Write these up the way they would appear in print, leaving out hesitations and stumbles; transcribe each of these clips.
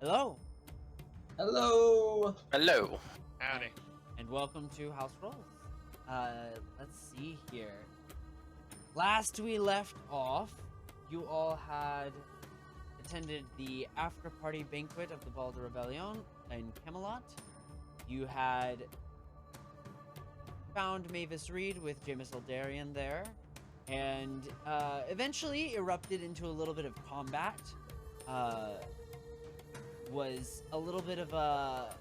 Hello, Hello. Hello. Howdy. and welcome to House Rolls. Let's see here. Last we left off, you all had attended the after-party banquet of the Baldry Rebellion in Camelot. You had found Mavis Reed with Jameis Eldarion there, and eventually erupted into a little bit of combat. Was a little bit of a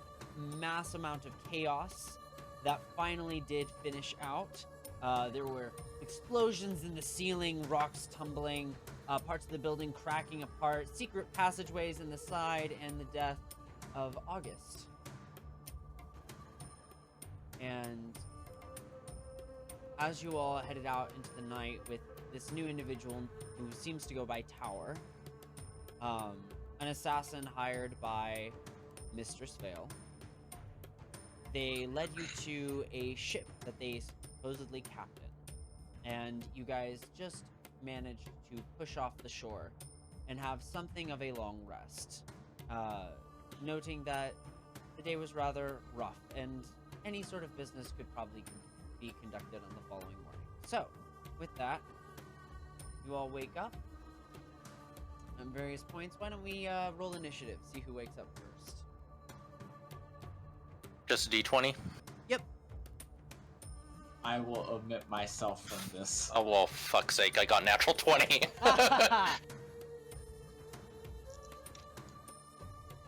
mass amount of chaos that finally did finish out. There were explosions in the ceiling, rocks tumbling, parts of the building cracking apart, secret passageways in the side, and the death of August. And as you all headed out into the night with this new individual who seems to go by Tower, an assassin hired by Mistress Vale, they led you to a ship that they supposedly captained, and you guys just managed to push off the shore and have something of a long rest, noting that the day was rather rough and any sort of business could probably be conducted on the following morning. So, with that, you all wake up at various points. Why don't we roll initiative, see who wakes up first? Just a D20? Yep. I will omit myself from this. Oh, well, fuck's sake, I got natural 20.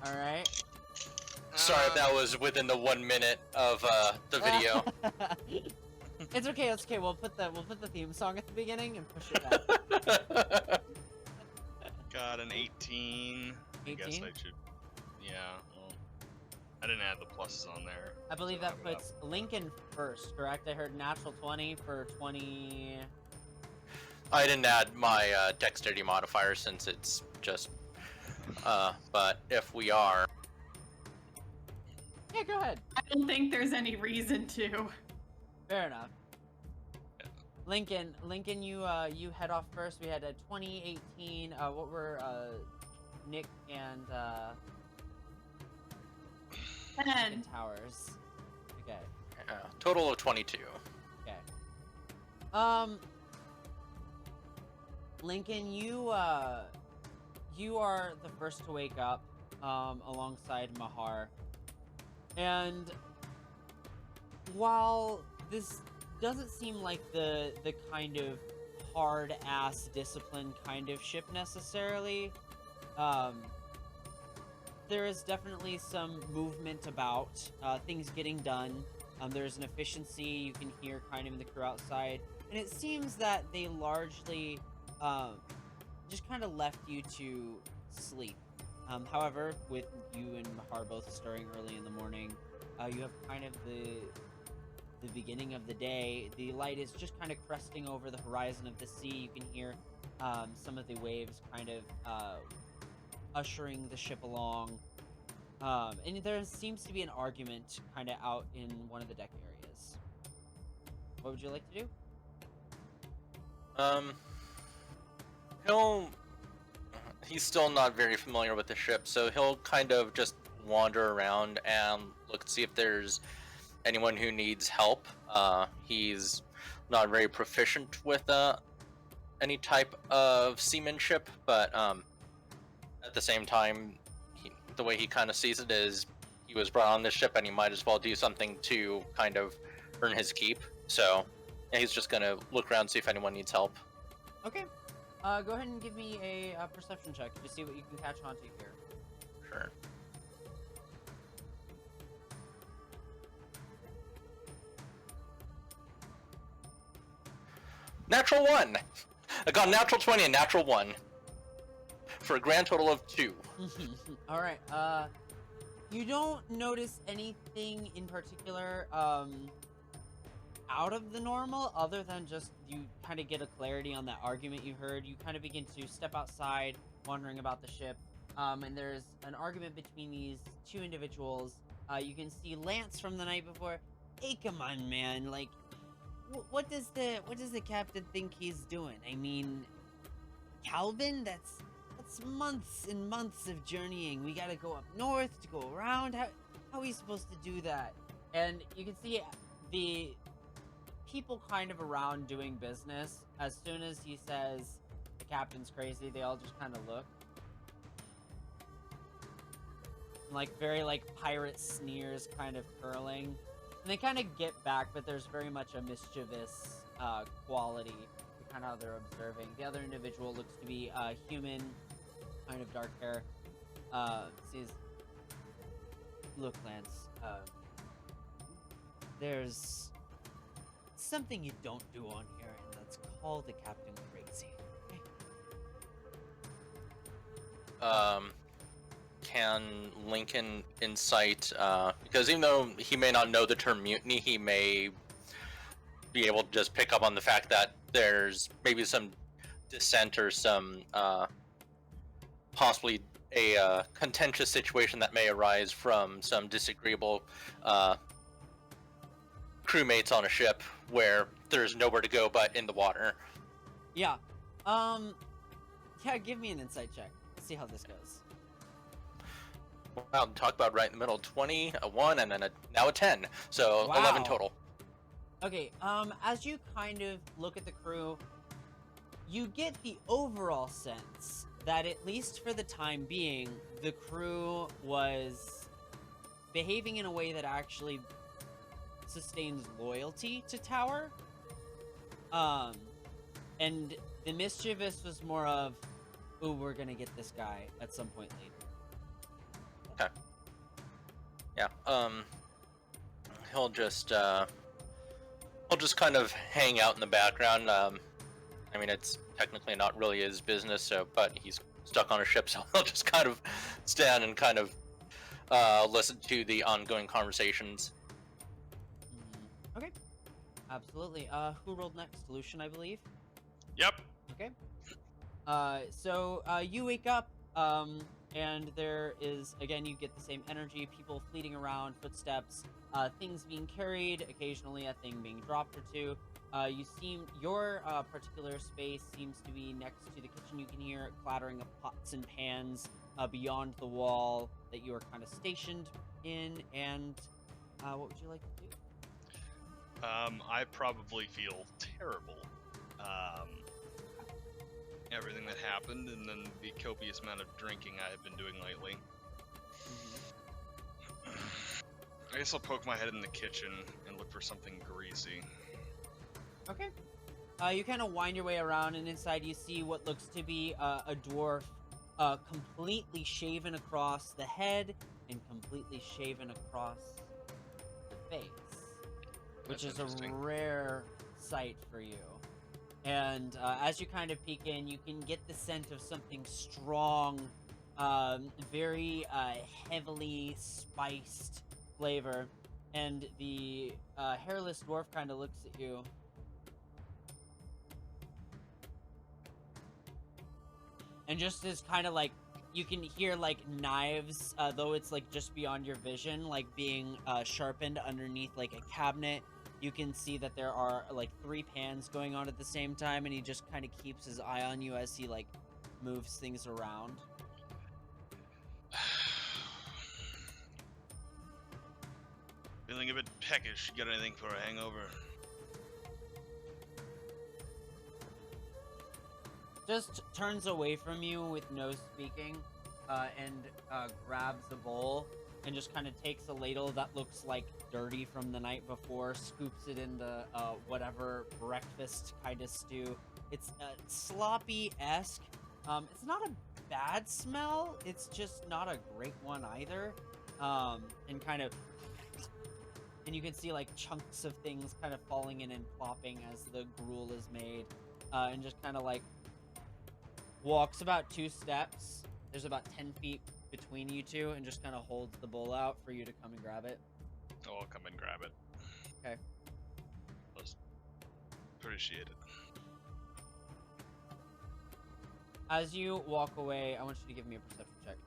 Alright. Sorry if that was within the 1 minute of the video. It's okay, it's okay. We'll put the theme song at the beginning and push it back. Got an 18. I guess 18? I should. Yeah. Well, I didn't add the pluses on there. I believe so that puts Lincoln first, correct? I heard natural 20 for 20. I didn't add my dexterity modifier since it's just... but if we are... Yeah, go ahead. I don't think there's any reason to. Fair enough. Lincoln, you head off first. We had a 2018. What were Nick and 10. Towers? Okay. total of 22. Okay. Lincoln, you are the first to wake up, alongside Mahar. And while this doesn't seem like the kind of hard-ass discipline kind of ship necessarily, there is definitely some movement about, things getting done. There's an efficiency you can hear kind of in the crew outside, and it seems that they largely just kind of left you to sleep. However, with you and Mahar both stirring early in the morning, you have kind of the beginning of the day. The light is just kind of cresting over the horizon of the sea. You can hear some of the waves kind of ushering the ship along. And there seems to be an argument kind of out in one of the deck areas. What would you like to do? He's still not very familiar with the ship, so he'll kind of just wander around and look to see if there's anyone who needs help. He's not very proficient with any type of seamanship, but at the same time, the way he kind of sees it is he was brought on this ship and he might as well do something to kind of earn his keep. So yeah, he's just gonna look around and see if anyone needs help. Okay. Go ahead and give me a perception check to see what you can catch onto here. Sure. Natural 1! I got a natural 20 and natural 1. For a grand total of 2. Alright, you don't notice anything in particular, out of the normal, other than just you kind of get a clarity on that argument you heard. You kind of begin to step outside, wandering about the ship, and there's an argument between these two individuals. You can see Lance from the night before. Hey, come on, man, like, what does the captain think he's doing? I mean, Calvin, that's It's months and months of journeying. We gotta go up north to go around. How are we supposed to do that? And you can see the people kind of around doing business. As soon as he says the captain's crazy, they all just kind of look. Like, very, like, pirate sneers kind of curling. And they kind of get back, but there's very much a mischievous quality to kind of how they're observing. The other individual looks to be human, kind of dark hair. Says, "Look, Lance, there's something you don't do on here, and that's call the captain crazy." Okay? Can Lincoln incite, because even though he may not know the term mutiny, he may be able to just pick up on the fact that there's maybe some dissent or some possibly a contentious situation that may arise from some disagreeable crewmates on a ship where there's nowhere to go but in the water. Yeah. Yeah, give me an insight check. Let's see how this goes. Wow, talk about right in the middle. 20, a 1, and then now a 10. So Wow. 11 total. Okay, as you kind of look at the crew, you get the overall sense that, at least for the time being, the crew was behaving in a way that actually sustains loyalty to Tower. And the mischievous was more of, "Ooh, we're gonna get this guy at some point later." Okay. Yeah. He'll just kind of hang out in the background. I mean, it's technically not really his business, so but he's stuck on a ship, so he'll just kind of stand and kind of listen to the ongoing conversations. Okay. Absolutely. Who rolled next? Lucian, I believe. Yep. Okay. So you wake up, and there is, again, you get the same energy, people fleeting around, footsteps, things being carried, occasionally a thing being dropped or two. Your particular space seems to be next to the kitchen. You can hear clattering of pots and pans beyond the wall that you are kind of stationed in, and what would you like to do? I probably feel terrible. Everything that happened, and then the copious amount of drinking I have been doing lately. I guess I'll poke my head in the kitchen and look for something greasy. Okay. You kind of wind your way around, and inside you see what looks to be a dwarf completely shaven across the head and completely shaven across the face, which That's is a interesting. rare sight for you. And as you kind of peek in, you can get the scent of something strong, very heavily spiced flavor. And the hairless dwarf kind of looks at you. And just is kind of like, you can hear like knives, though it's like just beyond your vision, like being sharpened underneath like a cabinet. You can see that there are like 3 pans going on at the same time, and he just kind of keeps his eye on you as he like moves things around. Feeling a bit peckish. Got anything for a hangover? Just turns away from you with no speaking, and grabs a bowl and just kind of takes a ladle that looks like dirty from the night before, scoops it in the whatever breakfast kind of stew. It's sloppy-esque. It's not a bad smell. It's just not a great one either. And you can see like chunks of things kind of falling in and plopping as the gruel is made, and just kind of like walks about 2 steps. There's about 10 feet between you two, and just kind of holds the bowl out for you to come and grab it. Oh, I'll come and grab it. Okay. Let's appreciate it. As you walk away, I want you to give me a perception check.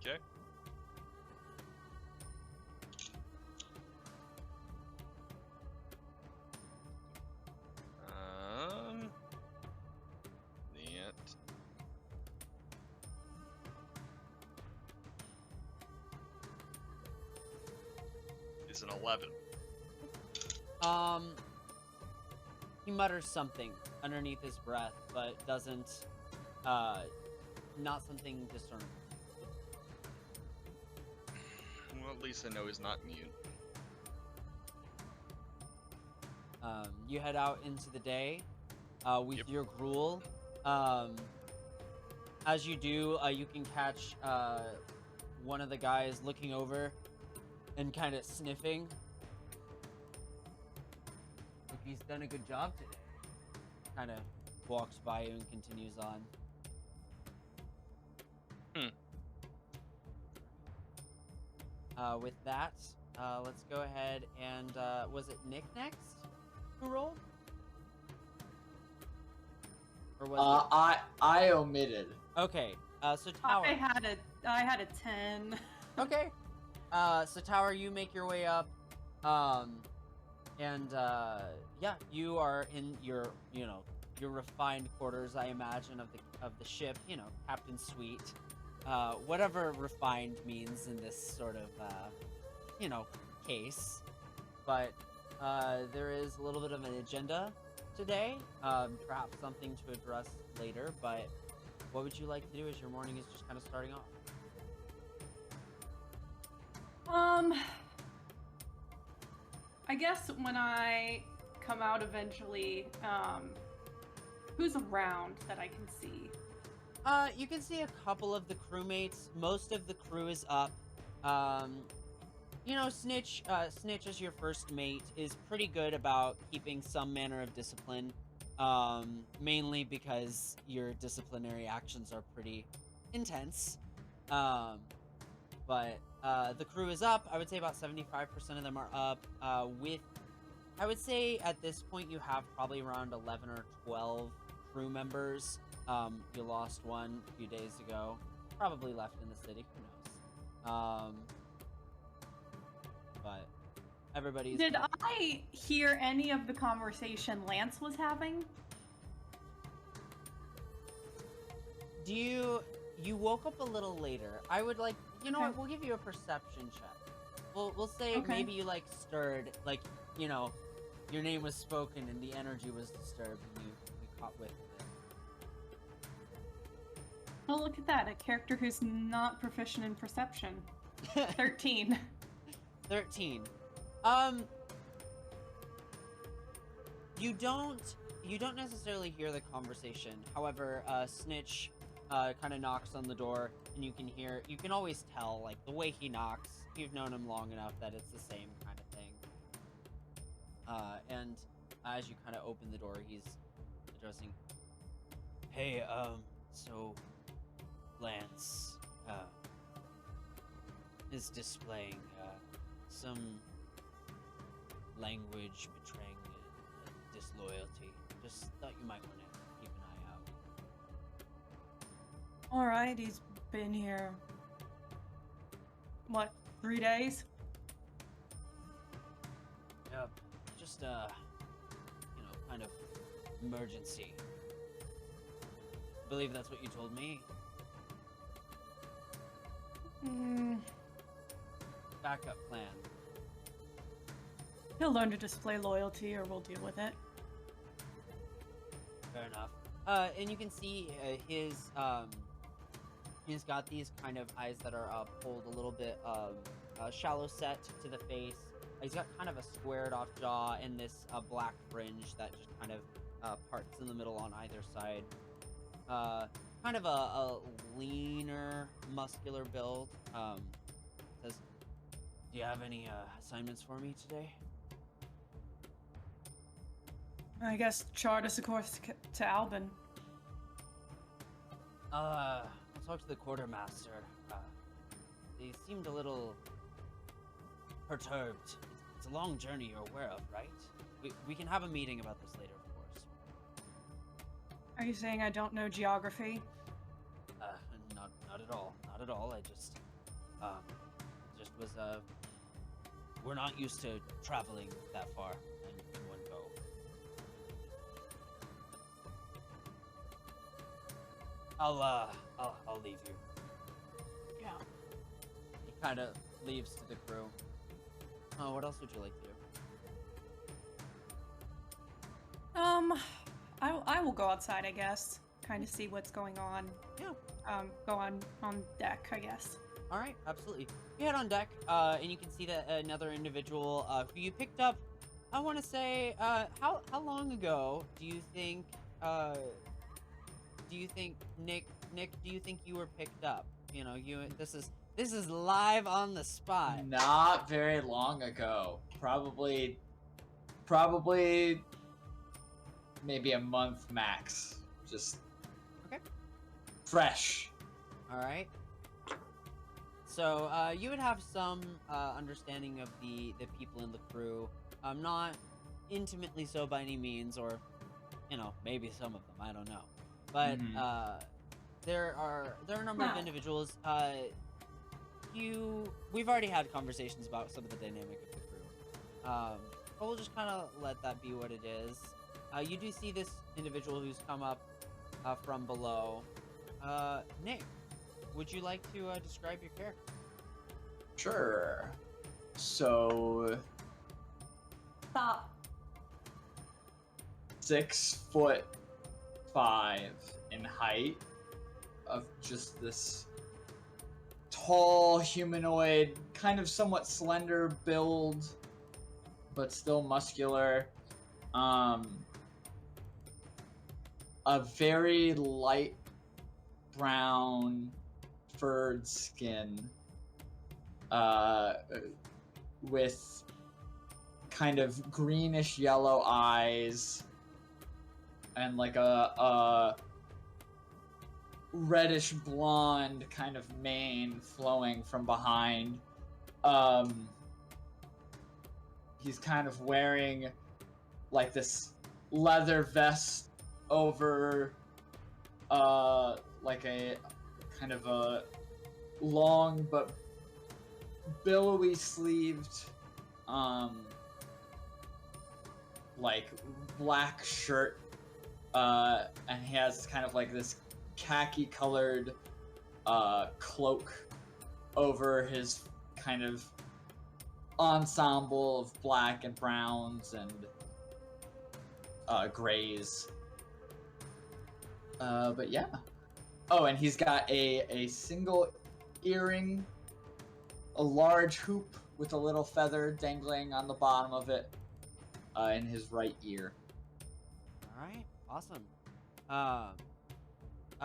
Okay. is an 11. He mutters something underneath his breath, but doesn't, not something discernible. Well, at least I know he's not immune. You head out into the day, with Yep. your gruel. As you do, you can catch, one of the guys looking over and kind of sniffing. Like he's done a good job today. Kind of walks by you and continues on. With that, let's go ahead and, was it Nick next who rolled? Or was I omitted. it? Okay, so Tower. I had a 10. Okay. So Tower, you make your way up, and yeah, you are in your, your refined quarters, I imagine, of the ship. Captain's suite, whatever refined means in this sort of, case. But there is a little bit of an agenda today, perhaps something to address later. But what would you like to do as your morning is just kind of starting off? I guess when I come out eventually, who's around that I can see? You can see a couple of the crewmates. Most of the crew is up. Snitch as your first mate is pretty good about keeping some manner of discipline. Mainly because your disciplinary actions are pretty intense. But the crew is up. I would say about 75% of them are up. I would say at this point you have probably around 11 or 12 crew members. You lost one a few days ago. Probably left in the city. Who knows? But everybody's... Did I hear any of the conversation Lance was having? You woke up a little later. I would like... You know Okay. what? We'll give you a perception check. We'll say Okay. maybe you, stirred, your name was spoken and the energy was disturbed and you caught with it. Oh, look at that. A character who's not proficient in perception. 13. 13. You don't necessarily hear the conversation. However, Snitch kind of knocks on the door, and you can always tell, the way he knocks. You've known him long enough that it's the same kind of thing. And as you kind of open the door, he's addressing, "Hey, so Lance, is displaying, some language betraying disloyalty. Just thought you might want to keep an eye out." Alright, he's been here. What, 3 days? Yep. Just, kind of emergency. I believe that's what you told me. Backup plan. He'll learn to display loyalty or we'll deal with it. Fair enough. And you can see he's got these kind of eyes that are pulled a little bit shallow set to the face. He's got kind of a squared off jaw and this black fringe that just kind of parts in the middle on either side. Kind of a leaner, muscular build. Says, "Do you have any assignments for me today?" I guess chart us a course to Albin. I'll talk to the quartermaster. They seemed a little perturbed. It's a long journey you're aware of, right? We can have a meeting about this later, of course. Are you saying I don't know geography? Not at all. Not at all. I just was, we're not used to traveling that far in one go. I'll leave you. Yeah. He kind of leaves to the crew. What else would you like to do? I will go outside, I guess. Kind of see what's going on. Yeah. Go on deck, I guess. All right, absolutely. You head on deck, and you can see that another individual who you picked up. I want to say, how long ago do you think? Nick? Do you think you were picked up? You know, this is live on the spot. Not very long ago. Probably maybe a month max. Just Okay. fresh. All right. So you would have some understanding of the people in the crew. Not intimately so by any means, or maybe some of them. I don't know. But there are a number of individuals. We've already had conversations about some of the dynamic of the crew. But we'll just kind of let that be what it is. You do see this individual who's come up from below. Nick, would you like to describe your character? Sure. So Stop. 6'5" in height, of just this tall humanoid, kind of somewhat slender build, but still muscular. A very light brown furred skin, with kind of greenish yellow eyes and like a reddish blonde kind of mane flowing from behind. He's kind of wearing like this leather vest over like a kind of a long but billowy sleeved like black shirt, and he has kind of like this khaki colored cloak over his kind of ensemble of black and browns and grays. But yeah. Oh, and he's got a single earring, a large hoop with a little feather dangling on the bottom of it, in his right ear. All right, awesome.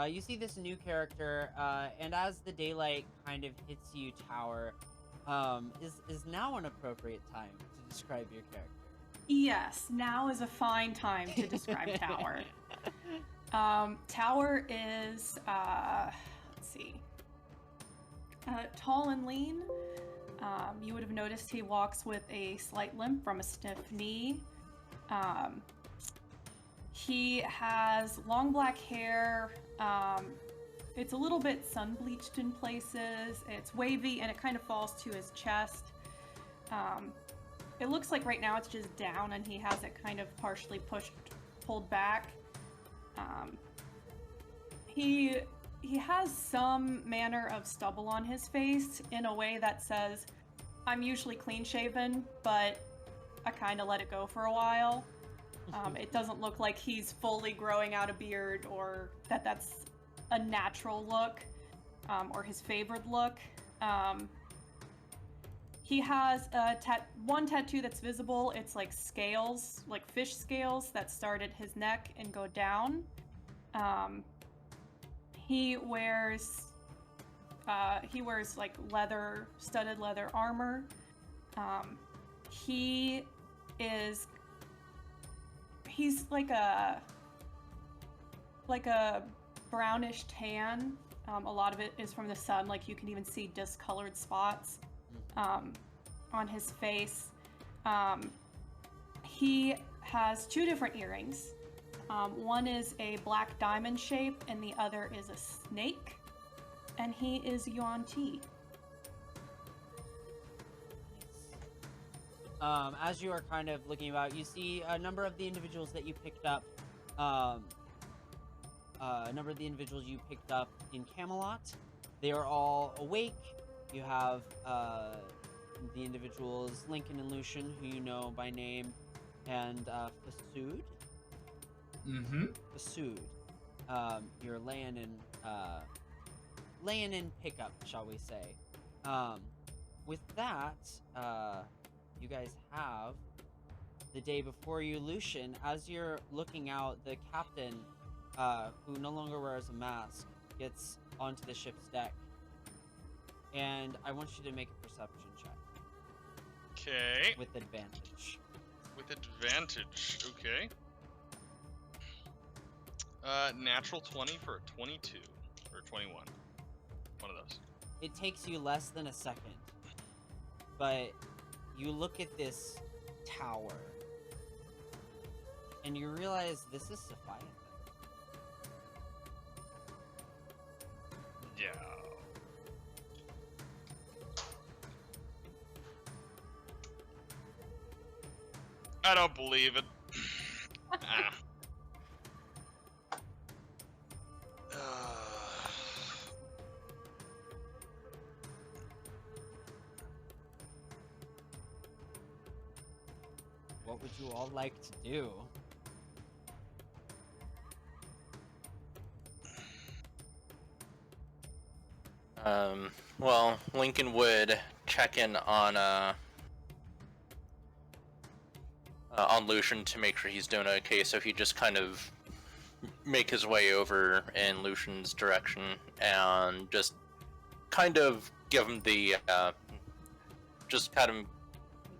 You see this new character, and as the daylight kind of hits you, Tower, is now an appropriate time to describe your character. Yes, now is a fine time to describe Tower. Tower is, let's see, tall and lean. You would have noticed he walks with a slight limp from a stiff knee. He has long black hair. It's a little bit sun-bleached in places. It's wavy, and it kind of falls to his chest. It looks like right now it's just down, and he has it kind of partially pulled back. He has some manner of stubble on his face in a way that says, I'm usually clean-shaven, but I kind of let it go for a while. It doesn't look like he's fully growing out a beard, or that's a natural look, or his favored look. He has one tattoo that's visible. It's like scales, like fish scales that start at his neck and go down. He wears like studded leather armor. He's like a brownish tan. A lot of it is from the sun. Like you can even see discolored spots on his face. He has two different earrings. One is a black diamond shape, and the other is a snake. And he is Yuan Ti. As you are kind of looking about, you see a number of the individuals that you picked up. A number of the individuals you picked up in Camelot. They are all awake. You have the individuals Lincoln and Lucian, who you know by name, and Fasood. Mm-hmm. Fasood. You're laying in pickup, shall we say. With that, you guys have the day before you, Lucian. As you're looking out, the captain, who no longer wears a mask, gets onto the ship's deck. And I want you to make a perception check. Okay. With advantage. With advantage. Okay. Natural 20 for a 22 or 21. One of those. It takes you less than a second, but you look at this tower and you realize this is Sapphire. Yeah. I don't believe it. Ah. What would you all like to do? Well, Lincoln would check in on Lucian to make sure he's doing okay, so he just kind of make his way over in Lucian's direction and just kind of give him the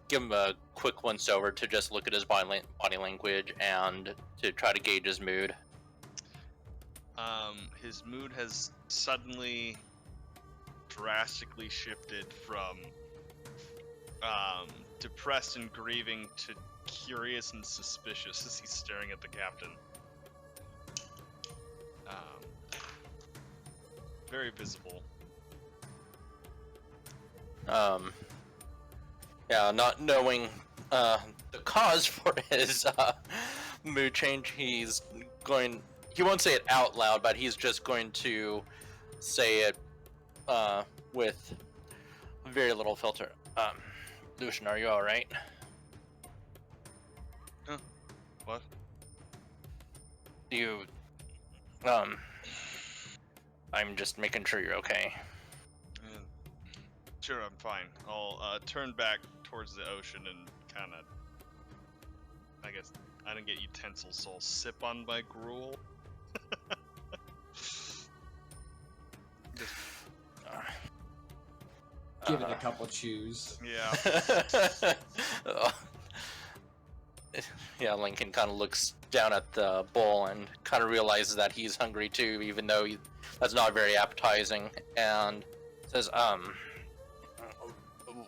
give him a quick once over to just look at his body language and to try to gauge his mood. His mood has suddenly drastically shifted from depressed and grieving to curious and suspicious as he's staring at the captain. Very visible. Yeah, not knowing the cause for his mood change, he won't say it out loud, but he's just going to say it with very little filter. Lucian, are you alright? Huh? What? You, I'm just making sure you're okay. Sure, I'm fine. I'll turn back towards the ocean and kind of, I guess, I didn't get utensils, so I'll sip on my gruel. Give it a couple chews. Yeah. Yeah, Lincoln kind of looks down at the bowl and kind of realizes that he's hungry too, even though that's not very appetizing, and says,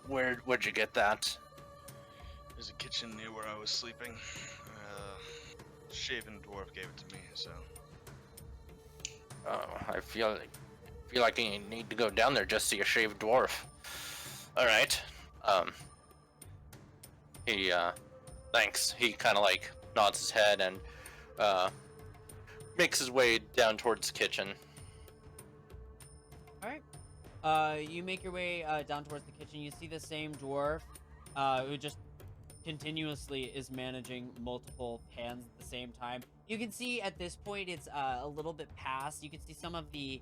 where'd you get that? There's a kitchen near where I was sleeping. Shaven dwarf gave it to me, so. Oh, I feel like I need to go down there just to see a shaved dwarf. All right. He thanks. He kind of like nods his head and makes his way down towards the kitchen. All right. You make your way down towards the kitchen. You see the same dwarf who just continuously is managing multiple pans at the same time. You can see at this point it's a little bit past. You can see some of the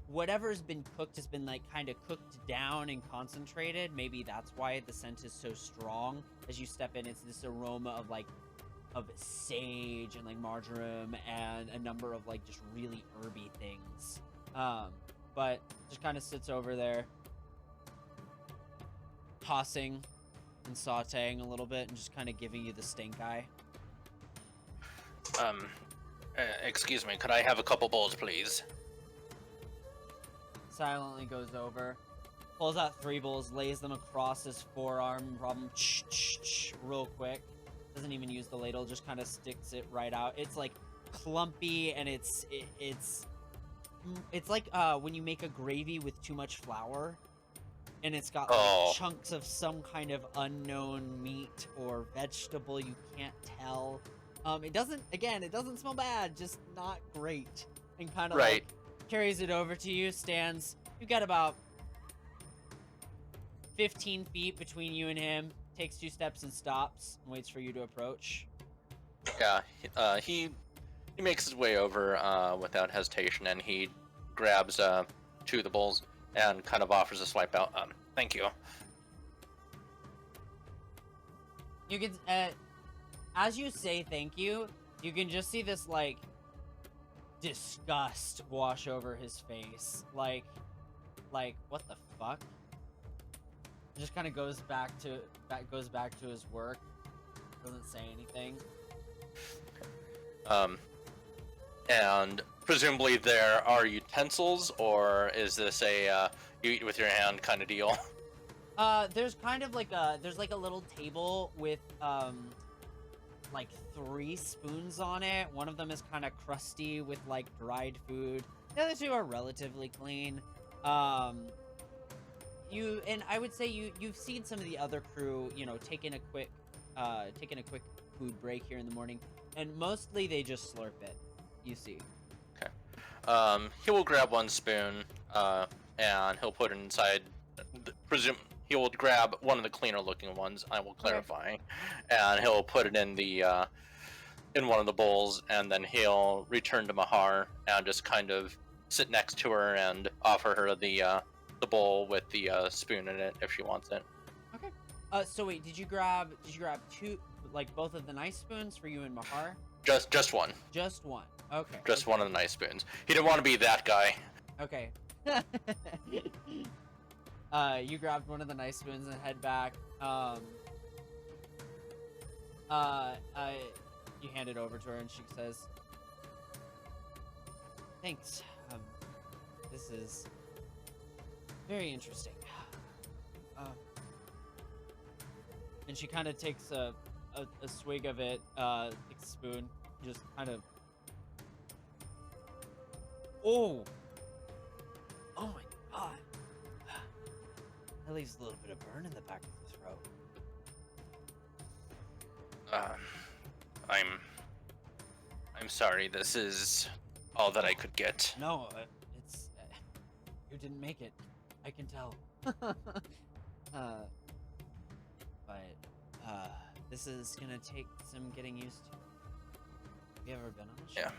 whatever's been cooked has been like kind of cooked down and concentrated. Maybe that's why the scent is so strong. As you step in, it's this aroma of sage and like marjoram and a number of like just really herby things. But just kind of sits over there, tossing and sauteing a little bit and just kind of giving you the stink eye. Excuse me, could I have a couple bowls, please? Silently goes over, pulls out 3 bowls, lays them across his forearm, real quick. Doesn't even use the ladle, just kind of sticks it right out. It's like clumpy and it's like when you make a gravy with too much flour and it's got like chunks of some kind of unknown meat or vegetable you can't tell. It doesn't smell bad, just not great. And kind of like carries it over to you, stands. You've got about 15 feet between you and him, takes 2 steps and stops, and waits for you to approach. Yeah, he makes his way over without hesitation, and he grabs 2 of the bowls and kind of offers a swipe out. Thank you. You can, as you say thank you, you can just see this, like, disgust wash over his face. Like, what the fuck? Just kind of goes back to his work. Doesn't say anything. And presumably there are utensils, or is this a you eat with your hand kind of deal? There's kind of like there's like a little table with like 3 spoons on it. One of them is kind of crusty with like dried food. The other 2 are relatively clean. I would say you've seen some of the other crew, you know, taking a quick food break here in the morning, and mostly they just slurp it. You see. Okay. He will grab 1 spoon, and he'll put it inside. He will grab one of the cleaner looking ones. I will clarify, and he'll put it in the in one of the bowls, and then he'll return to Mahar and just kind of sit next to her and offer her the bowl with the spoon in it if she wants it. Okay. So wait, did you grab 2, like both of the nice spoons for you and Mahar? Just one. Just one. Okay. Just okay. one of the nice spoons. He didn't want to be that guy. Okay. You grabbed one of the nice spoons and head back. You hand it over to her and she says, "Thanks. This is very interesting." And she kind of takes a swig of it, takes a spoon, just kind of. Oh my god. That leaves a little bit of burn in the back of the throat. I'm sorry. This is all that I could get. No, it's you didn't make it. I can tell. But this is gonna take some getting used to. Have you ever been on a ship?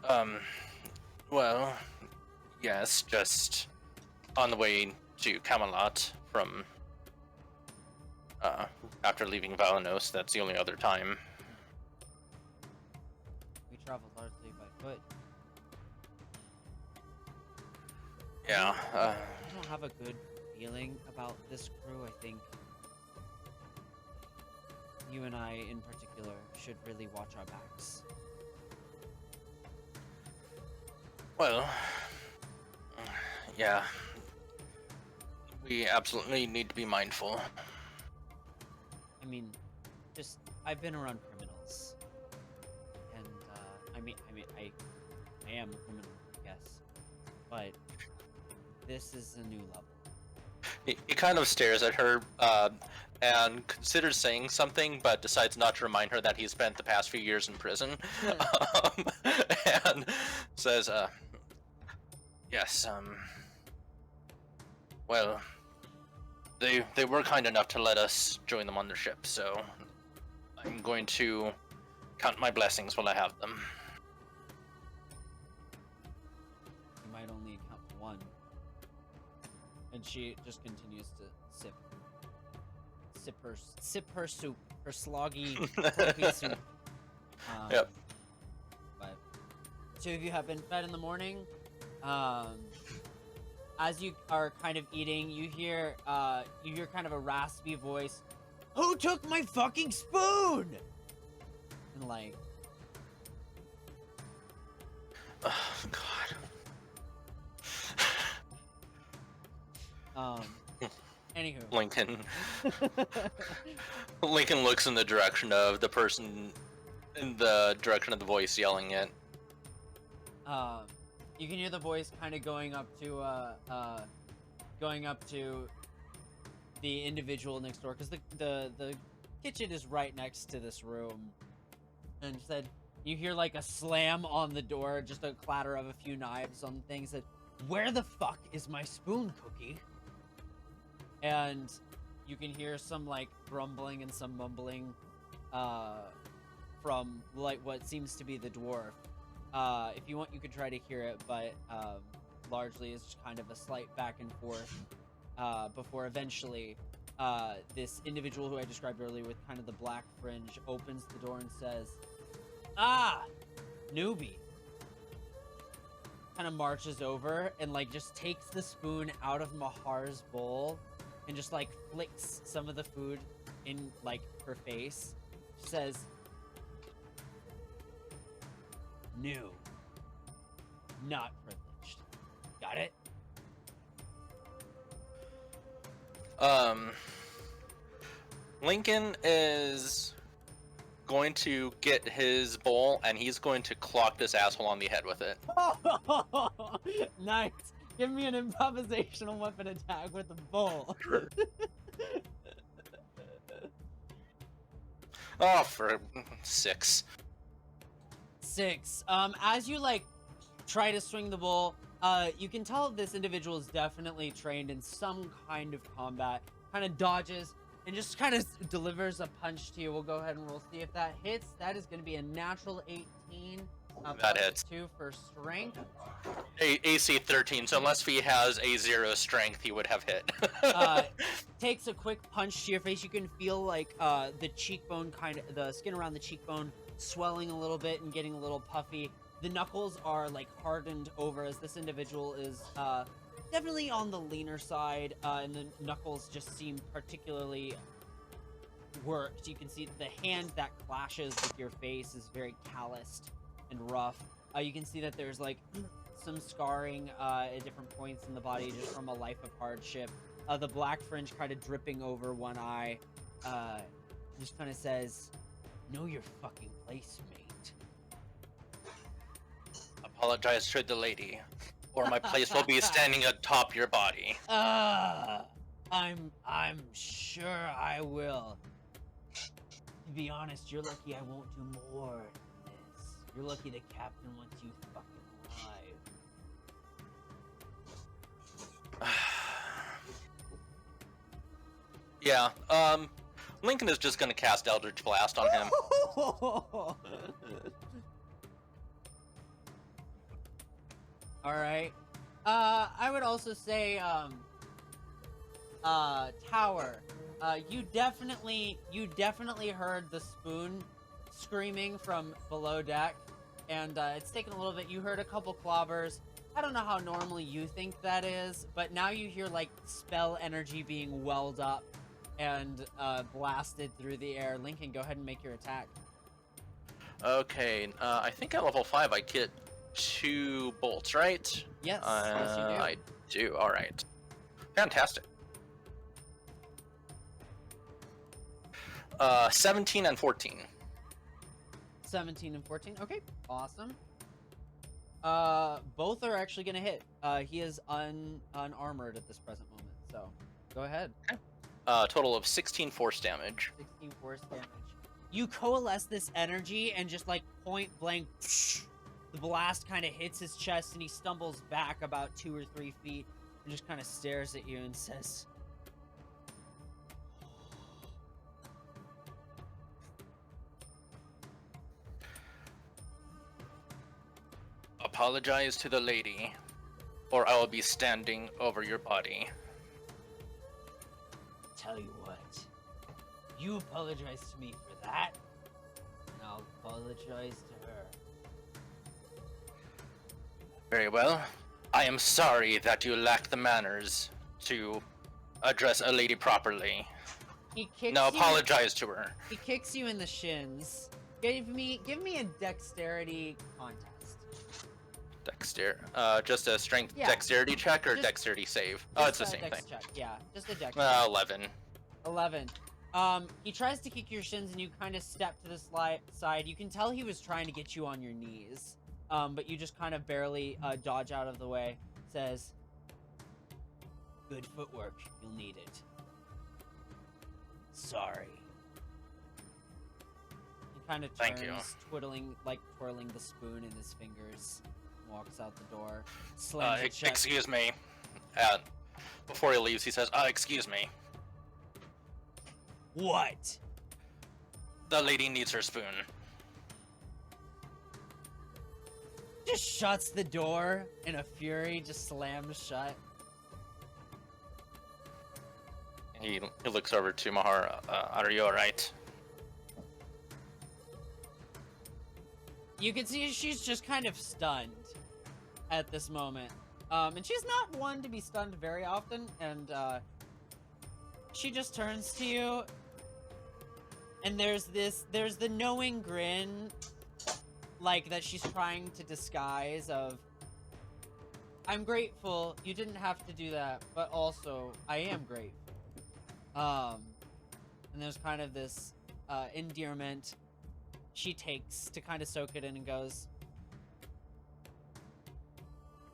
Yeah. Well, yes, just on the way to Camelot from after leaving Valanos. That's the only other time. We traveled largely by foot. Yeah. I don't have a good feeling about this crew. I think you and I, in particular, should really watch our backs. Well, yeah. We absolutely need to be mindful. I mean, I've been around criminals, and I am a criminal, I guess, but this is a new level. He kind of stares at her and considers saying something, but decides not to remind her that he spent the past few years in prison. And says, yes, well, they were kind enough to let us join them on their ship, so I'm going to count my blessings while I have them. You might only account for one. And she just continues to sip her soup, her sloggy coffee soup. Yep. But 2 of you have been fed in the morning. As you are kind of eating, you hear kind of a raspy voice. "Who took my fucking spoon?" And like, Oh, God. Anywho. Lincoln looks in the direction of the person, in the direction of the voice yelling it. You can hear the voice kind of going up to the individual next door, because the kitchen is right next to this room. And said, you hear like a slam on the door, just a clatter of a few knives on things. That, "Where the fuck is my spoon, Cookie?" and you can hear some like grumbling and some mumbling from like what seems to be the dwarf. If you want, you could try to hear it, but largely it's just kind of a slight back and forth before eventually this individual who I described earlier with kind of the black fringe opens the door and says, "Ah, newbie." Kind of marches over and like just takes the spoon out of Mahar's bowl and just like flicks some of the food in like her face. She says, "New, not privileged. Got it?" Lincoln is going to get his bowl and he's going to clock this asshole on the head with it. Nice. Give me an improvisational weapon attack with a bowl. Oh, for 6. 6. As you like try to swing the bowl, you can tell this individual is definitely trained in some kind of combat. Kind of dodges and just kind of delivers a punch to you. We'll go ahead and we'll see if that hits. That is going to be a natural 18. That hits. 2 for strength. AC 13, so unless he has a 0 strength, he would have hit. Takes a quick punch to your face. You can feel like the cheekbone the skin around the cheekbone swelling a little bit and getting a little puffy. The knuckles are like hardened over as this individual is definitely on the leaner side, and the knuckles just seem particularly worked. You can see the hand that clashes with your face is very calloused and rough. You can see that there's like some scarring at different points in the body just from a life of hardship. The black fringe kind of dripping over one eye. Just kind of says, "Know your fucking place, mate." Apologize to the lady, or my place will be standing atop your body. I'm sure I will. To be honest, you're lucky I won't do more than this. You're lucky the captain wants you fucking alive. Yeah, Lincoln is just gonna cast Eldritch Blast on him. Alright. I would also say, Tower. You definitely heard the spoon screaming from below deck, and it's taken a little bit. You heard a couple clobbers. I don't know how normally you think that is, but now you hear like spell energy being welled up and blasted through the air. Lincoln, go ahead and make your attack. Okay, I think at level 5 I get 2 bolts, right? Yes, yes you do. I do, alright. Fantastic. 17 and 14. 17 and 14. Okay, awesome. Both are actually gonna hit. He is unarmored at this present moment, so go ahead. Total of 16 force damage. 16 force damage. You coalesce this energy and just like point blank, the blast kind of hits his chest and he stumbles back about 2 or 3 feet and just kind of stares at you and says, Apologize to the lady, or I will be standing over your body. "Tell you what, you apologize to me for that, and I'll apologize to her." Very well. I am sorry that you lack the manners to address a lady properly. He kicks Now you. apologize to her. He kicks you in the shins. Give me a dexterity contest. Just a strength Yeah. dexterity check or Just- dexterity save? Oh, it's the Just a same dex thing. check. Yeah, just a dex. 11. 11. He tries to kick your shins and you kind of step to the side. You can tell he was trying to get you on your knees. But you just kind of barely dodge out of the way. Says, "Good footwork. You'll need it. Sorry." He kind of Thank you. turns, twirling the spoon in his fingers. Walks out the door. Slams it shut. Excuse me. Before he leaves, he says, excuse me. What? The lady needs her spoon. Just shuts the door in a fury, just slams shut. He looks over to Mahar. Are you alright? You can see she's just kind of stunned at this moment. And she's not one to be stunned very often, and she just turns to you, and there's the knowing grin, like, that she's trying to disguise of, I'm grateful you didn't have to do that, but also, I am grateful. And there's kind of this endearment she takes to kind of soak it in and goes,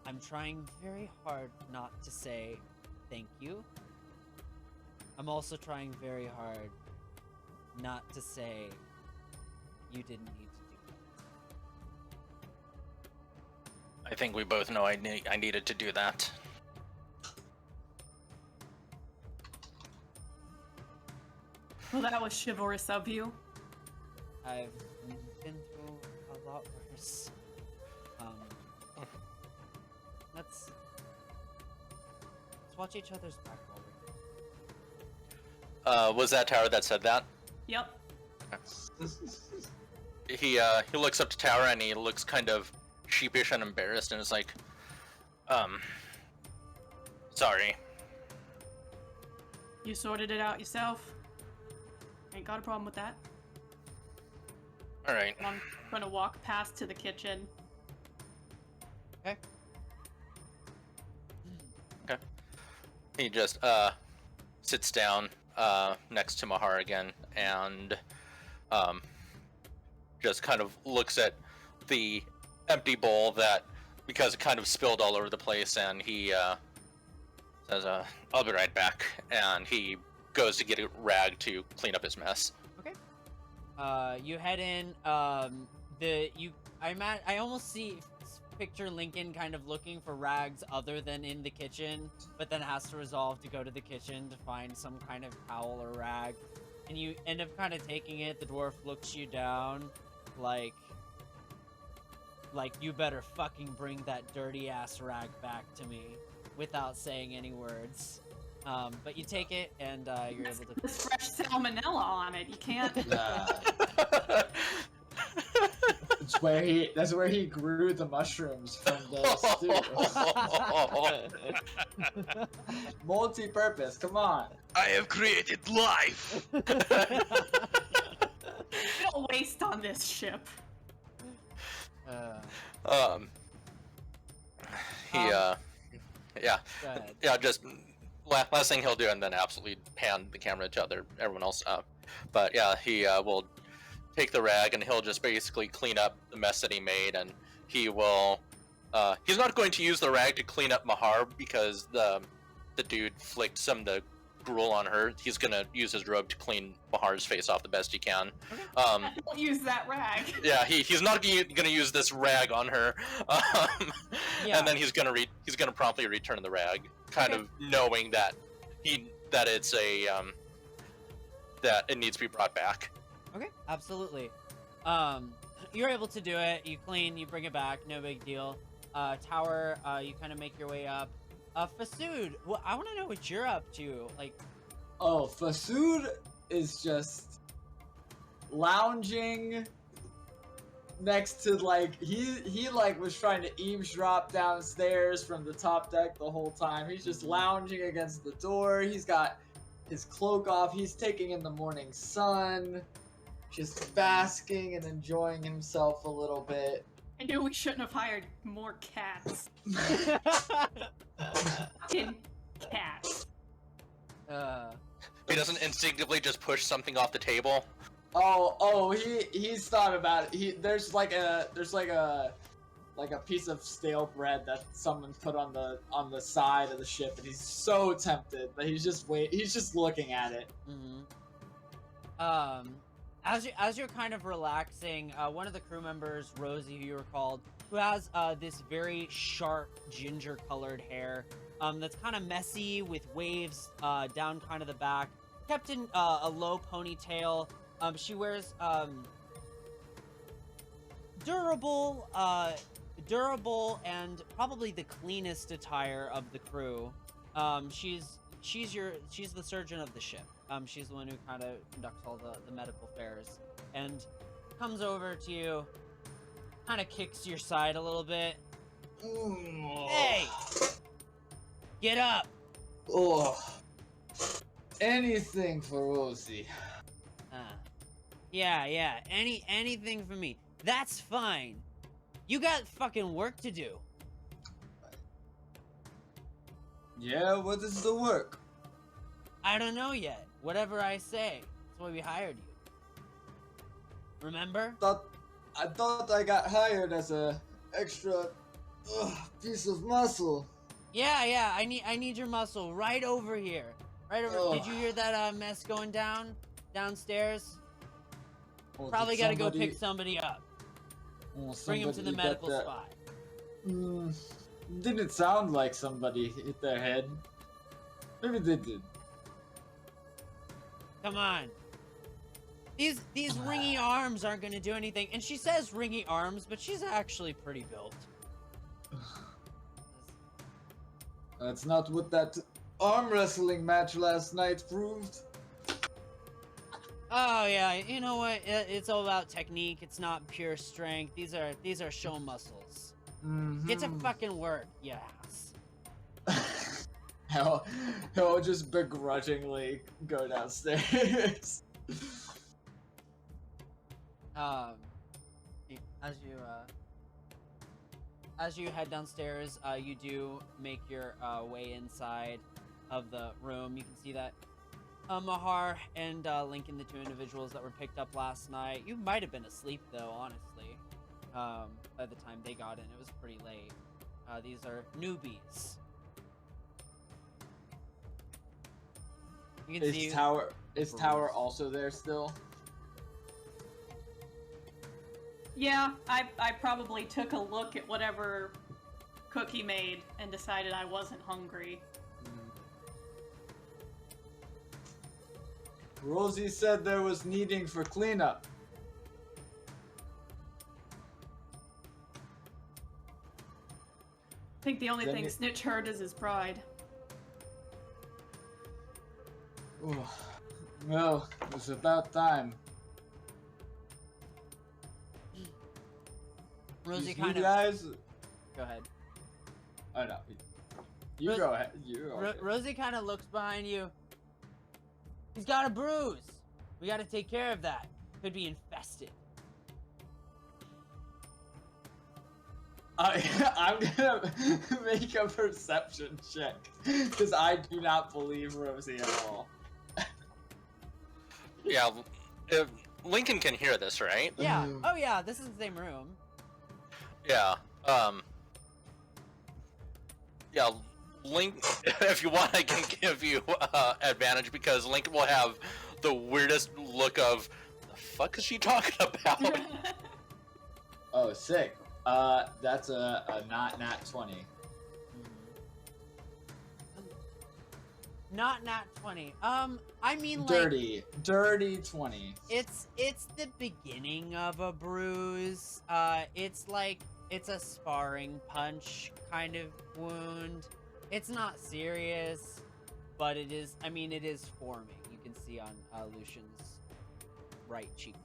I'm trying very hard not to say thank you. I'm also trying very hard not to say you didn't need to do that. I think we both know I needed to do that. Well, that was chivalrous of you. I've been through a lot worse. Let's watch each other's back while we're Was that Tower that said that? Yep. He looks up to Tower and he looks kind of sheepish and embarrassed and is like, sorry. You sorted it out yourself. Ain't got a problem with that. Alright. I'm gonna walk past to the kitchen. Okay. He just sits down next to Mahar again and just kind of looks at the empty bowl that, because it kind of spilled all over the place, and he says, I'll be right back, and he goes to get a rag to clean up his mess. Okay. You head in. I almost picture Lincoln kind of looking for rags other than in the kitchen, but then has to resolve to go to the kitchen to find some kind of towel or rag. And you end up kind of taking it. The dwarf looks you down, like you better fucking bring that dirty ass rag back to me, without saying any words. But you take it, and you're able to. There's fresh salmonella on it. You can't. That's where he grew the mushrooms from the stew. Multi-purpose, come on. I have created life. No waste on this ship. Yeah, Go ahead. yeah, just last thing he'll do, and then absolutely pan the camera to everyone else. But yeah, he will take the rag and he'll just basically clean up the mess that he made, and he will. He's not going to use the rag to clean up Mahar because the dude flicked some of the gruel on her. He's gonna use his robe to clean Mahar's face off the best he can. Don't use that rag. Yeah, he's not gonna use this rag on her, Yeah. and then he's gonna promptly return the rag, kind of knowing that it's a that it needs to be brought back. Okay, absolutely. You're able to do it. You clean, you bring it back, no big deal. Tower, you kind of make your way up. Fasood, well, I want to know what you're up to. Like, Oh, Fasood is just lounging next to, like, he like was trying to eavesdrop downstairs from the top deck the whole time. He's just lounging against the door. He's got his cloak off. He's taking in the morning sun, just basking and enjoying himself a little bit. I knew we shouldn't have hired more cats. Fucking cats. He doesn't instinctively just push something off the table. He's thought about it. There's like a piece of stale bread that someone put on the side of the ship, and he's so tempted, but he's just looking at it. mm-hmm. as you're kind of relaxing, one of the crew members, Rosie, who you recalled, who has this very sharp ginger-colored hair, that's kind of messy with waves down kind of the back, kept in a low ponytail. She wears durable and probably the cleanest attire of the crew. She's the surgeon of the ship. She's the one who kind of conducts all the medical affairs, and comes over to you, kind of kicks your side a little bit. Hey, get up. Oh, anything for Rosie. Yeah, anything for me. That's fine. You got fucking work to do. Yeah, what is the work? I don't know yet. Whatever I say. That's why we hired you. Remember? I thought I got hired as a extra piece of muscle. Yeah. I need your muscle right over here. Right over. Ugh. Did you hear that mess going downstairs? Oh, Probably did gotta go somebody- pick somebody up. oh, Bring him to the somebody got medical that- spot. Didn't sound like somebody hit their head. Maybe they did. Come on. These ringy arms aren't gonna do anything. And she says ringy arms, but she's actually pretty built. That's not what that arm wrestling match last night proved. Oh yeah, you know what? It's all about technique. It's not pure strength. These are show muscles. Get to fucking work, yes. He'll just begrudgingly go downstairs. As you head downstairs, you do make your way inside of the room. You can see that Mahar and Lincoln, the two individuals that were picked up last night. You might have been asleep though, honestly. By the time they got in, it was pretty late. These are newbies. You can see Is Tower also there still? Yeah, I probably took a look at whatever Cookie made and decided I wasn't hungry. Rosie said there was needing for cleanup. I think the only Then thing you- Snitch hurt is his pride. Ooh. Well, it was about time. Rosie You kind of. guys. Go ahead. Oh no. You Ro- go ahead. You go ahead. Rosie kind of looks behind you. He's got a bruise. We got to take care of that. Could be infested. I'm gonna make a perception check because I do not believe Rosie at all. Yeah, Lincoln can hear this, right? Yeah. Oh yeah. This is the same room. Yeah. Yeah. Link, if you want, I can give you advantage because Lincoln will have the weirdest look of the fuck is she talking about? Oh, sick. That's a not nat 20. Not nat 20. I mean like Dirty 20. it's the beginning of a bruise. It's like it's a sparring punch kind of wound. It's not serious, but it is. I mean, it is forming. You can see on Lucian's right cheekbone.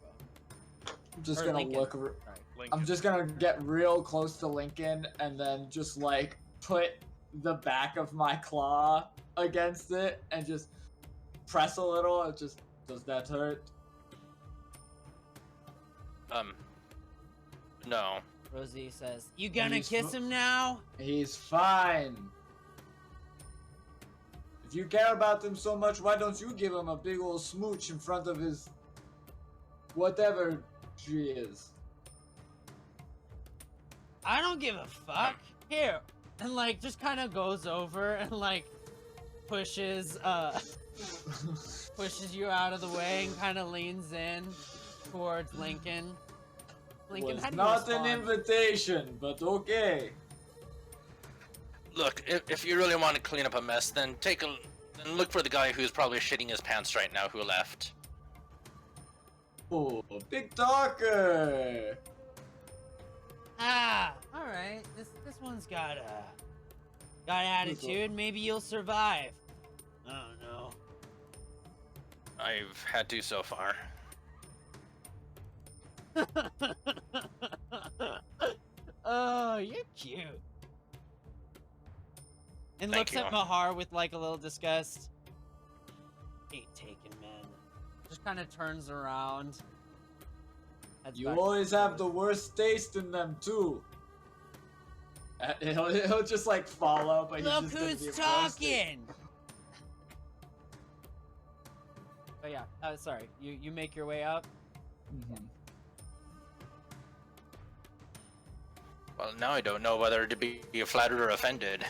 I'm just Or gonna Lincoln. look. Sorry. Lincoln. I'm just gonna get real close to Lincoln and then just like put the back of my claw against it and just press a little. It just does that hurt? No. Rosie says, "You gonna He's kiss him now?" He's fine. If you care about him so much, why don't you give him a big old smooch in front of his whatever she is? I don't give a fuck. Here, and like just kind of goes over and like pushes you out of the way and kind of leans in. towards Lincoln. Lincoln, Was how do you not an respond? invitation, but okay. Look, if you really want to clean up a mess, then then look for the guy who's probably shitting his pants right now who left. Oh, big talker. Ah, all right. This one's got attitude. Maybe you'll survive. I don't know. I've had to so far. Oh, you're cute. And Thank looks you. at Mahar with like a little disgust. Ain't taken, man. Just kind of turns around. Heads You back always to have the the worst taste in them too. He'll just like follow, but he's Look just gonna who's be roasted. talking! But yeah, sorry. You make your way up. Mhm. Well, now I don't know whether to be flattered or offended.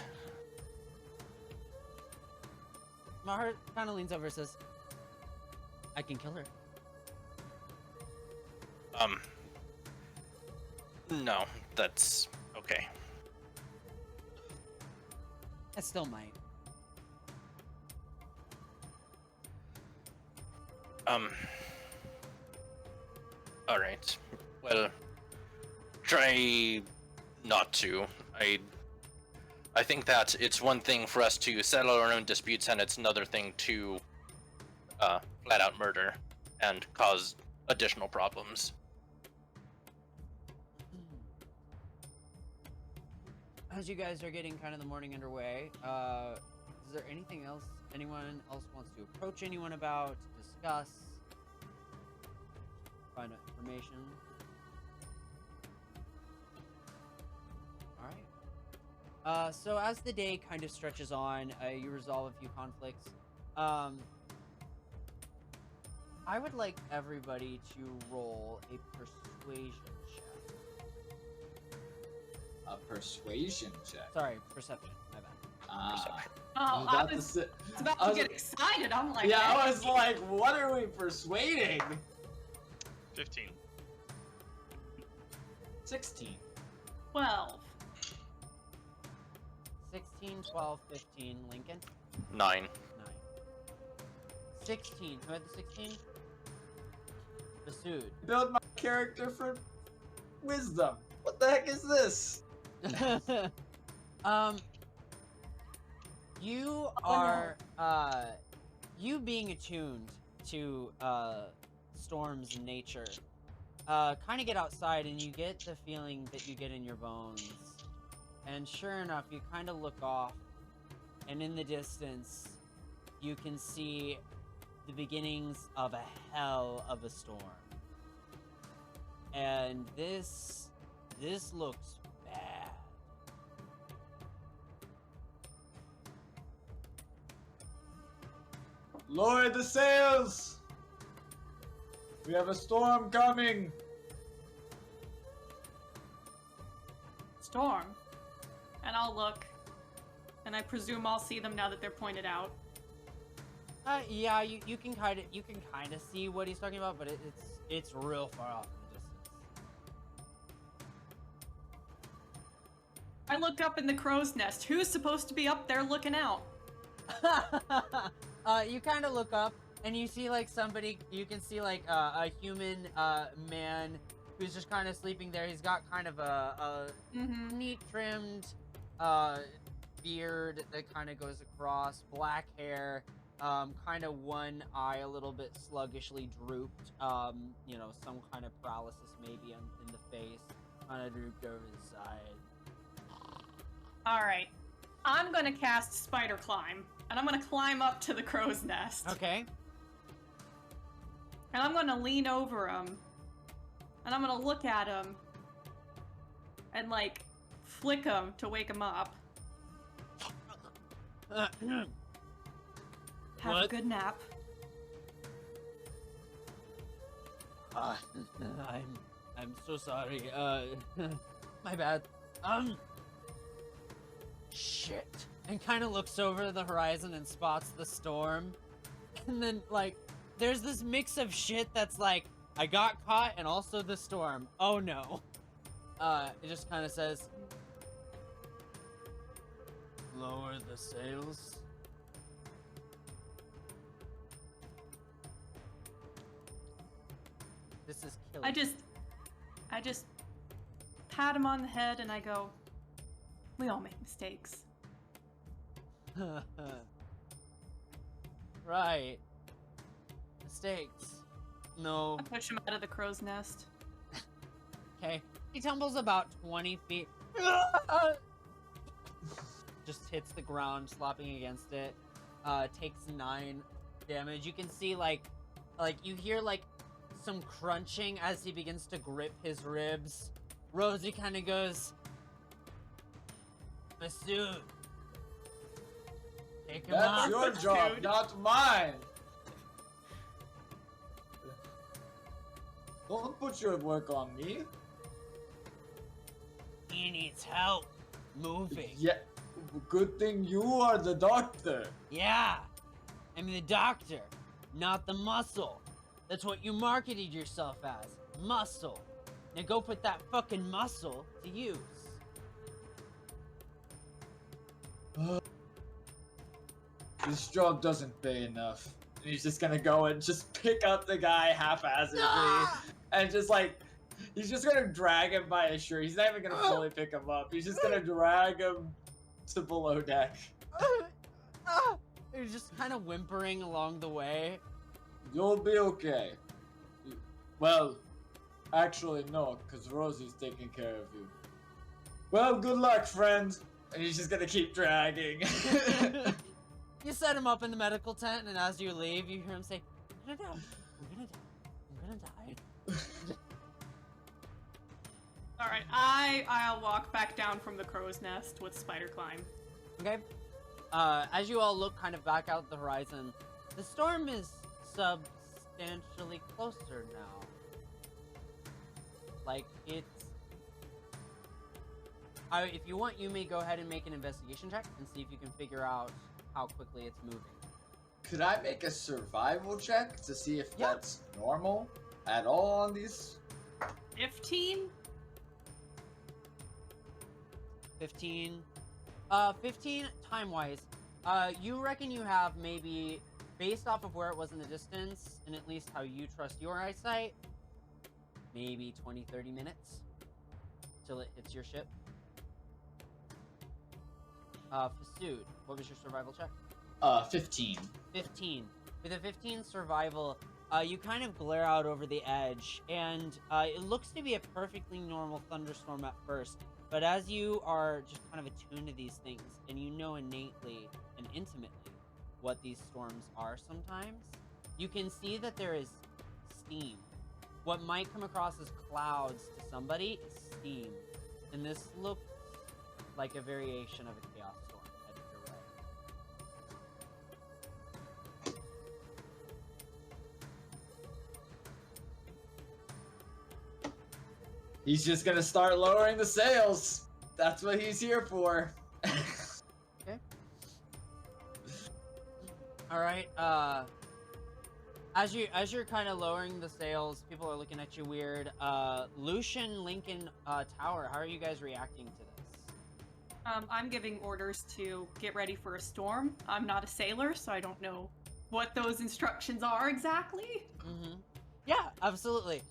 Mahar kind of leans over and says, I can kill her. No, that's okay. I still might. Alright. Well, try not to. I think that it's one thing for us to settle our own disputes, and it's another thing to flat out murder and cause additional problems. As you guys are getting kind of the morning underway, is there anything else anyone else wants to approach anyone about, discuss, find out information? Alright. So as the day kind of stretches on, you resolve a few conflicts. I would like everybody to roll a persuasion check. A persuasion check. Sorry, perception. My bad. Ah. Oh, I I was was about to about I to was- get excited. I'm like, yeah, I hey. was like, what are we persuading? 15. 16. 12. 16, 12, 15, Lincoln. 9. 9. 16. Who had the 16? Masood. Build my character for wisdom. What the heck is this? You are, you being attuned to, storms in nature, kind of get outside and you get the feeling that you get in your bones. And sure enough, you kind of look off, and in the distance, you can see the beginnings of a hell of a storm. And this looks bad. Lower the sails! We have a storm coming! Storm. And I'll look. And I presume I'll see them now that they're pointed out. Yeah, you can kind of see what he's talking about, but it's real far off in the distance. I look up in the crow's nest. Who's supposed to be up there looking out? You kind of look up and you see like somebody. You can see like a human man who's just kind of sleeping there. He's got kind of a neat trimmed beard that kind of goes across, black hair, kind of one eye a little bit sluggishly drooped. You know, some kind of paralysis maybe in the face, kind of drooped over the side. Alright. I'm gonna cast Spider Climb. And I'm gonna climb up to the crow's nest. Okay. And I'm gonna lean over him. And I'm gonna look at him. And like, flick him to wake him up. Have a What? good nap. I'm so sorry. My bad. Shit. And kind of looks over the horizon and spots the storm. And then, like, there's this mix of shit that's like I got caught and also the storm. Oh no. It just kind of says, lower the sails. This is killing. I just pat him on the head and I go, we all make mistakes. Right. Mistakes. No. I push him out of the crow's nest. Okay. He tumbles about 20 feet. Just hits the ground, slopping against it. Takes 9 damage. You can see like you hear like some crunching as he begins to grip his ribs. Rosie kind of goes, Masood, take him That's out. your job, Dude. not mine. Don't put your work on me. He needs help moving. Yeah, good thing you are the doctor. Yeah, I'm the doctor, not the muscle. That's what you marketed yourself as, muscle. Now go put that fucking muscle to use. This job doesn't pay enough. And he's just gonna go and just pick up the guy haphazardly Ah! and just like, he's just gonna drag him by his shirt. He's not even gonna fully pick him up. He's just gonna drag him to below deck. You're just kind of whimpering along the way. You'll be okay. Well, actually no, because Rosie's taking care of you. Well, good luck, friend. And he's just gonna keep dragging. You set him up in the medical tent, and as you leave, you hear him say, I'm gonna die. I'm gonna die. I'm gonna die. All right, I'll walk back down from the crow's nest with spider climb. Okay. As you all look kind of back out the horizon, the storm is substantially closer now. Like, it's... if you want, you may go ahead and make an investigation check and see if you can figure out how quickly it's moving. Could I make a survival check to see if Yeah. that's normal at all on these? 15? 15. 15 time-wise. You reckon you have maybe, based off of where it was in the distance, and at least how you trust your eyesight, maybe 20, 30 minutes till it hits your ship. Fasood, what was your survival check? 15. 15. With a 15 survival, you kind of glare out over the edge, and it looks to be a perfectly normal thunderstorm at first, but as you are just kind of attuned to these things, and you know innately and intimately what these storms are sometimes, you can see that there is steam. What might come across as clouds to somebody is steam, and this looks like a variation of a chaos storm headed your way. He's just gonna start lowering the sails. That's what he's here for. Okay. All right. As you're kind of lowering the sails, people are looking at you weird. Lucian, Lincoln, Tower, how are you guys reacting to this? I'm giving orders to get ready for a storm. I'm not a sailor, so I don't know what those instructions are exactly. Mm-hmm. Yeah, absolutely.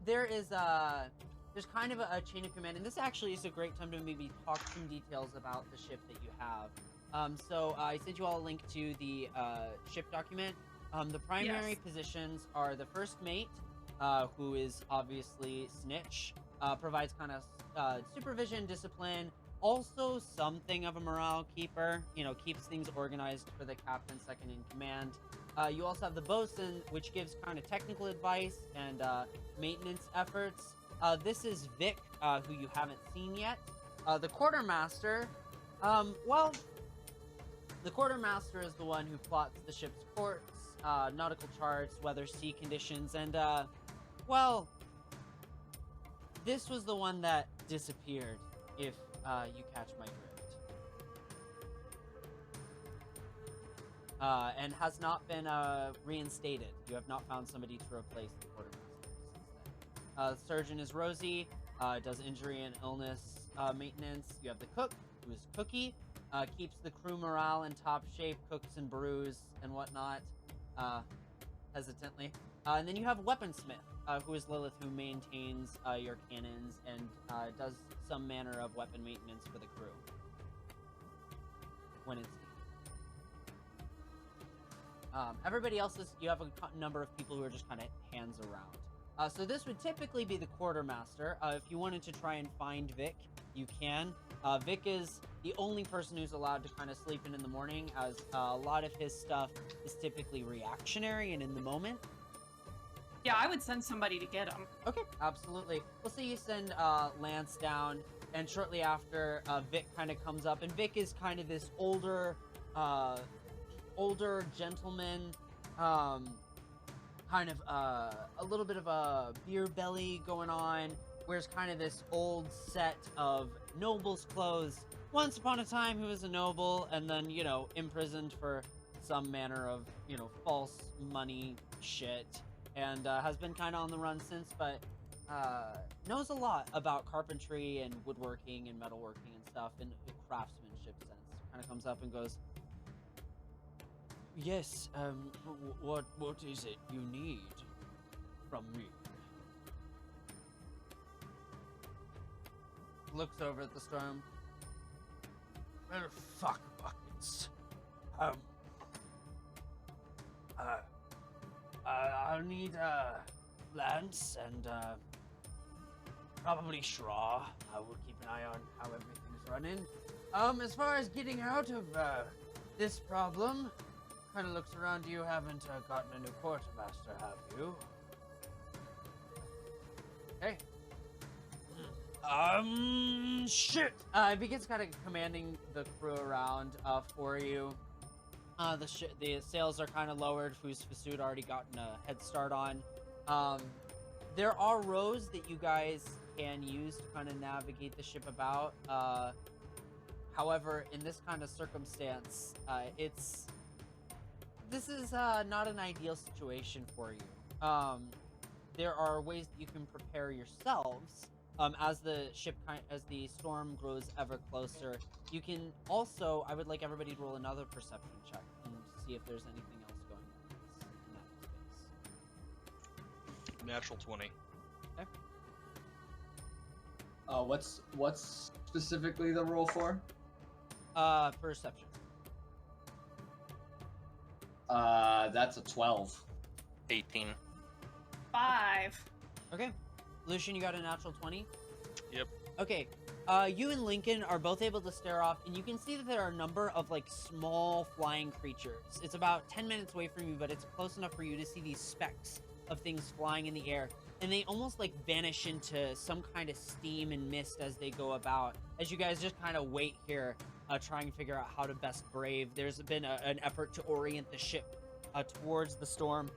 There's kind of a chain of command, and this actually is a great time to maybe talk some details about the ship that you have. So I sent you all a link to the ship document. The primary Yes. positions are the first mate, who is obviously Snitch, provides kind of supervision, discipline, also something of a morale keeper, keeps things organized for the captain second in command. You also have the bosun, which gives kind of technical advice and maintenance efforts. This is Vic, who you haven't seen yet. The quartermaster, the quartermaster is the one who plots the ship's course, nautical charts, weather, sea conditions, and, this was the one that disappeared, if you catch my drift. and has not been reinstated. You have not found somebody to replace the quartermaster since then. The surgeon is Rosie, does injury and illness maintenance. You have the cook, who is Cookie, keeps the crew morale in top shape, cooks and brews and whatnot, hesitantly. And then you have weaponsmith, who is Lilith, who maintains your cannons and does some manner of weapon maintenance for the crew when it's needed. Everybody else is, you have a number of people who are just kind of hands around. So this would typically be the quartermaster. If you wanted to try and find Vic, you can. Vic is the only person who's allowed to kind of sleep in the morning, as a lot of his stuff is typically reactionary and in the moment. Yeah, I would send somebody to get him. Okay, absolutely. We'll see you send Lance down, and shortly after, Vic kind of comes up, and Vic is kind of this older gentleman, kind of a little bit of a beer belly going on, wears kind of this old set of noble's clothes. Once upon a time, he was a noble, and then, you know, imprisoned for some manner of, you know, false money shit, and has been kind of on the run since, but knows a lot about carpentry and woodworking and metalworking and stuff, in a craftsmanship sense. Kind of comes up and goes, "Yes, what is it you need from me?" Looks over at the storm. Well, fuck buckets. I'll need, Lance and, probably Shraw. I will keep an eye on how everything's running. As far as getting out of, this problem, kind of looks around, you haven't, gotten a new quartermaster, have you? Hey. Shit! It begins kind of commanding the crew around, for you. The sails are kind of lowered. Fasood already gotten a head start on. There are rows that you guys can use to kind of navigate the ship about. However, in this kind of circumstance, this is not an ideal situation for you. There are ways that you can prepare yourselves. As the storm grows ever closer, you can also, I would like everybody to roll another perception check and see if there's anything else going on in that space. Natural 20. Okay. What's specifically the roll for? Perception. That's a 12. 18. 5. Okay. Lucian, you got a natural 20? Yep. Okay. You and Lincoln are both able to stare off, and you can see that there are a number of, like, small flying creatures. It's about 10 minutes away from you, but it's close enough for you to see these specks of things flying in the air. And they almost, like, vanish into some kind of steam and mist as they go about. As you guys just kind of wait here, trying to figure out how to best brave. There's been an effort to orient the ship towards the storm.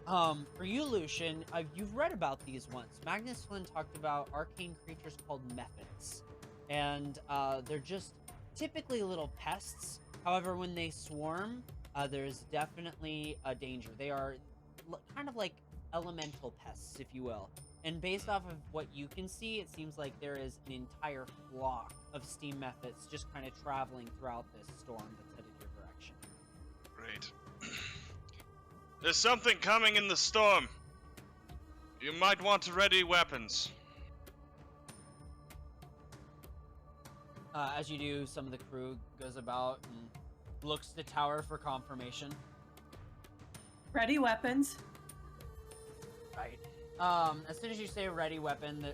For you, Lucian, you've read about these once. Magnus Flynn talked about arcane creatures called mephits, and they're just typically little pests. However, when they swarm, there's definitely a danger. They are kind of like elemental pests, if you will. And based off of what you can see, it seems like there is an entire flock of steam mephits just kind of traveling throughout this storm that's headed your direction. Great. There's something coming in the storm. You might want to ready weapons. As you do, some of the crew goes about and looks to the tower for confirmation. Ready weapons. Right. As soon as you say ready weapons,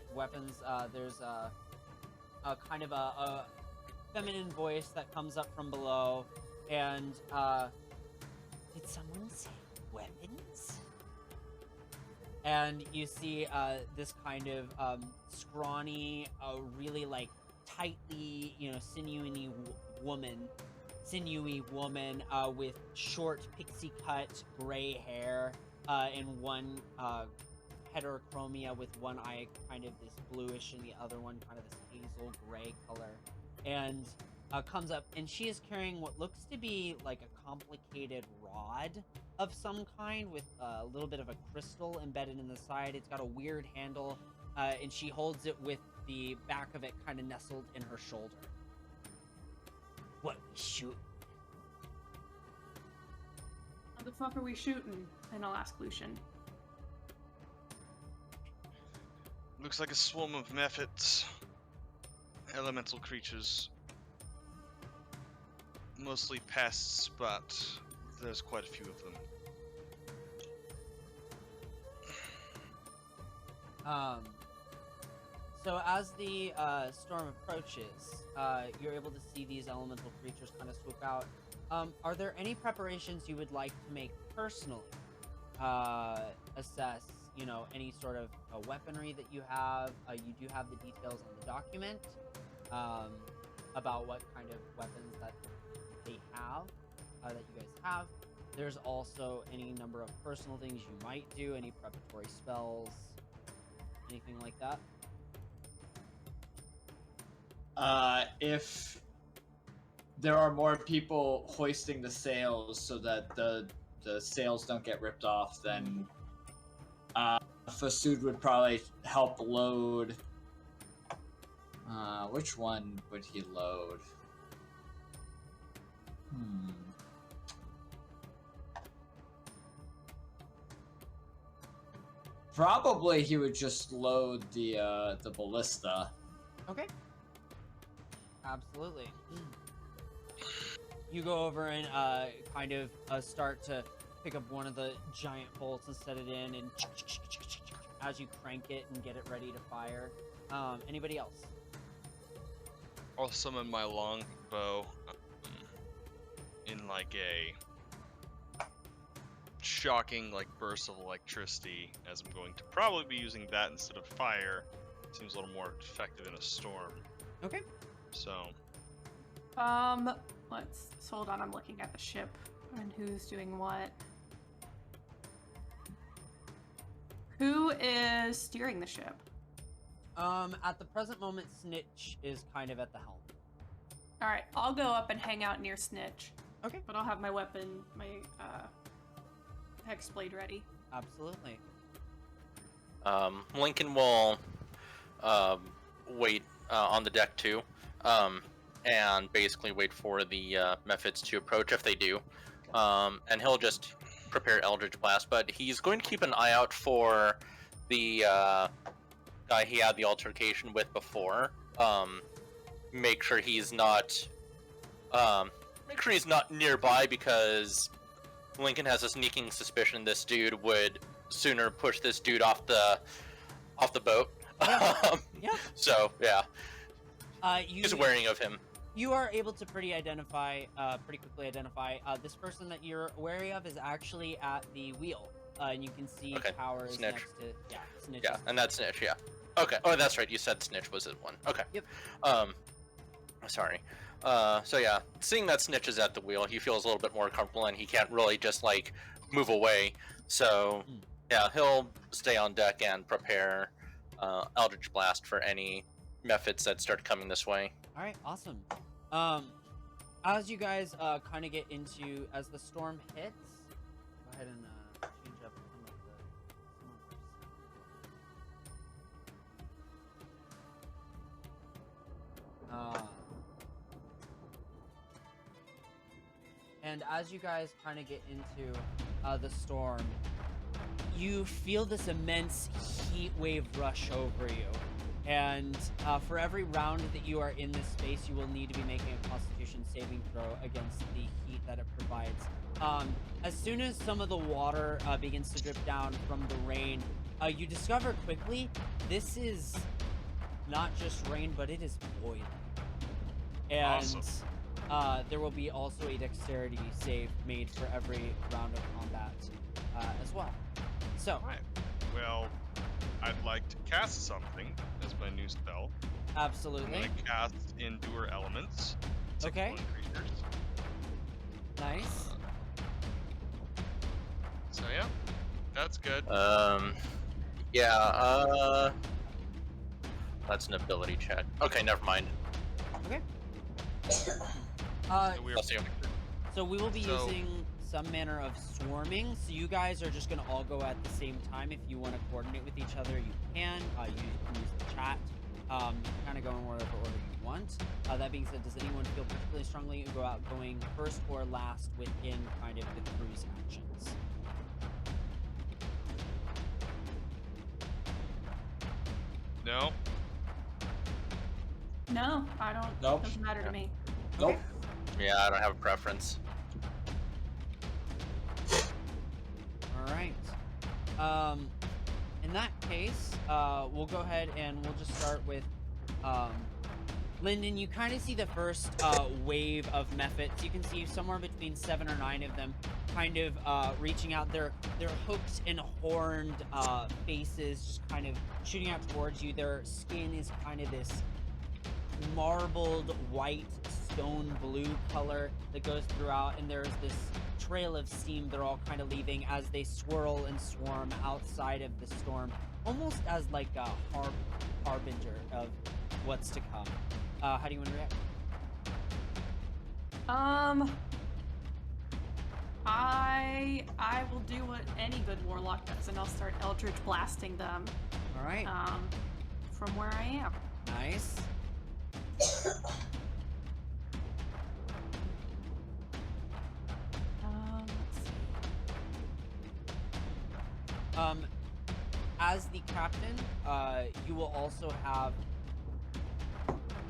there's a kind of a feminine voice that comes up from below, and did someone say weapons? And you see this kind of scrawny, really like tightly, sinewy woman with short pixie cut gray hair and one heterochromia with one eye kind of this bluish and the other one kind of this hazel gray color. And comes up, and she is carrying what looks to be like a complicated rod of some kind with a little bit of a crystal embedded in the side. It's got a weird handle, and she holds it with the back of it kind of nestled in her shoulder. What we shoot? What the fuck are we shooting? And I'll ask Lucian. Looks like a swarm of mephits. Elemental creatures. Mostly pests, but there's quite a few of them. So as the storm approaches, you're able to see these elemental creatures kind of swoop out. Are there any preparations you would like to make personally? Assess, any sort of weaponry that you have. You do have the details on the document about what kind of weapons that they have, that you guys have. There's also any number of personal things you might do, any preparatory spells, anything like that. If there are more people hoisting the sails so that the sails don't get ripped off, then Fasood would probably help load. Which one would he load? Probably he would just load the ballista. Okay. Absolutely. You go over and kind of start to pick up one of the giant bolts and set it in, and as you crank it and get it ready to fire. Anybody else? I'll summon my longbow in like a shocking burst of electricity, as I'm going to probably be using that instead of fire. Seems a little more effective in a storm. Okay. So Hold on, I'm looking at the ship and who's doing what. Who is steering the ship? At the present moment, Snitch is kind of at the helm. Alright, I'll go up and hang out near Snitch. Okay. But I'll have my weapon, my hex blade ready. Absolutely. Lincoln will wait on the deck too, and basically wait for the mephits to approach if they do, and he'll just prepare Eldritch Blast, but he's going to keep an eye out for the guy he had the altercation with before. Make sure he's not nearby, because Lincoln has a sneaking suspicion this dude would sooner push this dude off the boat. Yeah. So yeah, he's You wary of him. You are able to pretty quickly identify this person that you're wary of is actually at the wheel, and you can see Okay. Power is Snitch. next to Snitch. Yeah, and that's Snitch. Yeah. Okay. Oh, that's right. You said Snitch was it one. Okay. Yep. Sorry. So yeah, seeing that Snitch is at the wheel, he feels a little bit more comfortable, and he can't really just move away. So yeah, he'll stay on deck and prepare Eldritch Blast for any mephits that start coming this way. All right, awesome. As you guys kind of get into, as the storm hits, go ahead and change up some of the and as you guys kind of get into the storm, you feel this immense heat wave rush over you. And for every round that you are in this space, you will need to be making a Constitution saving throw against the heat that it provides. As soon as some of the water begins to drip down from the rain, you discover quickly this is not just rain, but it is boiling. And Awesome. There will be also a dexterity save made for every round of combat as well. So, Alright. Well, I'd like to cast something as my new spell. I'm absolutely. going to cast Endure Elements. Okay. 6 creatures. Nice. So yeah, that's good. That's an ability check. Okay, never mind. Okay. Uh, So we are Bless you. so we will be So- using some manner of swarming. So you guys are just gonna all go at the same time. If you want to coordinate with each other, you can. You can use the chat. Kind of go in whatever order you want. That being said, does anyone feel particularly strongly about going first or last within kind of the crew's actions? No. No, I don't. Nope. Doesn't matter to me. Nope. Yeah, I don't have a preference. All right. In that case, we'll go ahead and we'll just start with Lyndon. You kind of see the first wave of mephits. You can see somewhere between 7 or 9 of them kind of reaching out. Their hooked and horned faces just kind of shooting out towards you. Their skin is kind of this marbled white stone blue color that goes throughout, and there's this trail of steam they're all kind of leaving as they swirl and swarm outside of the storm, almost as like a harbinger of what's to come. How do you want to react? I will do what any good warlock does, and I'll start eldritch blasting them. All right. From where I am. Nice. Let's see. As the captain, you will also have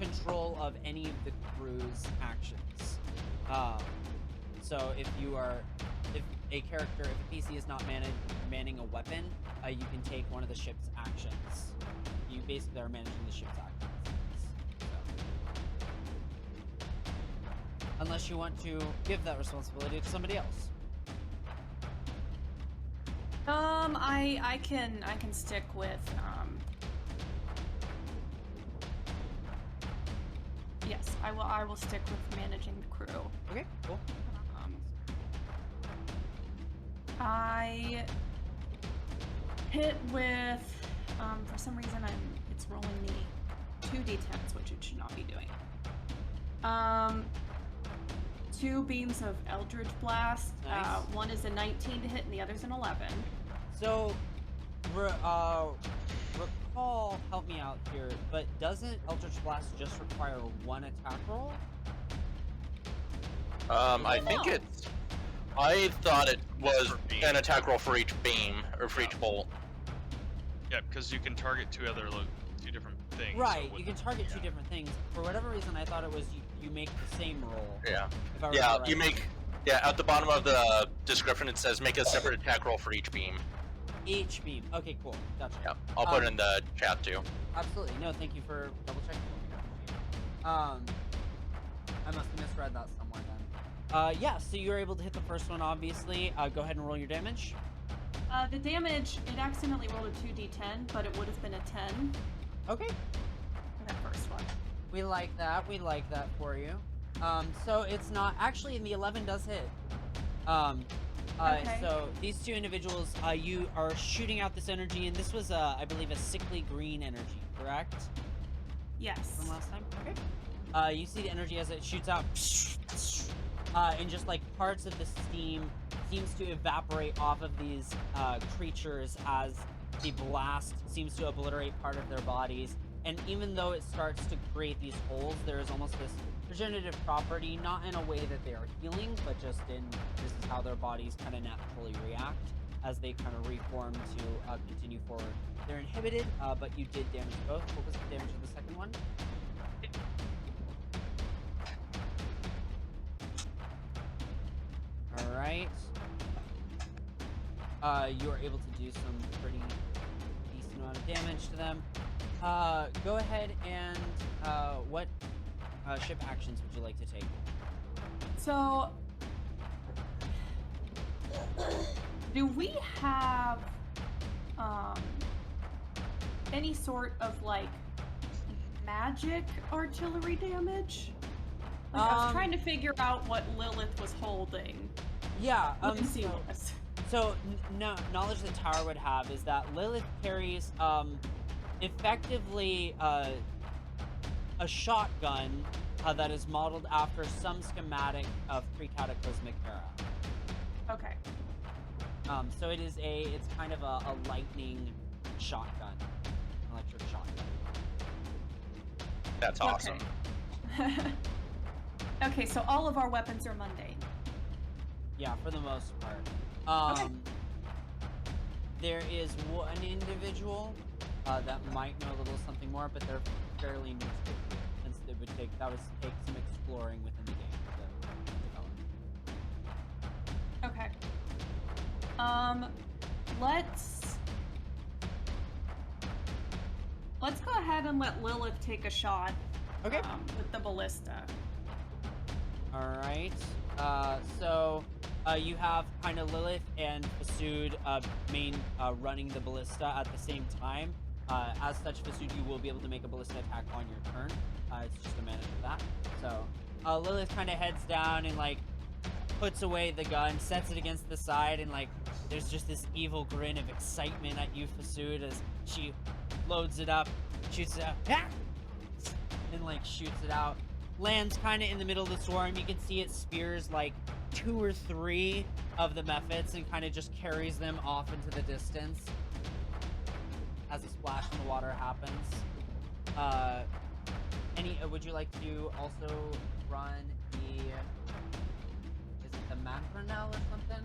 control of any of the crew's actions. So if a character, if a PC is not manning a weapon, you can take one of the ship's actions. You basically are managing the ship's actions. So. Unless you want to give that responsibility to somebody else. I can stick with yes, I will stick with managing the crew. Okay, cool. I hit with for some reason it's rolling the 2d10s, which it should not be doing. 2 beams of Eldritch Blast. Nice. One is a 19 to hit and the other's an 11. So, recall, help me out here, but doesn't Eldritch Blast just require 1 attack roll? I think No. it's. I thought it was For beam. an attack roll for each beam or for each bolt. Yeah, because you can target 2 different things. so Right, with- you can target 2 yeah. different things. For whatever reason, I thought it was you make the same roll. Yeah. If I Yeah, remember you right. make. Yeah, at the bottom of the description it says make a separate attack roll for each beam. Each beam. Okay, cool. Gotcha. Yeah, I'll put it in the chat too. Absolutely. No, thank you for double checking for me. I must have misread that somewhere then. Yeah, so you were able to hit the first one, obviously. Go ahead and roll your damage. The damage, it accidentally rolled a 2d10, but it would have been a 10 Okay. for that first one. We like that. We like that for you. So it's not actually, and the 11 does hit. Okay. So these 2 individuals, you are shooting out this energy, and this was, I believe, a sickly green energy, correct? Yes. From last time. Okay. You see the energy as it shoots out, and just like parts of the steam seems to evaporate off of these creatures as the blast seems to obliterate part of their bodies. And even though it starts to create these holes, there is almost this regenerative property, not in a way that they are healing, but just in this is how their bodies kind of naturally react as they kind of reform to continue forward. They're inhibited, but you did damage both. What was the damage of the second one? All right. You are able to do some pretty decent amount of damage to them. Go ahead and what ship actions would you like to take? So, do we have any sort of like magic artillery damage? Like, I was trying to figure out what Lilith was holding. Yeah. Let me see what was. So, knowledge the tower would have is that Lilith carries effectively a shotgun that is modeled after some schematic of pre-cataclysmic era. Okay. So it's kind of a lightning shotgun, electric shotgun. That's awesome. Okay, so all of our weapons are mundane. Yeah, for the most part. Okay. There is one individual that might know a little something more, but they're fairly new to it, since it would take some exploring within the game to develop. Okay. Let's go ahead and let Lilith take a shot. Okay. With the ballista. All right. So you have kind of Lilith and Fasood running the ballista at the same time. As such, Fasood, you will be able to make a ballista attack on your turn. It's just a minute for that. So Lilith kind of heads down and like puts away the gun, sets it against the side, and like there's just this evil grin of excitement at you, Fasood, as she loads it up, shoots it out, and like shoots it out. Lands kind of in the middle of the swarm. You can see it spears like 2 or 3 of the Mephits and kind of just carries them off into the distance as a splash in the water happens. Would you like to also run the, is it the Mangonel or something?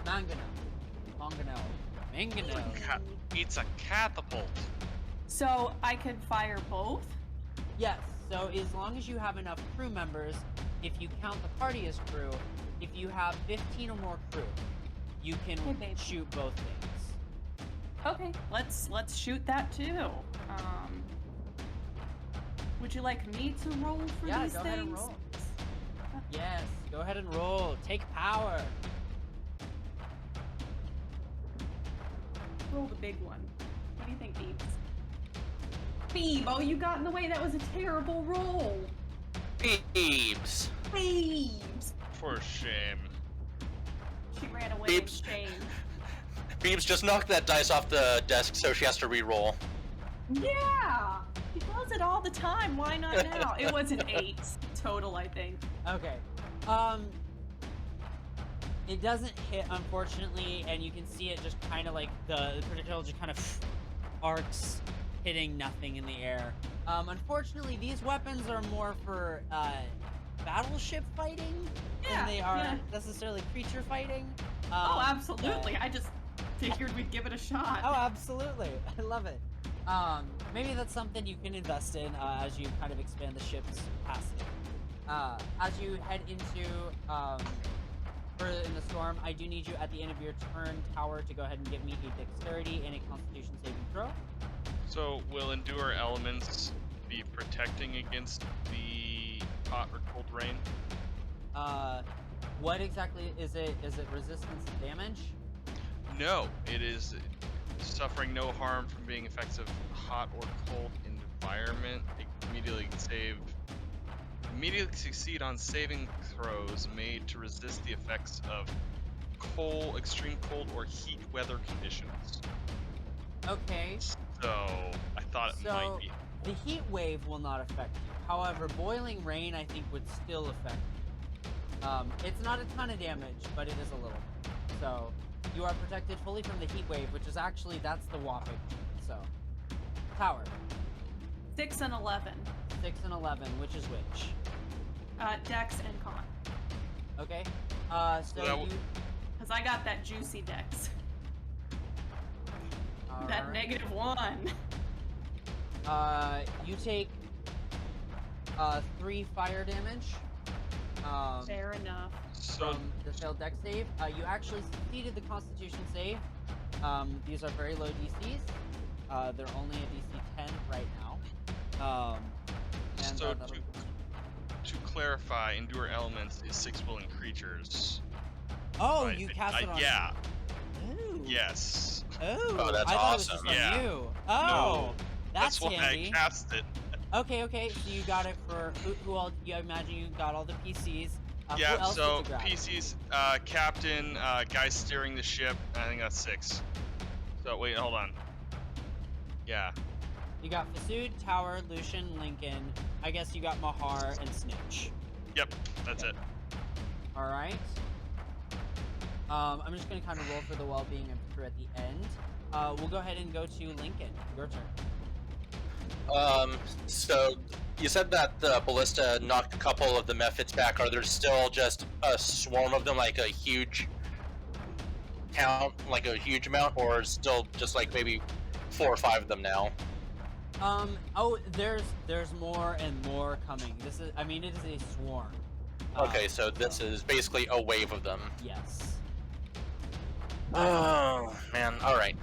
Mangonel. It's a catapult. So I could fire both? Yes, so as long as you have enough crew members, if you count the party as crew, if you have 15 or more crew, you can shoot both things. Okay, let's shoot that too. Would you like me to roll for these things? Yeah, go ahead and roll. Yes, go ahead and roll. Take power. Roll the big one. What do you think, Beebs? Beeb, oh, you got in the way. That was a terrible roll. Beebs. Beebs. For shame. She ran away in Beebs. shame. Beebs just knocked that dice off the desk, so she has to re-roll. Yeah, she does it all the time. Why not now? It was an 8 total, I think. Okay. It doesn't hit, unfortunately, and you can see it just kind of like the projectile just kind of arcs, hitting nothing in the air. Unfortunately, these weapons are more for battleship fighting than they are necessarily creature fighting. Oh, absolutely. I just figured we'd give it a shot. Oh, absolutely. I love it. Maybe that's something you can invest in as you kind of expand the ship's capacity. As you head into further in the storm, I do need you at the end of your turn, Tower, to go ahead and give me a dexterity and a constitution saving throw. So will endure elements be protecting against the hot or cold rain? What exactly is it? Is it resistance to damage? No, it is suffering no harm from being effects of hot or cold environment. Immediately succeed on saving throws made to resist the effects of cold, extreme cold, or heat weather conditions. Okay. So I thought it might be. The heat wave will not affect you. However, boiling rain, I think, would still affect you. It's not a ton of damage, but it is a little. So you are protected fully from the heat wave, which is actually, that's the whopping. So, Tower. 6 and 11. 6 and 11, which is which? Dex and con. Okay. Well, Because I got that juicy dex. That Alright. -1. You take 3 fire damage. Fair enough. So From the failed dex save. You actually succeeded the Constitution save. These are very low DCs. They're only a DC 10 right now. And So that'll- to clarify, endure elements is 6 willing creatures. Oh, Right, you cast it on. Yeah. Ooh. Yes. Oh, that's I thought it was awesome. just Yeah. on you. Oh, No, that's why handy. I cast it. Okay, so you got it for who all? You imagine you got all the PCs. Who Yeah. else So did you grab? PCs, captain, guy steering the ship. I think that's 6. So wait, hold on. Yeah. You got Fasood, Tower, Lucian, Lincoln. I guess you got Mahar and Snitch. Yep, that's it. All right. I'm just gonna kind of roll for the well-being of the crew at the end. We'll go ahead and go to Lincoln. Your turn. So you said that the ballista knocked a couple of the methods back. Are there still just a swarm of them, like a huge count, like a huge amount, or still just like maybe 4 or 5 of them now? Oh, there's more and more coming. It is a swarm. Okay, so this is basically a wave of them. Yes. Oh man, all right.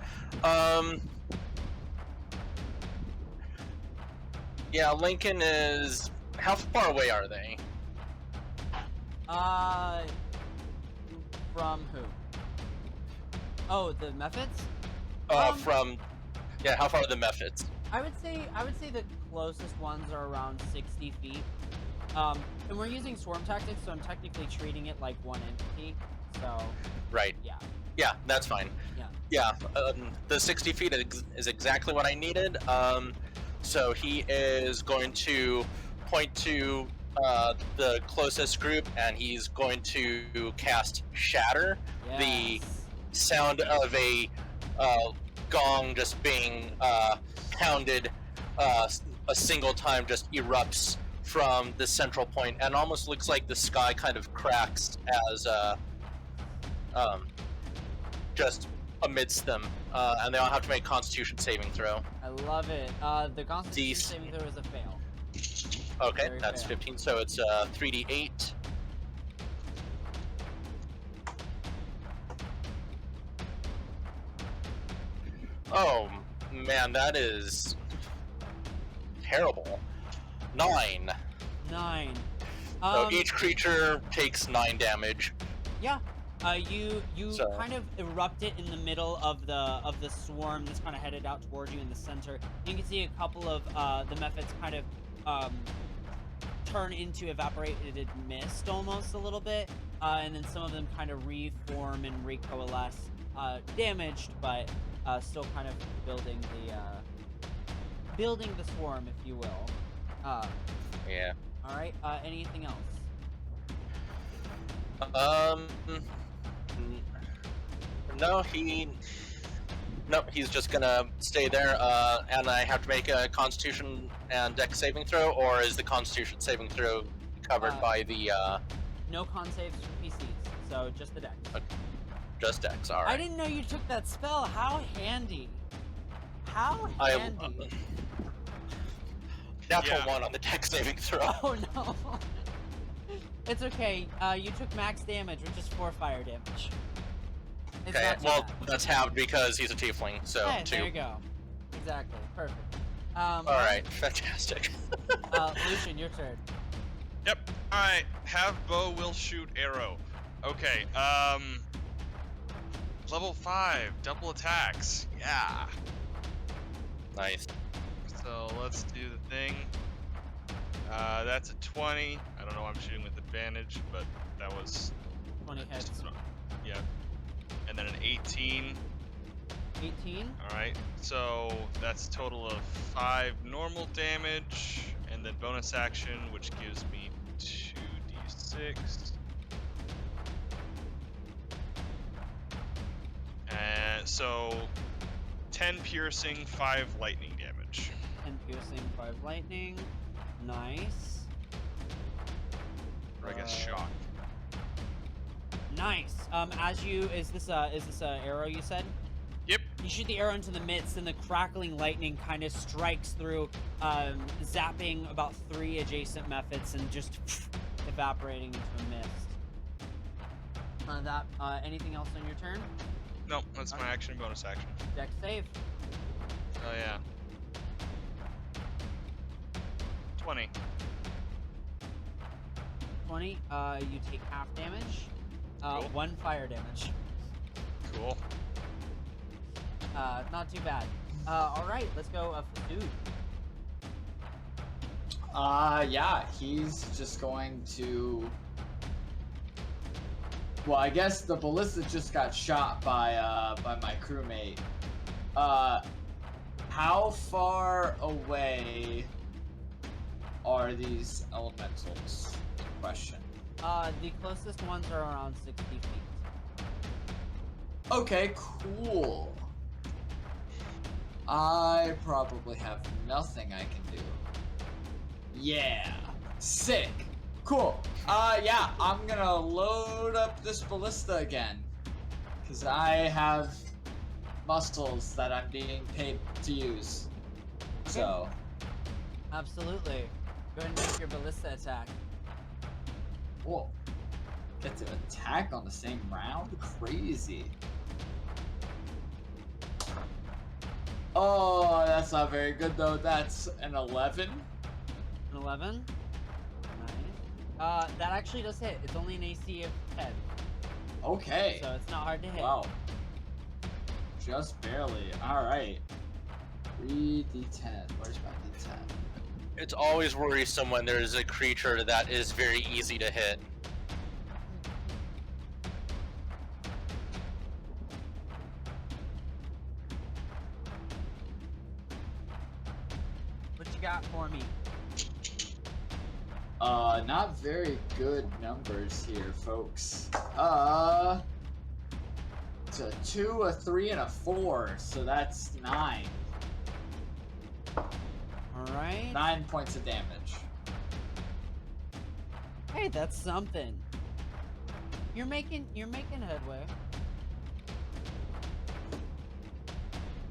Yeah, Lincoln is. How far away are they? From who? Oh, the methods? Yeah, how far are the methods? I would say the closest ones are around 60 feet. And we're using swarm tactics, so I'm technically treating it like one entity. So. Right. Yeah. Yeah, that's fine. Yeah. Yeah, the 60 feet is exactly what I needed. So he is going to point to the closest group, and he's going to cast Shatter. Yes. The sound of a gong just being pounded a single time just erupts from the central point, and almost looks like the sky kind of cracks as just amidst them, and they all have to make Constitution saving throw. I love it. The Constitution saving throw is a fail. Okay, Very that's fair. 15, so it's 3d8. Oh man, that is terrible. 9. 9. So each creature takes 9 damage. Yeah. You So- kind of erupt it in the middle of the swarm that's kind of headed out towards you in the center. You can see a couple of the methods kind of turn into evaporated mist almost a little bit, and then some of them kind of reform and recoalesce, damaged, but still kind of building the swarm, if you will. Yeah. All right. Anything else? No, he's just gonna stay there, and I have to make a Constitution and Dex saving throw, or is the Constitution saving throw covered by the, No con saves for PCs, so just the dex. just Dex, I alright. didn't know you took that spell. How handy. How handy. Natural Yeah. 1 on the Dex saving throw. Oh no. It's okay. You took max damage, which is 4 fire damage. It's Okay, not too well, bad. that's halved because he's a tiefling, so Hey, 2. there you go. Exactly. Perfect. Alright, fantastic. Lucian, your turn. Yep. Alright, have bow, will shoot arrow. Okay, level 5, double attacks. Yeah. Nice. So let's do the thing. That's a 20. I don't know why I'm shooting with advantage, but that was 20 hits. yeah. And then an 18. 18. Alright, so that's a total of 5 normal damage, and then bonus action, which gives me 2d6. And so 10 piercing, 5 lightning damage. 10 piercing, 5 lightning. Nice. Or I guess shock. Nice. Is this a arrow you said? Yep. You shoot the arrow into the midst, and the crackling lightning kind of strikes through, zapping about 3 adjacent methods and just evaporating into a mist. Anything else on your turn? No, that's my action and bonus action. Dex save. Oh yeah. 20. 20. You take half damage. Cool. 1 fire damage. Cool. Not too bad. All right, let's go for dude. Yeah, he's just going to. Well, I guess the ballista just got shot by my crewmate. how far away are these elementals in question? The closest ones are around 60 feet. Okay, cool. I probably have nothing I can do. Yeah, sick. Cool. Yeah, I'm gonna load up this ballista again. Because I have muscles that I'm being paid to use. So. Absolutely. Go ahead and make your ballista attack. Whoa. Get to attack on the same round? Crazy. Oh, that's not very good though. That's an 11. An 11. Nice. That actually does hit. It's only an AC of 10. Okay. So it's not hard to hit. Wow. Just barely. Alright. 3d10. Where's my d10? It's always worrisome when there's a creature that is very easy to hit. What you got for me? Not very good numbers here, folks. It's a 2, a 3, and a 4, so that's 9. Alright. 9 points of damage. Hey, that's something. You're making headway.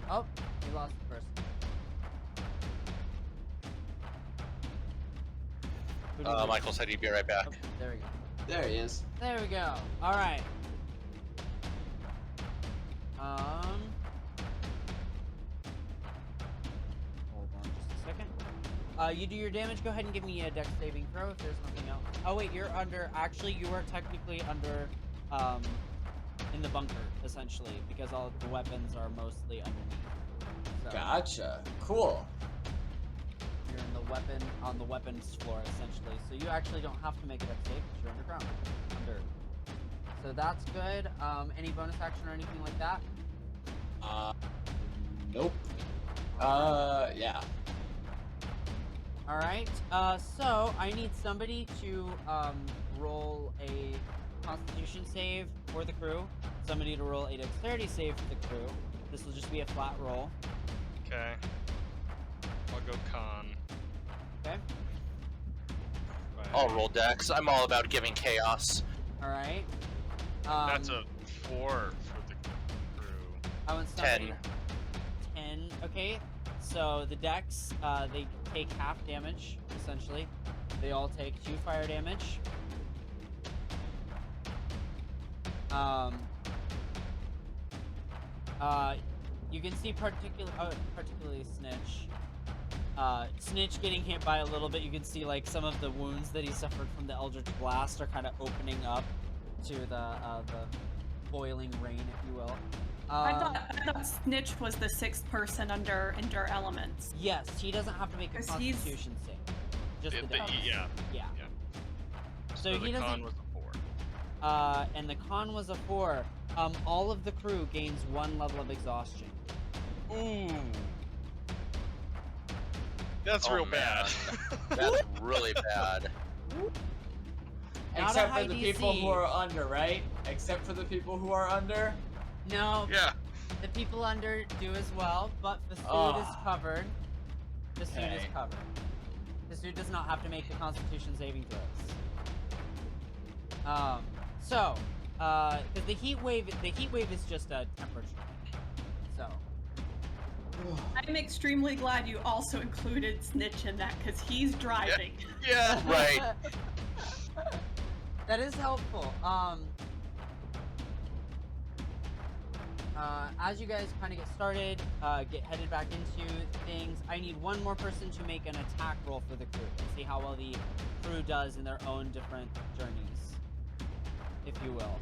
Oh, you lost the person. Who did you- Michael said he'd be right back. Oh, there we go. There he is. There we go. All right. Hold on just a second. You do your damage. Go ahead and give me a dex saving throw if there's nothing else. Oh wait, you're under. Actually, you are technically under, in the bunker essentially because all of the weapons are mostly underneath. So Gotcha. Cool. you're in on the weapons floor essentially. So you actually don't have to make a dex save because you're underground. So that's good. Any bonus action or anything like that? Nope. Yeah. All right. So I need somebody to roll a Constitution save for the crew. Somebody to roll a Dexterity save for the crew. This will just be a flat roll. Okay. I'll go con. Okay. I'll roll dex. I'm all about giving chaos. All right. That's a 4 for the crew. I want somebody. 10. 10. Okay. So the Dex, they take half damage essentially. They all take 2 fire damage. You can see particularly Snitch. Snitch getting hit by a little bit. You can see like some of the wounds that he suffered from the Eldritch Blast are kind of opening up to the boiling rain, if you will. I thought Snitch was the 6th person under Endure Elements. Yes, he doesn't have to make a 'Cause he's- Constitution save. Just the The- Dex. yeah. Yeah. Yeah. So the he doesn't. con was a 4. And the con was a 4. All of the crew gains 1 level of exhaustion. Ooh. That's Oh, real man. bad. That's really bad. Not a Except high for the people DC. who are under, right? Except for the people who are under. No, Yeah. the people under do as well, but the suit is Ah. covered. The suit is Okay. covered. The suit does not have to make the Constitution saving throws. Because the heat wave is just a temperature. So, I'm extremely glad you also included Snitch in that because he's driving. Yeah. Right. that is helpful. As you guys kind of get started, get headed back into things, I need one more person to make an attack roll for the crew and see how well the crew does in their own different journeys, if you will.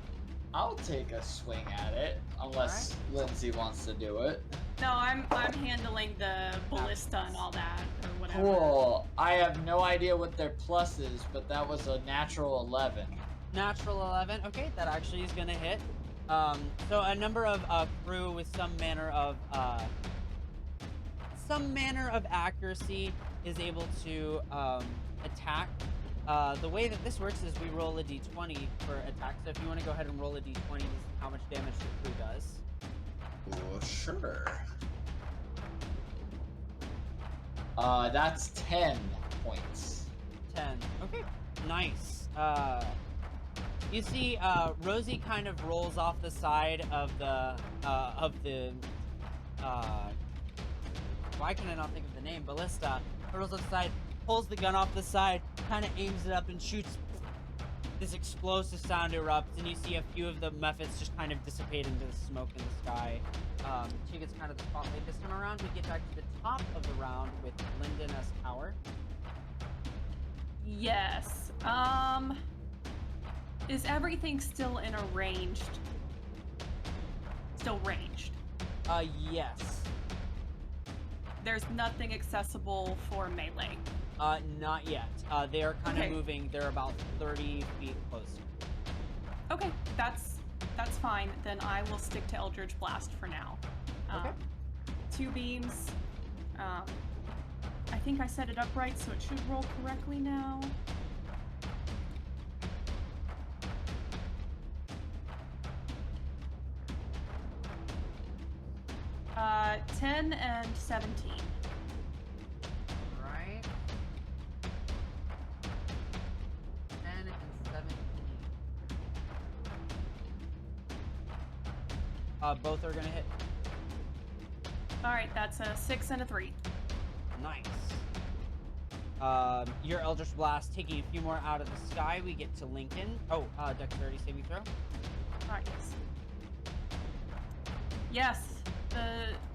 I'll take a swing at it, unless Lindsay wants to do it. No, I'm handling the ballista and all that or whatever. Cool. I have no idea what their plus is, but that was a natural 11. Natural 11. Okay, that actually is going to hit. So a number of crew with some manner of some manner of accuracy, is able to attack. The way that this works is we roll a d20 for attack. So if you want to go ahead and roll a d20, this is how much damage the crew does. Oh, sure. That's 10 points. 10. Okay, nice. You see, Rosie kind of rolls off the side of the, why can I not think of the name? Ballista. Rolls off the side, pulls the gun off the side, kind of aims it up and shoots. This explosive sound erupts, and you see a few of the methods just kind of dissipate into the smoke in the sky. She gets kind of the spotlight this time around. We get back to the top of the round with Lyndon S. Tower. Yes. Is everything still in a ranged? Still ranged? Yes. There's nothing accessible for melee. Not yet. They are kind Okay. of moving. They're about 30 feet closer. Okay, that's fine. Then I will stick to Eldritch Blast for now. Okay. 2 beams. I think I set it up right, so it should roll correctly now. Uh, 10 and 17. Right. 10 and 17. Both are gonna hit. Alright, that's a 6 and a 3. Nice. Your Eldritch Blast taking a few more out of the sky. We get to Lincoln. Oh, Dexterity saving throw. Alright, yes. Yes,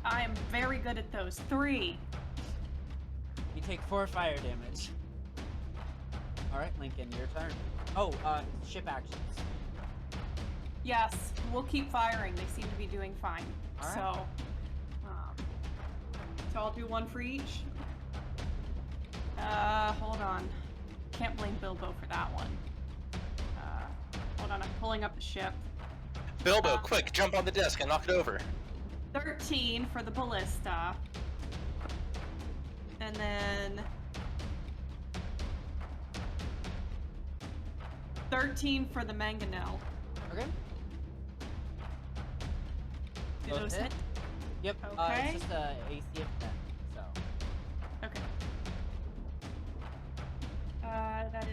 I am very good at those. 3. You take 4 fire damage. Alright, Lincoln, your turn. Oh, ship actions. Yes, we'll keep firing. They seem to be doing fine. Alright. So I'll do 1 for each. Hold on. Can't blame Bilbo for that one. Hold on, I'm pulling up the ship. Bilbo, quick, jump on the desk and knock it over. 13 for the ballista. And then 13 for the mangonel. Okay. Do Both those hit? hit? Yep. Okay. It's just a AC of 10. So. Okay. That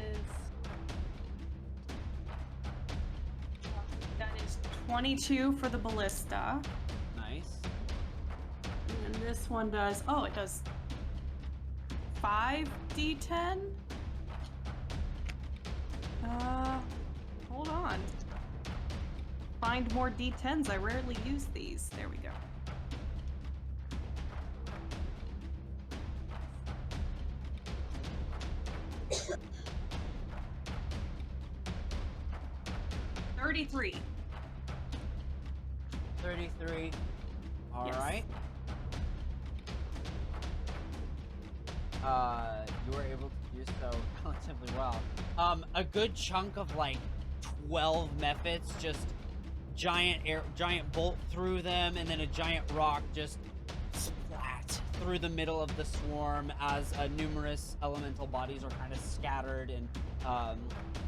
is 22 for the ballista. Nice. And then this one does, oh, it does 5d10? Hold on. Find more d10s. I rarely use these. There we go. $33. 33. All Yes. right. You were able to do so relatively well. A good chunk of like 12 methods, just giant bolt through them, and then a giant rock just splat through the middle of the swarm as numerous elemental bodies are kind of scattered and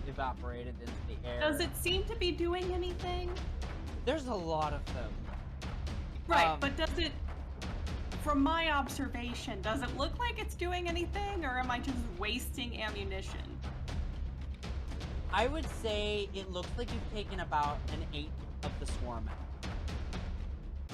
evaporated into the air. Does it seem to be doing anything? There's a lot of them. Right, but does it, from my observation, does it look like it's doing anything, or am I just wasting ammunition? I would say it looks like you've taken about an 1/8 of the swarm out.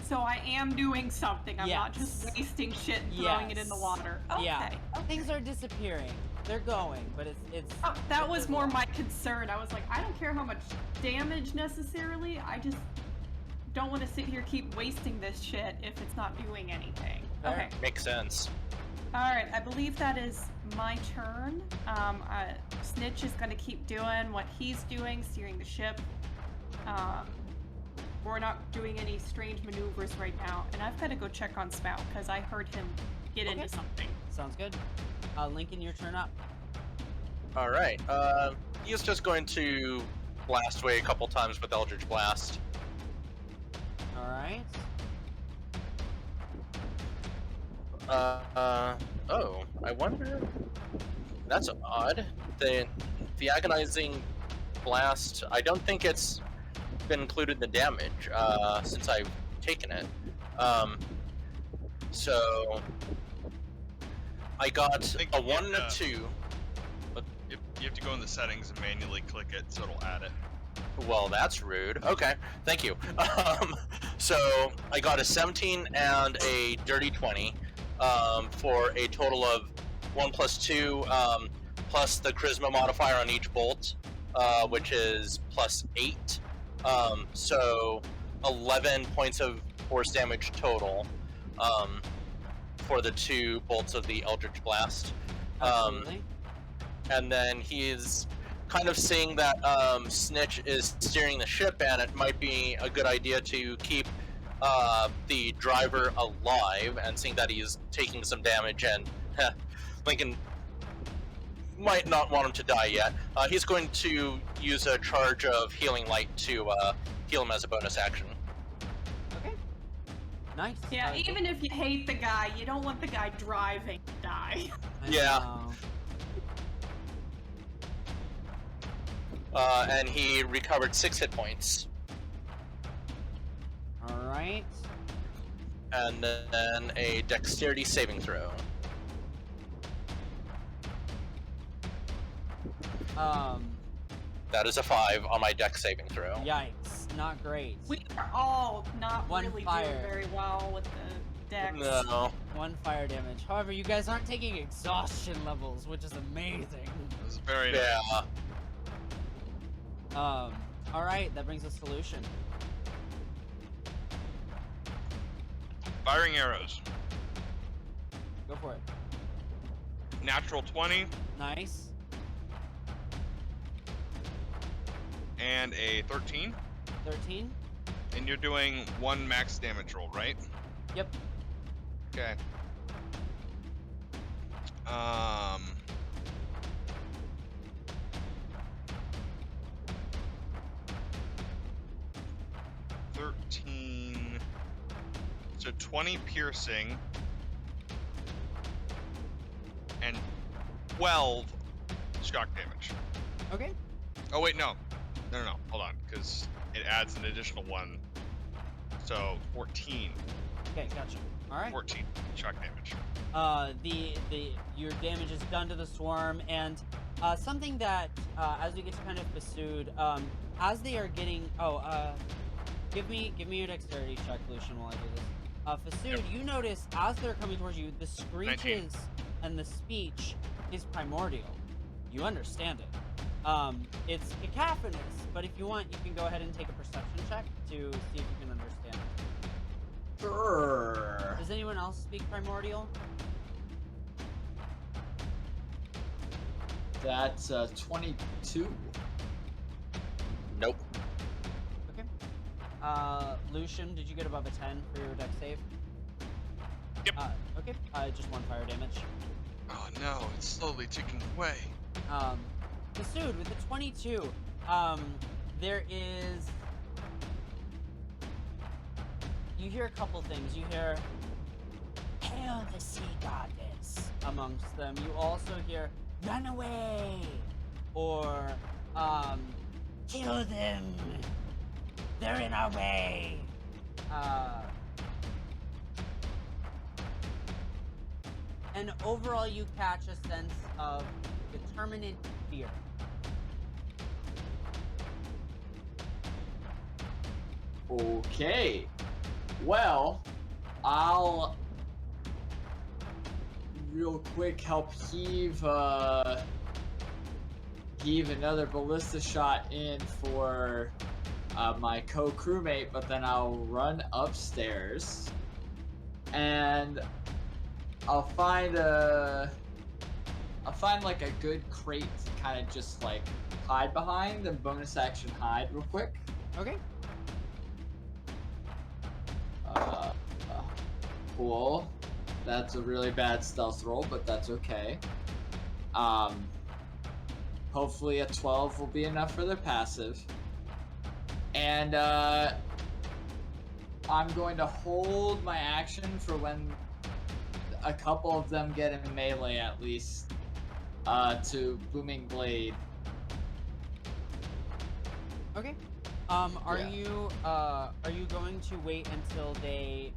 So I am doing something. I'm not just Yes. wasting shit and throwing it in the Yes. water. Okay. Yeah. Okay. Things are disappearing. They're going, but it's. Oh, that was there's more a lot. my concern. I was like, I don't care how much damage necessarily. I just don't want to sit here keep wasting this shit if it's not doing anything. Fair. Okay. Makes sense. All right. I believe that is my turn. Snitch is going to keep doing what he's doing, steering the ship. We're not doing any strange maneuvers right now, and I've got to go check on Spout because I heard him get into something. Sounds good. Lincoln, your turn up. All right. He's just going to blast away a couple times with Eldritch Blast. All right. Oh, I wonder. That's odd. The agonizing blast. I don't think it's been included in the damage since I've taken it. So I got think a you 1 and a have to- 2. You have to go in the settings and manually click it, so it'll add it. Well, that's rude. Okay, thank you. So I got a 17 and a dirty 20 for a total of 1 plus 2 plus the charisma modifier on each bolt, which is plus 8. So 11 points of force damage total for the 2 bolts of the Eldritch Blast. Absolutely. And then he's kind of seeing that Snitch is steering the ship, and it might be a good idea to keep the driver alive, and seeing that he's taking some damage, and Lincoln might not want him to die yet. He's going to use a charge of Healing Light to heal him as a bonus action. Okay. Nice. Yeah, even if you hate the guy, you don't want the guy driving to die. I Yeah. know. And he recovered 6 hit points. All right. And then a dexterity saving throw. That is a 5 on my dex saving throw. Yikes. Not great. We are all not One really fire. doing very well with the dex. No. 1 fire damage. However, you guys aren't taking exhaustion levels, which is amazing. It was very nice. Yeah. All right. That brings us to Lucian. Firing arrows. Go for it. Natural 20 Nice. and a 13. 13. And you're doing 1 max damage roll, right? Yep. Okay. 13. So 20 piercing and 12 shock damage. Okay. Oh wait, no. No. Hold on, because it adds an additional 1. So 14. Okay. Gotcha. All right. 14 shock damage. Your damage is done to the swarm, and something that as we get to kind of pursued, as they are getting give me your dexterity check, Lucian, while I do this. Fasood, you notice as they're coming towards you, the screeches 19. and the speech is primordial. You understand it. It's cacophonous, but if you want, you can go ahead and take a perception check to see if you can understand it. Sure. Does anyone else speak primordial? That's 22. Nope. Okay. Lucian, did you get above a 10 for your dex save? Yep. Okay. Just 1 fire damage. Oh no, it's slowly ticking away. Masood, with the 22, there is... You hear a couple things. You hear, "Hail the sea goddess," amongst them. You also hear, "Run away!" Or, "Kill them! They're in our way!" And overall, you catch a sense of determinate fear. Okay. Well, I'll real quick help heave another ballista shot in for my co-crewmate, but then I'll run upstairs and I'll find like a good crate to kind of just like hide behind and bonus action hide real quick. Okay. Cool. That's a really bad stealth roll, but that's okay. Hopefully a 12 will be enough for their passive. And I'm going to hold my action for when a couple of them get in melee at least. To Booming Blade. Okay. Yeah. Are you going to wait until they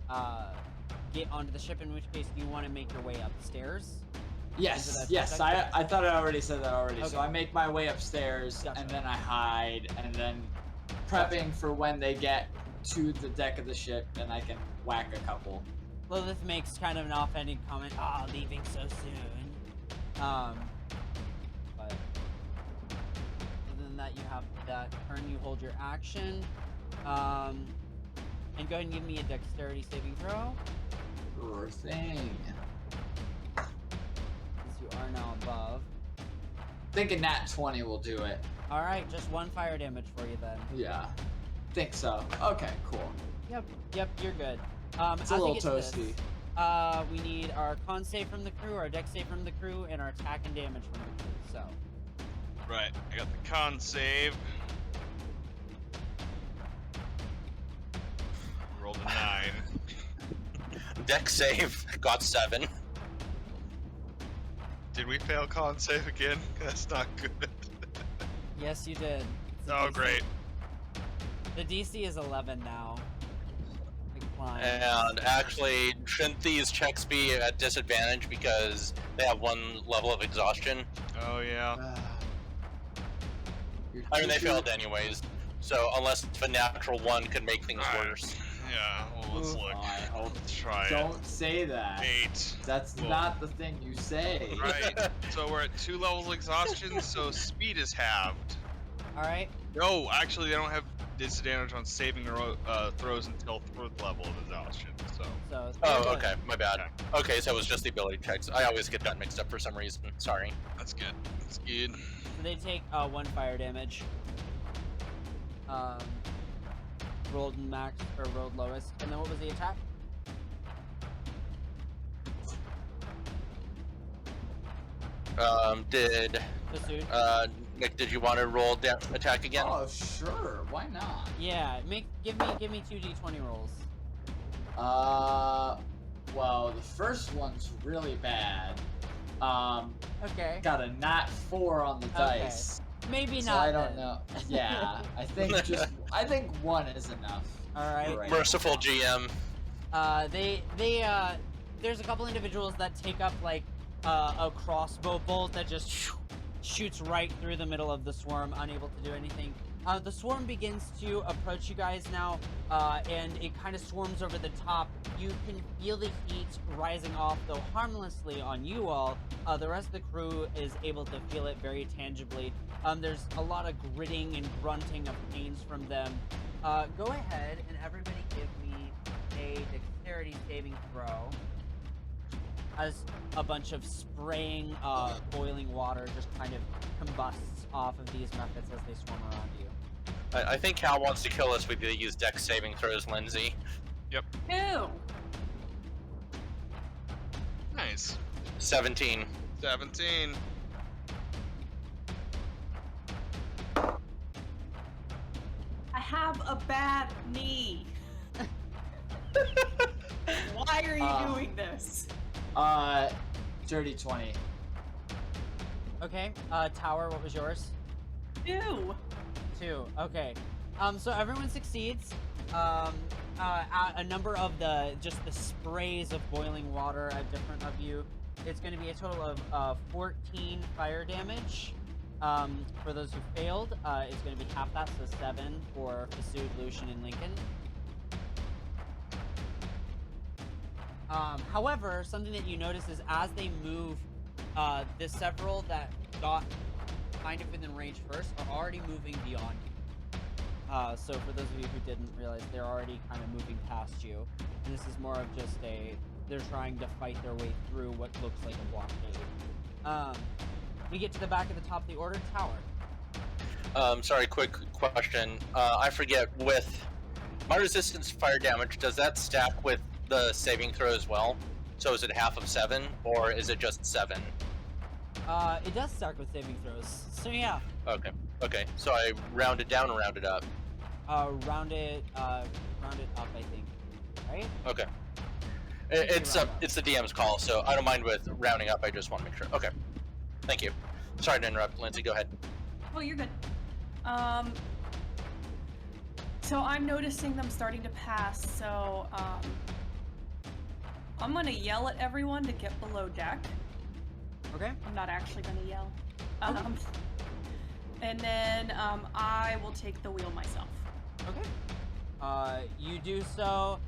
get onto the ship? In which case, do you want to make your way upstairs? Yes, Is it a yes. tactic? I thought I already said that already. So Okay. I make my way upstairs Gotcha. and then I hide and then prepping for when they get to the deck of the ship, then I can whack a couple. Lilith makes kind of an offhanded comment. Ah, leaving so soon. But other than that, you have that turn. You hold your action. And go ahead and give me a dexterity saving throw. Sure thing. Since you are now above. Thinking nat 20 will do it. All right, just 1 fire damage for you then. Yeah. Think so. Okay, cool. Yep, you're good. It's as a we little get to this, toasty. we need our con save from the crew, our dex save from the crew, and our attack and damage from the crew. So, Right, I got the con save. Rolled a 9. Deck save got 7. Did we fail con save again? That's not good. yes, you did. It's a Oh, DC. great. The DC is 11 now. Decline. And actually, shouldn't these checks be at disadvantage because they have 1 level of exhaustion? Oh, yeah. I mean, they failed anyways. So unless a natural 1 could make things Alright. worse. Yeah, well, let's Ooh. look. Oh, Let's try it. don't say that. 8. That's Cool. not the thing you say. Right, so we're at 2 levels of exhaustion, so speed is halved. All right. No, actually, they don't have disadvantage on saving throws until 3rd level of exhaustion, so. So. Oh, okay, my bad. Okay, so it was just the ability checks. I always get that mixed up for some reason. Sorry. That's good. That's good. So they take 1 fire damage. Rolled max or rolled lowest, and then what was the attack? Did Pursued. Nick? Did you want to roll attack again? Oh, sure. Why not? Yeah. Give me 2 d20 rolls. Well, the first one's really bad. Okay. Got a nat 4 on the Okay. dice. Maybe So not. I don't then. know. Yeah, I think I think 1 is enough. All right. Right. Merciful GM. There's a couple individuals that take up like a crossbow bolt that just shoots right through the middle of the swarm, unable to do anything. The swarm begins to approach you guys now, and it kind of swarms over the top. You can feel the heat rising off, though harmlessly on you all. The rest of the crew is able to feel it very tangibly. There's a lot of gritting and grunting of pains from them. Go ahead and everybody give me a dexterity saving throw. As a bunch of spraying, boiling water just kind of combusts off of these methods as they swarm around you. I think Cal wants to kill us. We do use dex saving throws, Lindsay. Ew. Nice. 17. 17. I have a bad knee. Why are you doing this? Dirty 20. Okay, Tower, what was yours? Ew. 2. Okay. So everyone succeeds. A number of the sprays of boiling water at different of you. It's going to be a total of 14 fire damage. For those who failed, it's going to be half that, so 7 for Fasood, Lucian, and Lincoln. However, something that you notice is as they move, the several that got kind of within range first are already moving beyond you. So for those of you who didn't realize, they're already kind of moving past you. And this is more of just they're trying to fight their way through what looks like a blockade. We get to the back of the top of the order, Tower. Sorry, quick question. I forget, with my resistance to fire damage, does that stack with the saving throw as well? So is it half of 7, or is it just 7? It does stack with saving throws. So yeah. Okay. So I round it down or round it up? Round it up, I think. Right? Okay. It's the DM's call, so I don't mind with rounding up. I just want to make sure. Okay, thank you. Sorry to interrupt, Lindsay. Go ahead. Oh, you're good. So I'm noticing them starting to pass. So I'm gonna yell at everyone to get below deck. Okay. I'm not actually gonna yell. And then I will take the wheel myself. Okay. You do so.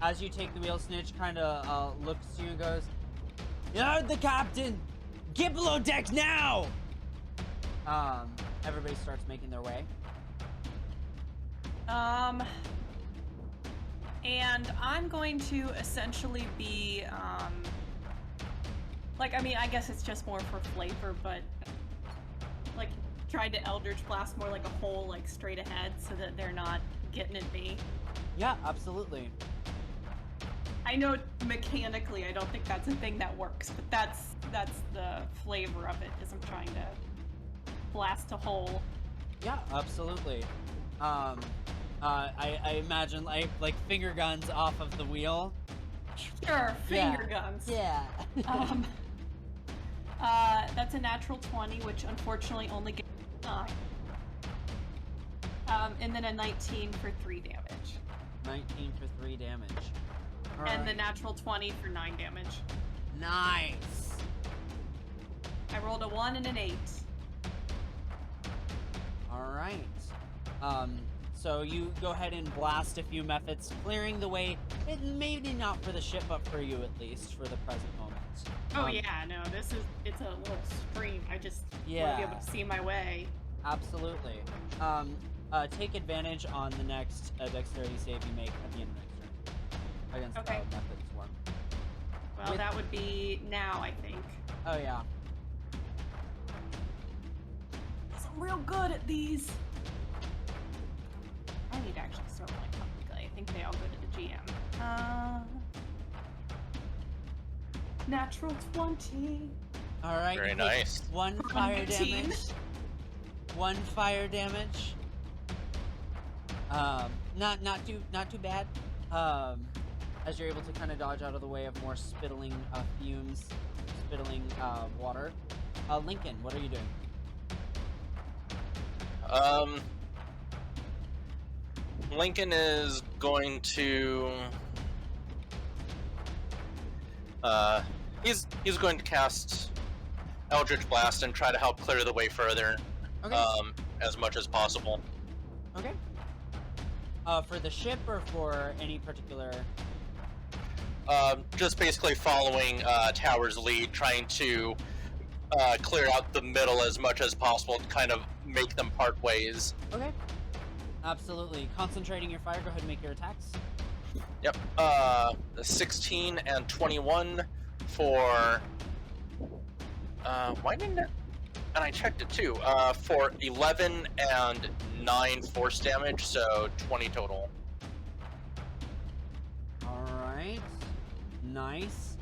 As you take the wheel, Snitch kind of looks to you and goes, "You're the captain! Get below deck now!" Everybody starts making their way. And I'm going to essentially be, like, I mean, I guess it's just more for flavor, but, like, trying to Eldritch Blast more like a hole, like, straight ahead so that they're not getting at me. Yeah, absolutely. I know mechanically I don't think that's a thing that works, but that's the flavor of it, is I'm trying to blast a hole. Yeah, absolutely. I imagine like finger guns off of the wheel. Sure, finger guns. Yeah. That's a natural 20, which unfortunately only gets 9. And then a 19 for 3 damage. 19 for 3 damage. All And the right. natural 20 for 9 damage. Nice. I rolled a 1 and an 8. All right. So you go ahead and blast a few methods, clearing the way. It maybe not for the ship, but for you at least for the present moment. Oh yeah, no, it's a little stream. I just want to be Yeah. able to see my way. Absolutely. Take advantage on the next dexterity save you make at the end of next turn against Okay. the method swarm. Well, With- that would be now, I think. Oh yeah. 'Cause I'm real good at these. I need to actually start rolling publicly. I think they all go to the GM. Natural 20. All right. Very take nice. 1 fire 19. damage. 1 fire damage. Not too bad. As you're able to kind of dodge out of the way of more spittling fumes, spittling water. Lincoln, what are you doing? Lincoln is going to. He's going to cast Eldritch Blast and try to help clear the way further, Okay. as much as possible. Okay. For the ship or for any particular? Just basically following Tower's lead, trying to clear out the middle as much as possible to kind of make them part ways. Okay. Absolutely. Concentrating your fire. Go ahead and make your attacks. Yep. 16 and 21 for. Why didn't it? And I checked it too. For 11 and 9 force damage, so 20 total. All right. Nice.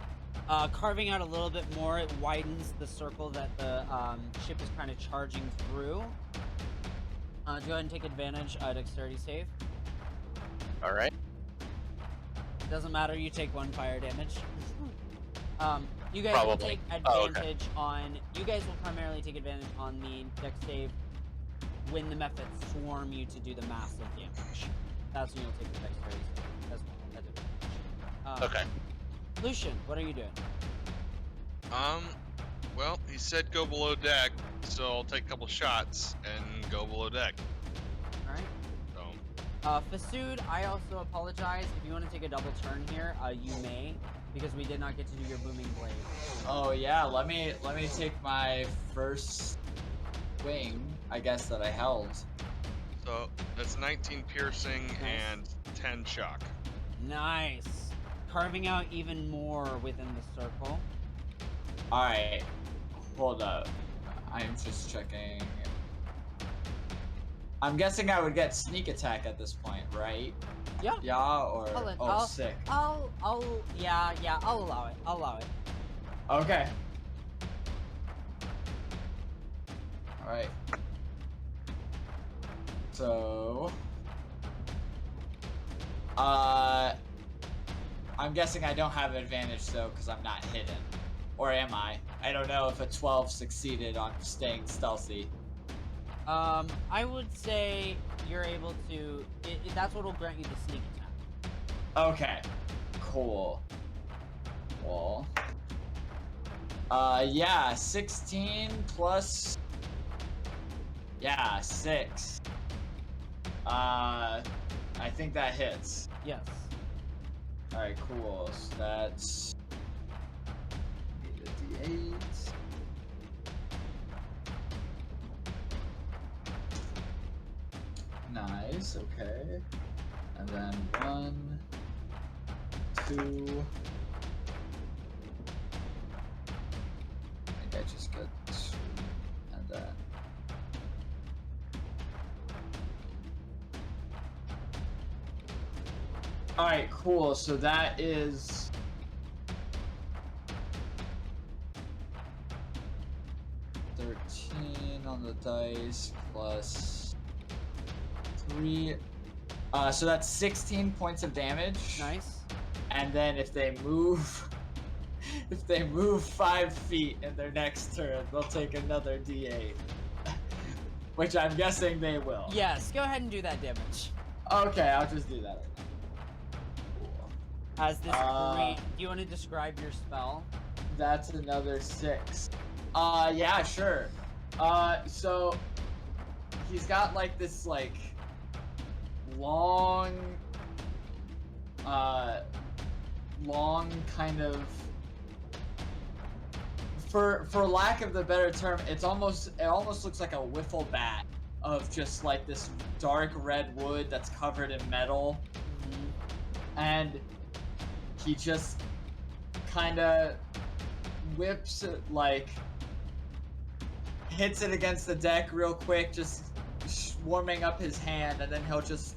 Carving out a little bit more, it widens the circle that the ship is kind of charging through. Go ahead and take advantage. Dexterity save. All right. Doesn't matter. You take 1 fire damage. You guys will Probably. take Oh, okay. advantage on. You guys will primarily take advantage on the dex save when the methods swarm you to do the massive damage. That's when you'll take the dexterity save as well. At advantage. Okay. Lucian, what are you doing? Well, he said go below deck, so I'll take a couple shots and go below deck. All right. So, Fasood, I also apologize. If you want to take a double turn here, you may, because we did not get to do your booming blade. Oh yeah, let me take my first swing, I guess, that I held. so that's 19 piercing Nice. and 10 shock. Nice. Carving out even more within the circle. Alright, hold up. I'm just checking. I'm guessing I would get sneak attack at this point, right? Yeah. Yeah, or sick. I'll allow it. I'll allow it. Okay. Alright. So I'm guessing I don't have an advantage though, because I'm not hidden. Or am I? I don't know if a 12 succeeded on staying stealthy. I would say you're able to. That's what will grant you the sneak attack. Okay. Cool. Cool. Yeah, 16 plus. Yeah, 6. I think that hits. Yes. Alright, cool. So that's. Need a D8. Nice, okay. And then 1, 2. I think I just got 2. And then. Alright, cool. So that is. $13 on the dice plus 3. So that's 16 points of damage. Nice. And then if they move, if they move 5 feet in their next turn, they'll take another D8. Which I'm guessing they will. Yes. Go ahead and do that damage. Okay, I'll just do that right now. Cool. As this great. Do you want to describe your spell? That's another 6. Yeah, sure. So he's got like this like long kind of, for lack of the better term, it almost looks like a wiffle bat of just like this dark red wood that's covered in metal. And he just kind of whips it, like hits it against the deck real quick, just warming up his hand, and then he'll just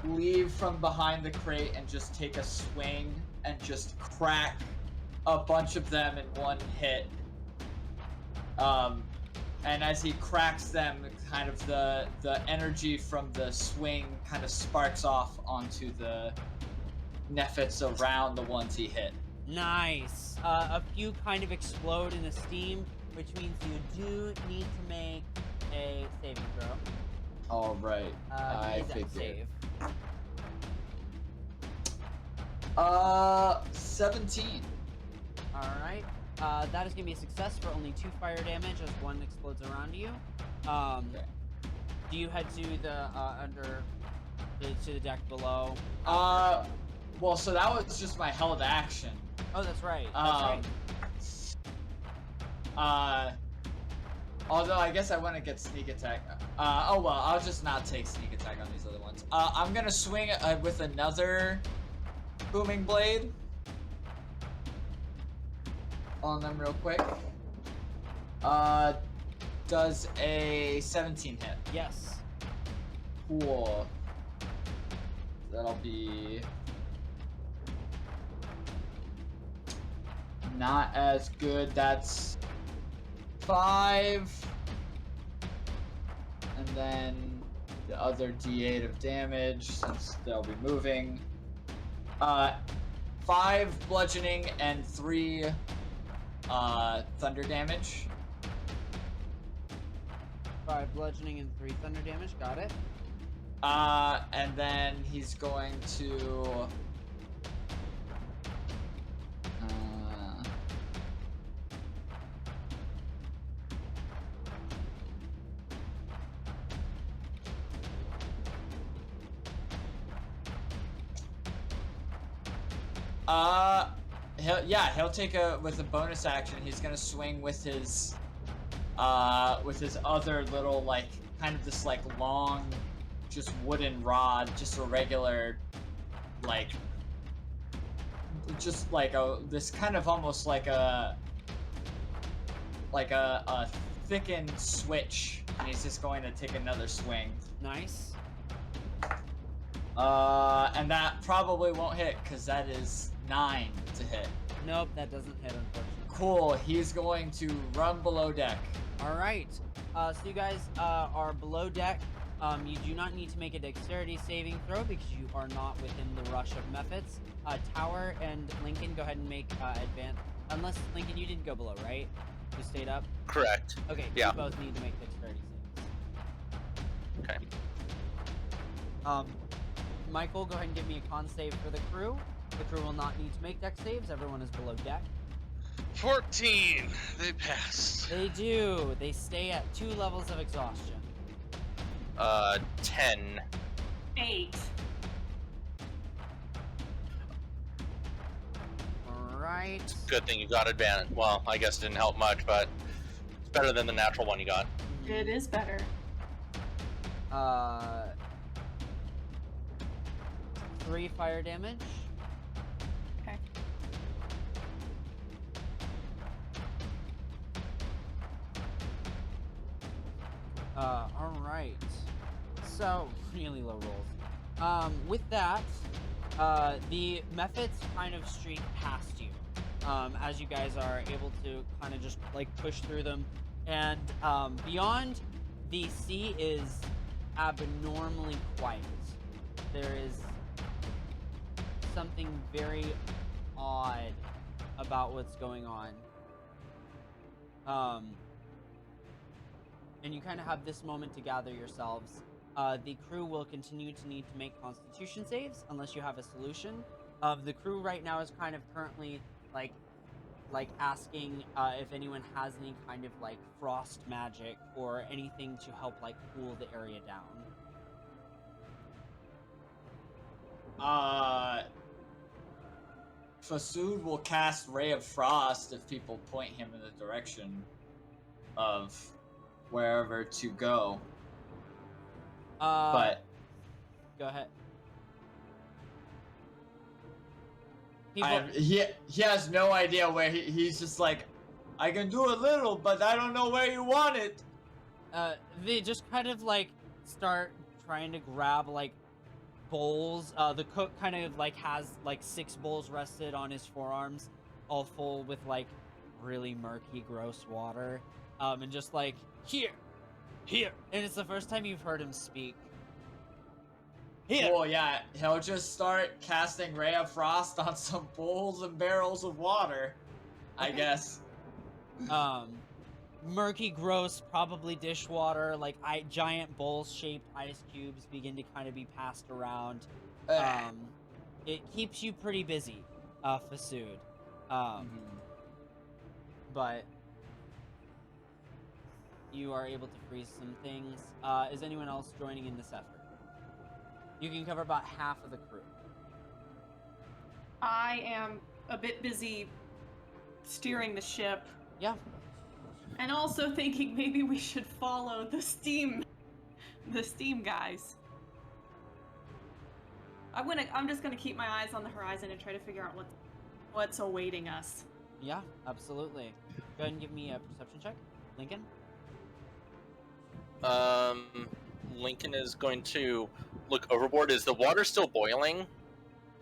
leave from behind the crate and just take a swing and just crack a bunch of them in one hit. And as he cracks them, kind of the energy from the swing kind of sparks off onto the Nephits around the ones he hit. Nice. A few kind of explode in the steam, which means you do need to make a saving throw. All right. I Give me that figured. save. 17. All right. That is gonna be a success for only 2 fire damage as 1 explodes around you. Okay. Do you head to the to the deck below? Well, so that was just my held action. Oh, that's right. That's right. Although I guess I want to get sneak attack. Oh well, I'll just not take sneak attack on these other ones. I'm gonna swing with another booming blade on them real quick. Does a 17 hit? Yes. Cool. That'll be not as good. That's 5. And then the other D8 of damage, since they'll be moving. 5 bludgeoning and 3 thunder damage. 5 bludgeoning and 3 thunder damage. Got it. And then he's going to he'll take with a bonus action. He's gonna swing with his other little, like, kind of this like long, just wooden rod, just a regular, like, just like this kind of almost like a thickened switch, and he's just going to take another swing. Nice. And that probably won't hit because that is 9 to hit. Nope, that doesn't hit, unfortunately. Cool. He's going to run below deck. All right. So you guys are below deck. You do not need to make a dexterity saving throw because you are not within the rush of methods. Tower and Lincoln, go ahead and make advance. Unless, Lincoln, you didn't go below, right? You stayed up? Correct. Okay, Yeah. you both need to make dexterity saves. Okay. Michael, go ahead and give me a con save for the crew. The crew will not need to make dex saves. Everyone is below deck. 14. They passed. They do. They stay at 2 levels of exhaustion. 10. 8. Alright. Good thing you got advantage. Well, I guess it didn't help much, but it's better than the natural one you got. It is better. 3 fire damage. Okay. Alright. So, really low rolls. With that, the methods kind of streak past you. As you guys are able to kind of just, like, push through them. And, beyond, the sea is abnormally quiet. There is something very odd about what's going on. And you kind of have this moment to gather yourselves. The crew will continue to need to make constitution saves unless you have a solution. The crew right now is kind of currently like asking if anyone has any kind of like frost magic or anything to help like cool the area down. Fasood will cast Ray of Frost if people point him in the direction of wherever to go. But Go ahead. he has no idea where he's just like, I can do a little, but I don't know where you want it. They just kind of like start trying to grab like bowls. The cook kind of like has like 6 bowls rested on his forearms, all full with like really murky, gross water. And just like, here. And it's the first time you've heard him speak. Here. Well, yeah, he'll just start casting Ray of Frost on some bowls and barrels of water, I guess. Murky, gross, probably dishwater, like giant bowl-shaped ice cubes begin to kind of be passed around. It keeps you pretty busy, Fasood. But you are able to freeze some things. Is anyone else joining in this effort? You can cover about half of the crew. I am a bit busy steering the ship. Yeah. And also thinking maybe we should follow the steam guys. I'm just gonna keep my eyes on the horizon and try to figure out what's awaiting us. Yeah, absolutely. Go ahead and give me a perception check, Lincoln. Lincoln is going to look overboard. Is the water still boiling?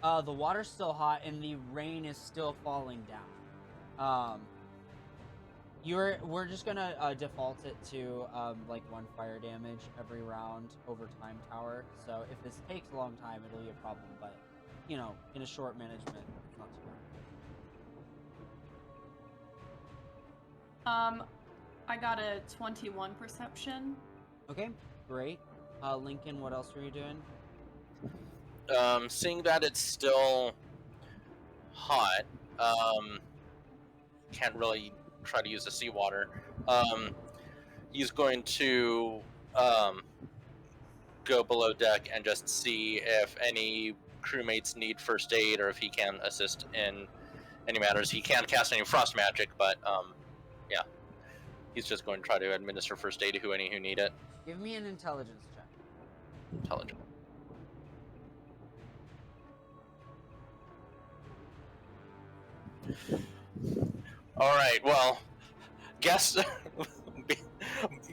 The water's still hot and the rain is still falling down. We're just gonna default it to like 1 fire damage every round over time tower. So if this takes a long time, it'll be a problem. But you know, in a short management, it's not too bad. I got a 21 perception. Okay, great. Lincoln, what else were you doing? Seeing that it's still hot, can't really try to use the seawater. He's going to go below deck and just see if any crewmates need first aid or if he can assist in any matters. He can't cast any frost magic, but yeah, he's just going to try to administer first aid to any who need it. Give me an intelligence check. Intelligent. All right. Well, guess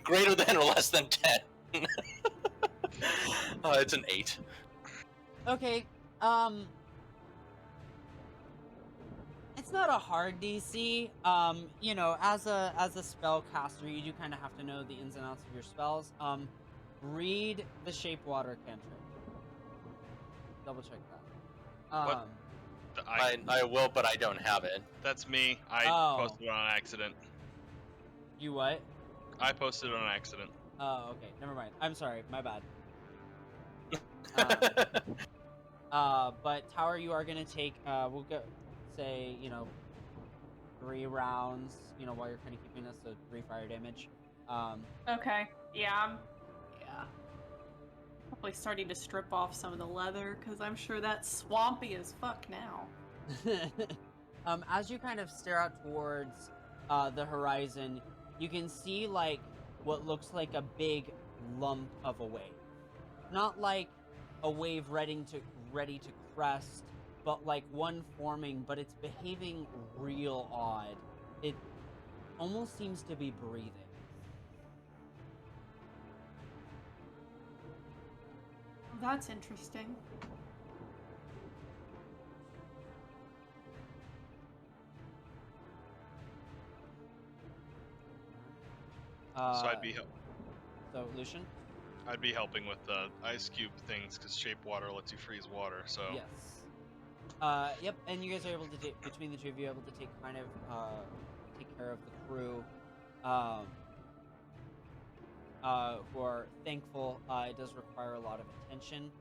greater than or less than 10. It's an 8. Okay. It's not a hard DC. You know, as a spell caster, you do kind of have to know the ins and outs of your spells. read the shape water cantrip. Double check that. What? I, I will, but I don't have it. that's me. I Oh. posted it on accident. You what? I posted it on accident. Oh, okay. Never mind. I'm sorry. My bad. But Tower, you are gonna take. We'll go. Say 3 rounds. While you're kind of keeping us, so 3 fire damage. Okay. Yeah. Yeah. Probably starting to strip off some of the leather because I'm sure that's swampy as fuck now. As you kind of stare out towards the horizon, you can see like what looks like a big lump of a wave. Not like a wave ready to crest, but like one forming, but it's behaving real odd. It almost seems to be breathing. That's interesting. So I'd be So Lucian. I'd be helping with the ice cube things because shape water lets you freeze water. So Yes. Yep. And you guys are able to take between the two of you, able to take kind of take care of the crew, who are thankful. It does require a lot of attention.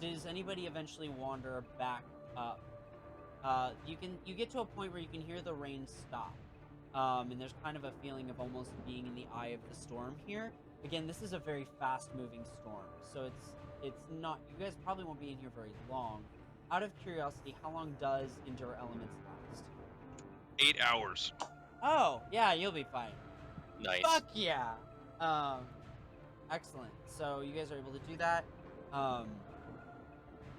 Does anybody eventually wander back up? You get to a point where you can hear the rain stop. And there's kind of a feeling of almost being in the eye of the storm here. Again, this is a very fast-moving storm, so it's not. You guys probably won't be in here very long. Out of curiosity, how long does Endure Elements last? 8 hours. Oh, yeah, you'll be fine. Nice. Fuck yeah. Excellent. So you guys are able to do that.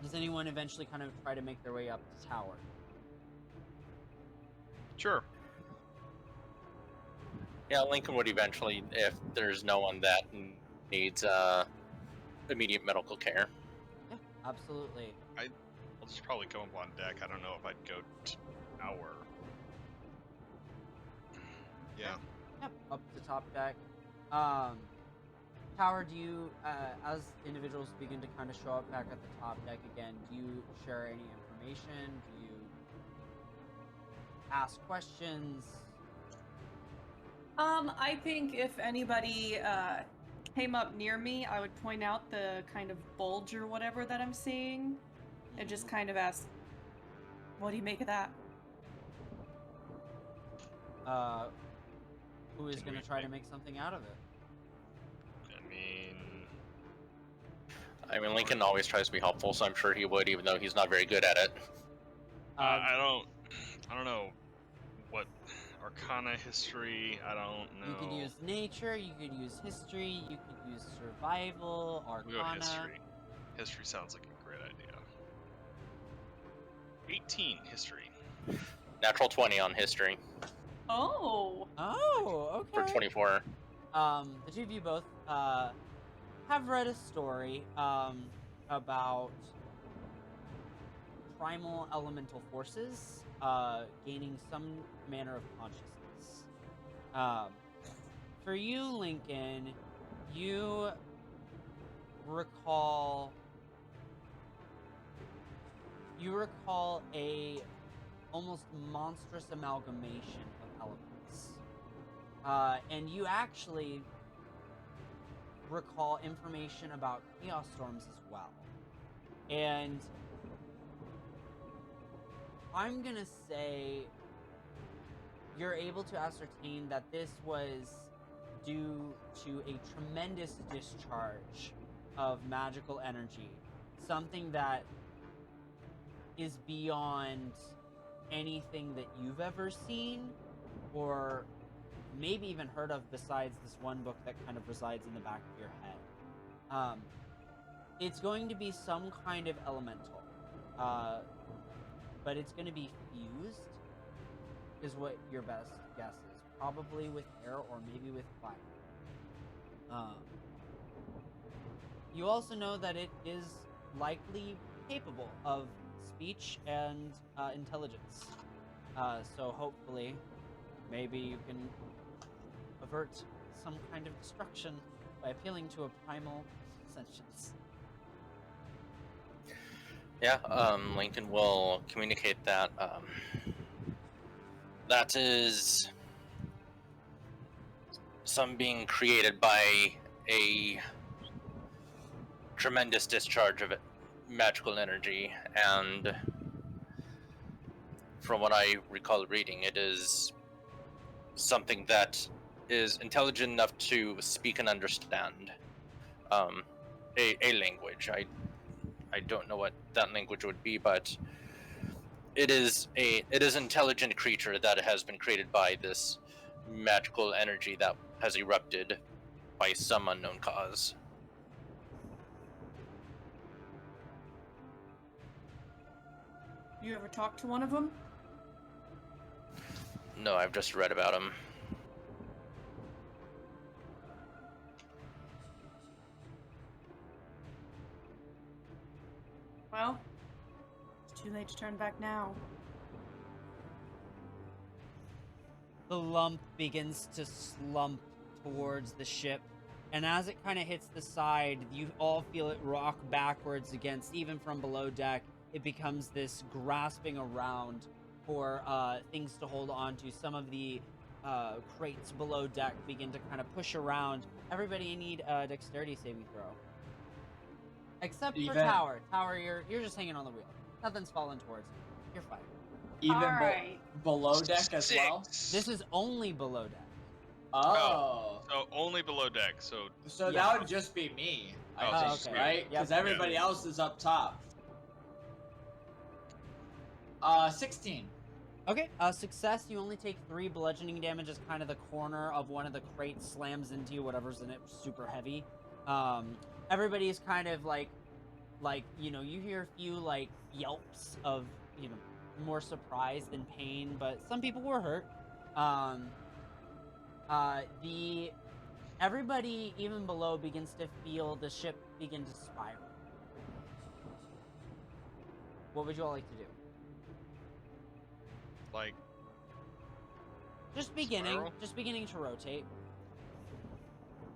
Does anyone eventually kind of try to make their way up the tower? Sure. Yeah, Lincoln would eventually, if there's no one that needs immediate medical care. Yeah, absolutely. I'll just probably come up on deck. I don't know if I'd go tower. Yeah. Yep, up to top deck. Tower, do you, as individuals begin to kind of show up back at the top deck again, do you share any information? Do you ask questions? I think if anybody came up near me, I would point out the kind of bulge or whatever that I'm seeing, and just kind of ask, "What do you make of that?" Who is going to try to make something out of it? I mean, Lincoln always tries to be helpful, so I'm sure he would, even though he's not very good at it. I don't know what Arcana history. I don't know. You could use nature, you could use history, you could use survival, We'll go arcana. history. History sounds like a great idea. 18 history. Natural 20 on history Oh, Oh, for okay. 24. The two of you both have read a story about primal elemental forces gaining some manner of consciousness. For you, Lincoln, you recall a almost monstrous amalgamation of elements. And you actually recall information about chaos storms as well. And I'm gonna say you're able to ascertain that this was due to a tremendous discharge of magical energy. Something that is beyond anything that you've ever seen or maybe even heard of besides this one book that kind of resides in the back of your head. It's going to be some kind of elemental, but it's going to be fused, is what your best guess is. Probably with air or maybe with fire. You also know that it is likely capable of speech and intelligence. So hopefully, maybe you can avert some kind of destruction by appealing to a primal sentience. Yeah, Lincoln will communicate that. That is some being created by a tremendous discharge of magical energy, and from what I recall reading, it is something that is intelligent enough to speak and understand a language. I don't know what that language would be, but it is an intelligent creature that has been created by this magical energy that has erupted by some unknown cause. You ever talk to one of them? No, I've just read about him. Well, it's too late to turn back now. The lump begins to slump towards the ship, and as it kind of hits the side, you all feel it rock backwards against, even from below deck. It becomes this grasping around for things to hold on to. Some of the crates below deck begin to kind of push around. Everybody need a dexterity saving throw. Except for Tower. Tower, you're just hanging on the wheel. Nothing's falling towards you. You're fine. Even Alright. below deck as well? This is only below deck. Oh. So only below deck. So So Yeah. that would just be me, I Oh, think, okay. right? Yep. Because everybody else is up top. 16. Okay, success. You only take 3 bludgeoning damage as kind of the corner of one of the crates slams into you, whatever's in it, super heavy. Everybody is kind of like, you hear a few, like, yelps of, more surprise than pain, but some people were hurt. Everybody, even below, begins to feel the ship begin to spiral. What would you all like to do? like Just beginning to rotate.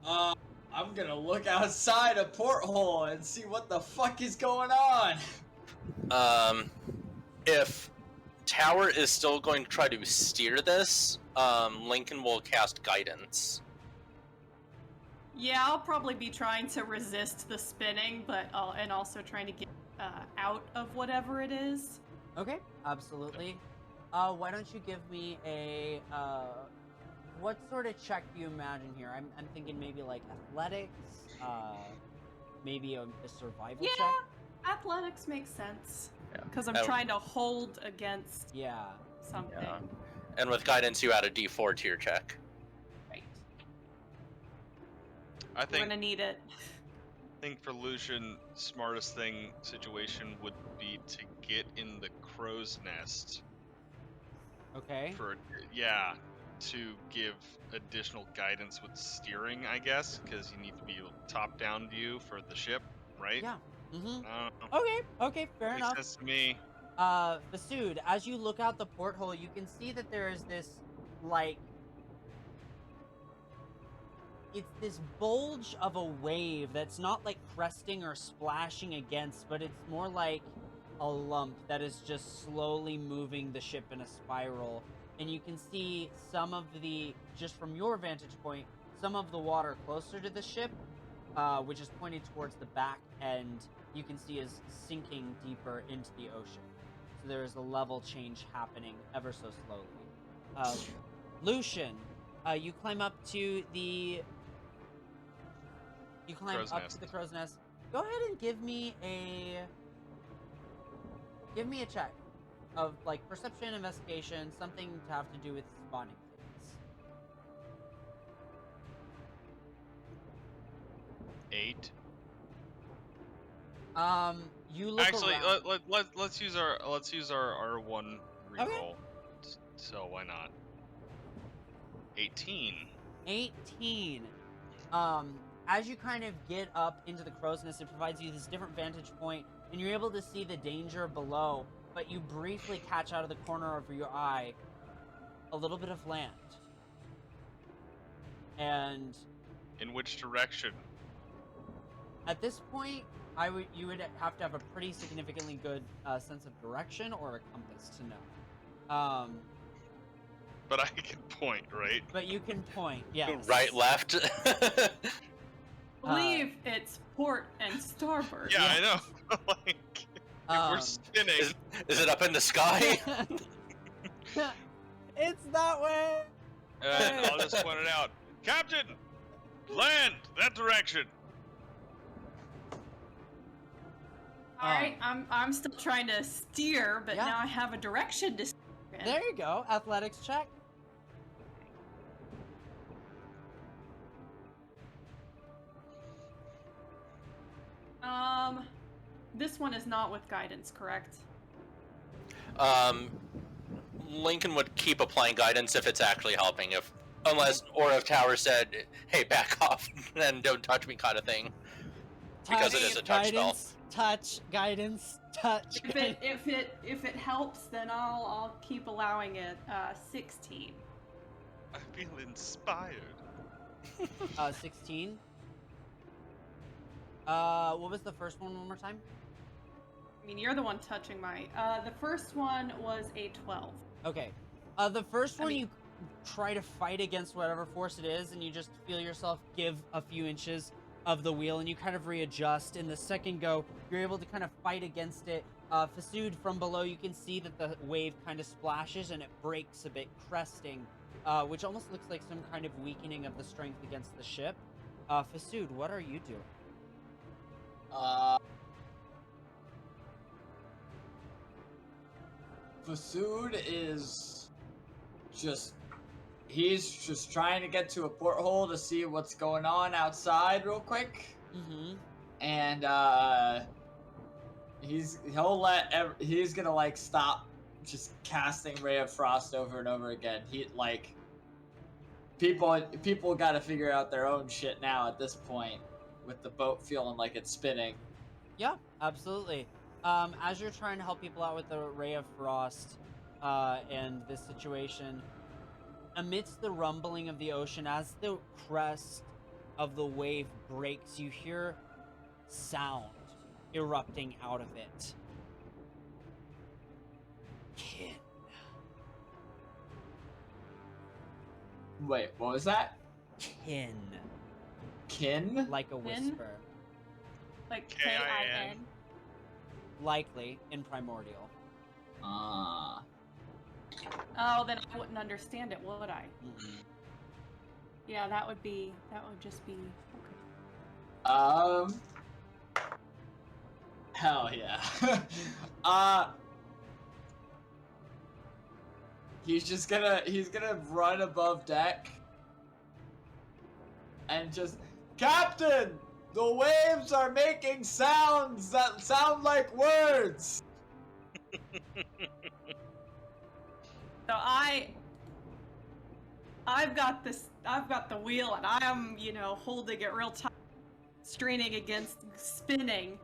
I'm gonna look outside a porthole and see what the fuck is going on. If Tower is still going to try to steer this, Lincoln will cast Guidance. Yeah, I'll probably be trying to resist the spinning, but and also trying to get out of whatever it is. Okay, absolutely. Why don't you give me a what sort of check do you imagine here? I'm thinking maybe like athletics, maybe a survival check. Athletics makes sense. Yeah. Because I'm trying to hold against Yeah. something. Yeah. And with Guidance, you add a D4 to your check. Right. I We're think gonna need it. for Lucian, smartest thing situation would be to get in the crow's nest Okay. to give additional guidance with steering, I guess, because you need to be top-down view for the ship, right? Yeah. Mm-hmm. I don't know. Okay, fair Makes enough. sense to me. Fasood, as you look out the porthole, you can see that there is this, like, it's this bulge of a wave that's not like cresting or splashing against, but it's more like a lump that is just slowly moving the ship in a spiral. And you can see some of the, just from your vantage point, some of the water closer to the ship, which is pointed towards the back end, you can see is sinking deeper into the ocean. So there is a level change happening ever so slowly. Lucian, you climb up to the... You climb Crow's up nest. to the crow's nest. Go ahead and give me a check of, like, perception, investigation, something to have to do with spawning things. 8. You look Actually, around. let's use our one reroll. So why not? 18. 18. As you kind of get up into the crow's nest, it provides you this different vantage point, and you're able to see the danger below, but you briefly catch out of the corner of your eye a little bit of land. And In which direction? at this point, you would have to have a pretty significantly good sense of direction or a compass to know. But I can point, right? But you can point, yes. Right, left. Believe it's port and starboard. Yeah, I Yes. know. Like, if we're spinning, is it up in the sky? It's that way. and I'll just point it out. Captain, land that direction. All right, I'm still trying to steer, but Yeah. now I have a direction to steer in. There you go. Athletics check. This one is not with guidance, correct? Lincoln would keep applying guidance if it's actually helping. Unless Tower said, "Hey, back off and don't touch me," kind of thing. Because it is a touch spell. Guidance, touch, guidance, touch. If it helps, then I'll keep allowing it. 16. I feel inspired. 16. What was the first one more time? I mean, you're the one touching my. The first one was a 12. Okay. The first one mean- you try to fight against whatever force it is, and you just feel yourself give a few inches of the wheel, and you kind of readjust. In the second go, you're able to kind of fight against it. Fasood, from below, you can see that the wave kind of splashes and it breaks a bit, cresting, which almost looks like some kind of weakening of the strength against the ship. Fasood, what are you doing? Fasood is he's just trying to get to a porthole to see what's going on outside real quick. Mm-hmm. And he's gonna like stop just casting Ray of Frost over and over again. People got to figure out their own shit now at this point, with the boat feeling like it's spinning. Yeah, absolutely. As you're trying to help people out with the Ray of Frost and this situation, amidst the rumbling of the ocean, as the crest of the wave breaks, you hear sound erupting out of it. Kin. Wait, what was that? Kin. Kin? Like a whisper. Like K-I-N. K-I-N. Likely in Primordial. Ah. Oh, then I wouldn't understand it, would I? Mm-mm. Yeah, that would just be. Okay. Hell yeah. He's gonna run above deck and just, Captain, the waves are making sounds that sound like words. So I've got the wheel, and I am, holding it real tight, straining against spinning.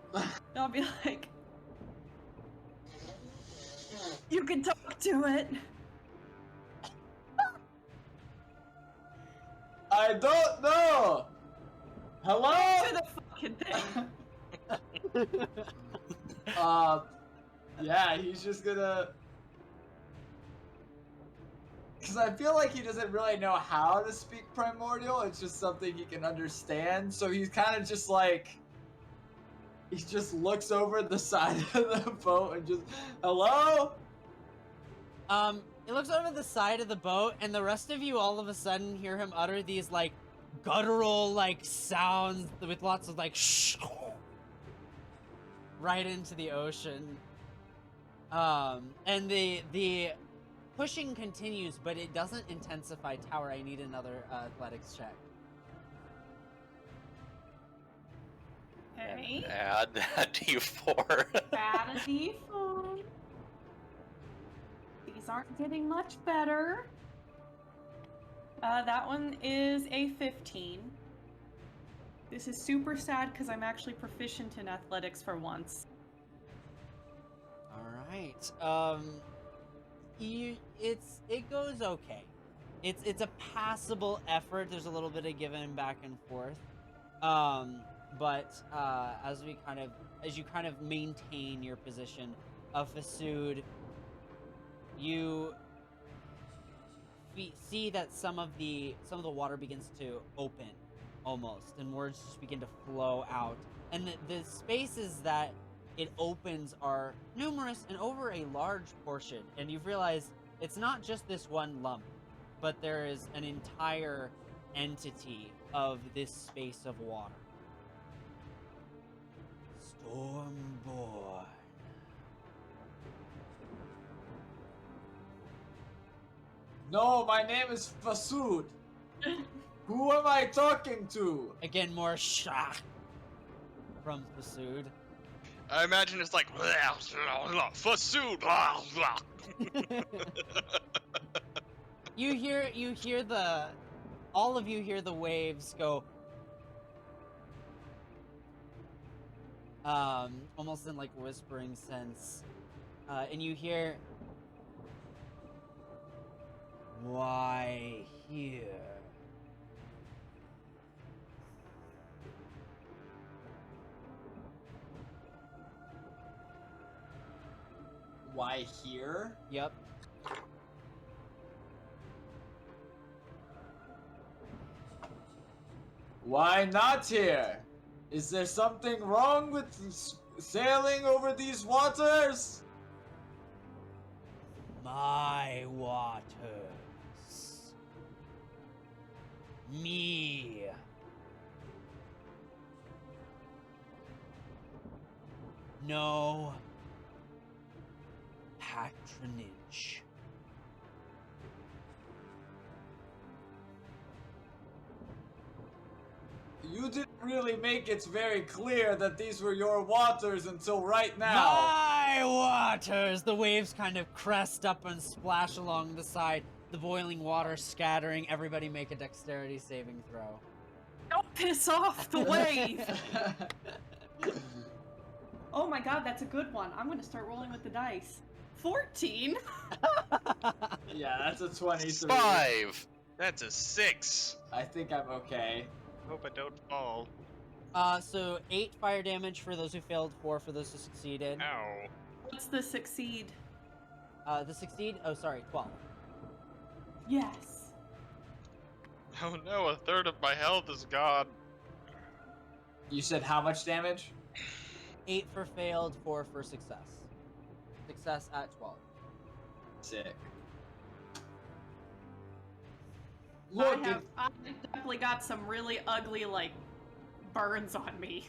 I'll be like, you can talk to it. I don't know. Hello? To the fucking thing. Yeah, he's just gonna. Because I feel like he doesn't really know how to speak Primordial, it's just something he can understand, so he's kind of just like. He just looks over the side of the boat and just, hello? He looks over the side of the boat, and the rest of you all of a sudden hear him utter these, like, guttural, like, sounds with lots of, like, shh, right into the ocean. And the pushing continues, but it doesn't intensify. Tower, I need another athletics check. Okay. Add that D4. Add a D4. These aren't getting much better. That one is a 15. This is super sad because I'm actually proficient in athletics for once. All right. It goes okay. It's a passable effort. There's a little bit of giving back and forth. But as you kind of maintain your position of Fasood, you see that some of the water begins to open almost, and words just begin to flow out. And the spaces that it opens are numerous and over a large portion. And you've realized it's not just this one lump, but there is an entire entity of this space of water. Stormborn. No, my name is Fasood. Who am I talking to? Again, more shock from Fasood. I imagine it's like Fasood. All of you hear the waves go, almost in like whispering sense, and you hear, "Why here?" Why here? Yep. Why not here? Is there something wrong with sailing over these waters? My waters. Me. No patronage. You didn't really make it very clear that these were your waters until right now. My waters! The waves kind of crest up and splash along the side, the boiling water scattering. Everybody make a dexterity saving throw. Don't piss off the wave! Oh my god, that's a good one. I'm gonna start rolling with the dice. 14? Yeah, that's a 23. 5. That's a 6. I think I'm okay. Hope I don't fall. So 8 fire damage for those who failed, 4 for those who succeeded. Ow. What's the succeed? The succeed? Oh, sorry, 12. Yes. Oh no, a third of my health is gone. You said how much damage? 8 for failed, 4 for success. Success at 12. Sick. Look, I've definitely got some really ugly, like, burns on me.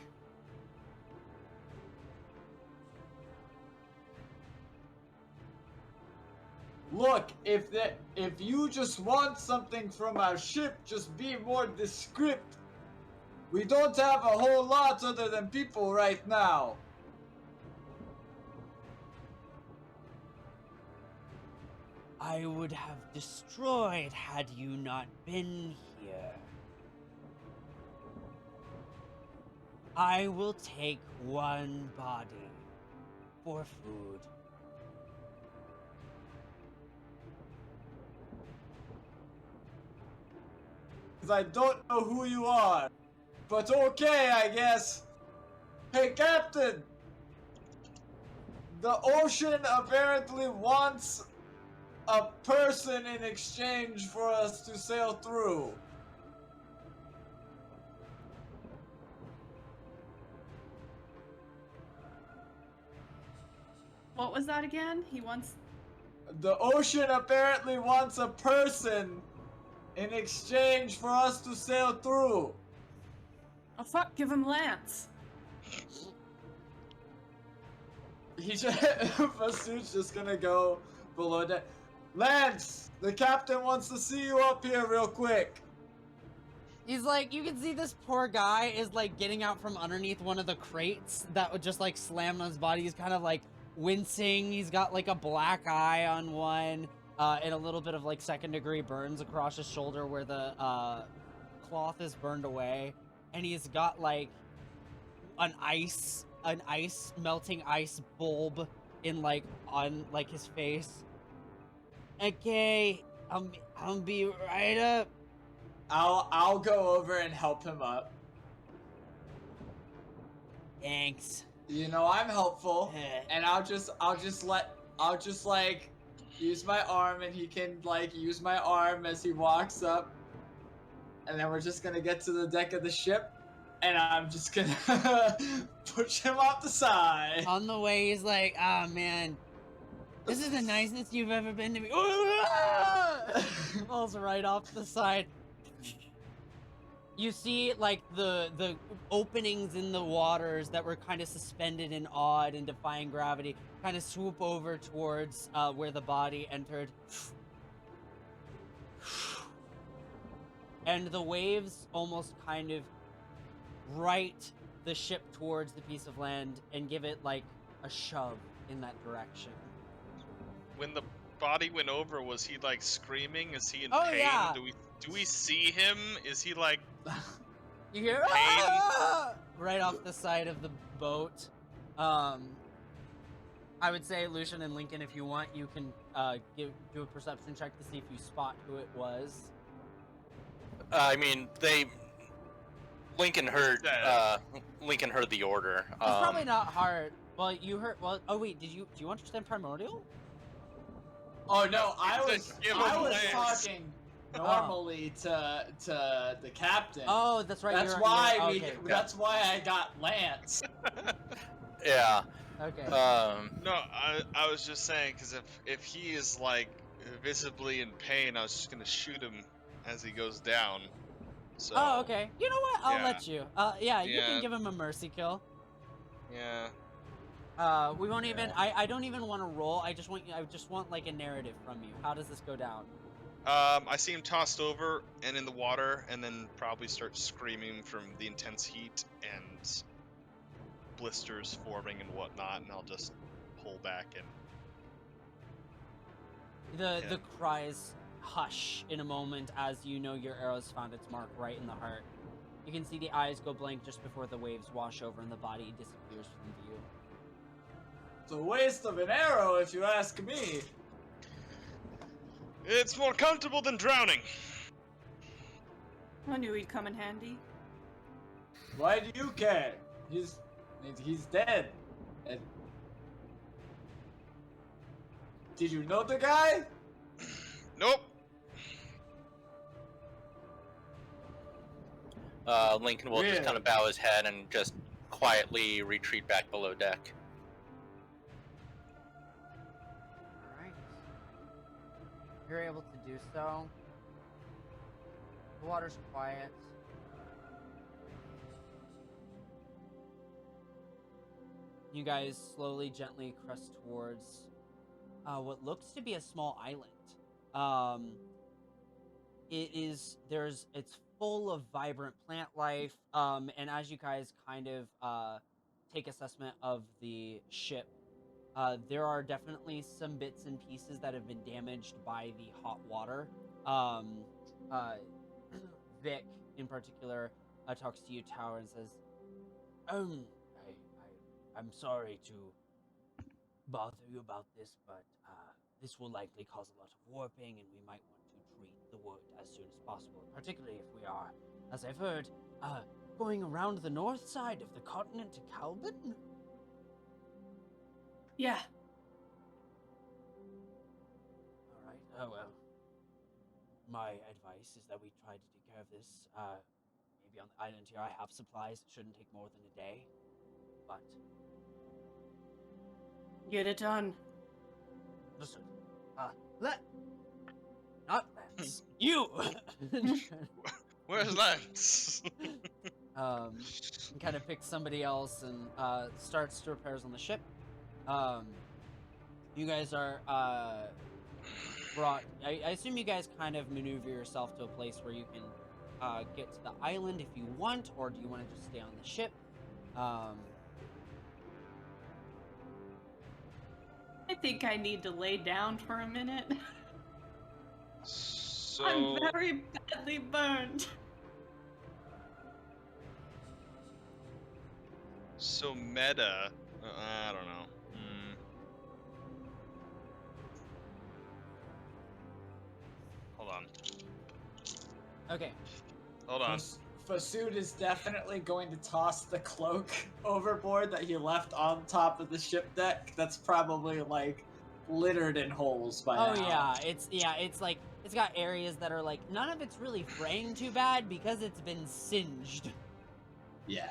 if you just want something from our ship, just be more discreet. We don't have a whole lot other than people right now. I would have destroyed had you not been here. I will take one body for food. Because I don't know who you are. But okay, I guess. Hey, Captain! The ocean apparently wants a person in exchange for us to sail through. What was that again? He wants... The ocean apparently wants a person in exchange for us to sail through. Oh fuck, give him Lance. Fasood's just gonna go below deck. Lance, the captain wants to see you up here real quick. He's like, you can see this poor guy is like getting out from underneath one of the crates that would just like slam on his body. He's kind of like wincing. He's got like a black eye on one, and a little bit of like second-degree burns across his shoulder where the cloth is burned away. And he's got like an melting ice bulb in like on like his face. Okay, I'll be right up. I'll go over and help him up. Thanks. You know I'm helpful, and I'll just like use my arm, and he can like use my arm as he walks up, and then we're just gonna get to the deck of the ship, and I'm just gonna push him off the side. On the way, he's like, "Ah, man, this is the nicest you've ever been to me." Falls right off the side. You see, like, the openings in the waters that were kind of suspended and awed and defying gravity kind of swoop over towards where the body entered. And the waves almost kind of right the ship towards the piece of land and give it, like, a shove in that direction. When the body went over, was he like screaming? Is he in Oh, pain? yeah. Do we see him? Is he like You hear pain? "Ah!" right off the side of the boat. I would say Lucian and Lincoln, if you want, you can do a perception check to see if you spot who it was. I mean, Lincoln heard the order. It's probably not hard. Well, you heard. Well, oh wait, do you understand primordial? Oh no, I was Give him legs. talking normally to the captain. Oh, that's right. That's that's why I got Lance. Yeah. Okay. No, I was just saying, because if he is like visibly in pain, I was just gonna shoot him as he goes down. So. Oh, okay. You know what? I'll Yeah. let you. Yeah, you can Yeah. give him a mercy kill. Yeah. We won't even. I don't even want to roll. I just want like a narrative from you. How does this go down? I see him tossed over and in the water, and then probably start screaming from the intense heat and blisters forming and whatnot, and I'll just pull back and. The cries hush in a moment as you know your arrow's found its mark right in the heart. You can see the eyes go blank just before the waves wash over and the body disappears from view. It's a waste of an arrow, if you ask me. It's more comfortable than drowning. I knew he'd come in handy. Why do you care? He's dead. Did you know the guy? Nope. Lincoln will just Really? kind of bow his head and just quietly retreat back below deck. Alright. You're able to do so. The water's quiet. You guys slowly, gently crest towards what looks to be a small island. It's full of vibrant plant life, and as you guys kind of take assessment of the ship, there are definitely some bits and pieces that have been damaged by the hot water. Vic, in particular, talks to you, Tower, and says, I'm sorry to bother you about this, but this will likely cause a lot of warping, and we might want to treat the wood as soon as possible, particularly if we are, as I've heard, going around the north side of the continent to Calvin? Yeah. Alright, oh well. My advice is that we try to take care of this, maybe on the island here. I have supplies, it shouldn't take more than a day, but... Get it done. Listen, not Lance. You! Where's Lance? Kind of picks somebody else and starts to repairs on the ship. You guys are brought. I assume you guys kind of maneuver yourself to a place where you can get to the island if you want, or do you want to just stay on the ship? I think I need to lay down for a minute. So I'm very badly burned. So meta. I don't know. on. Okay. Hold on. Fasood is definitely going to toss the cloak overboard that he left on top of the ship deck. That's probably like littered in holes by now. Oh yeah, it's like it's got areas that are like none of it's really fraying too bad because it's been singed. Yeah.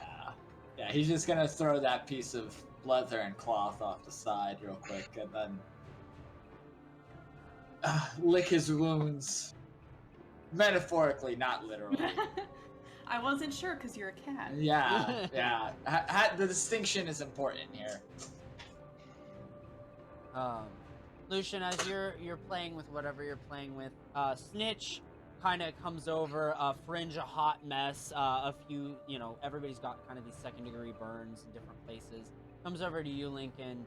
Yeah, he's just gonna throw that piece of leather and cloth off the side real quick and then lick his wounds. Metaphorically, not literally. I wasn't sure because you're a cat. Yeah, yeah. The distinction is important here. Lucian, as you're playing with whatever you're playing with, Snitch kind of comes over, Fringe a hot mess, a few, everybody's got kind of these second-degree burns in different places. Comes over to you, Lincoln,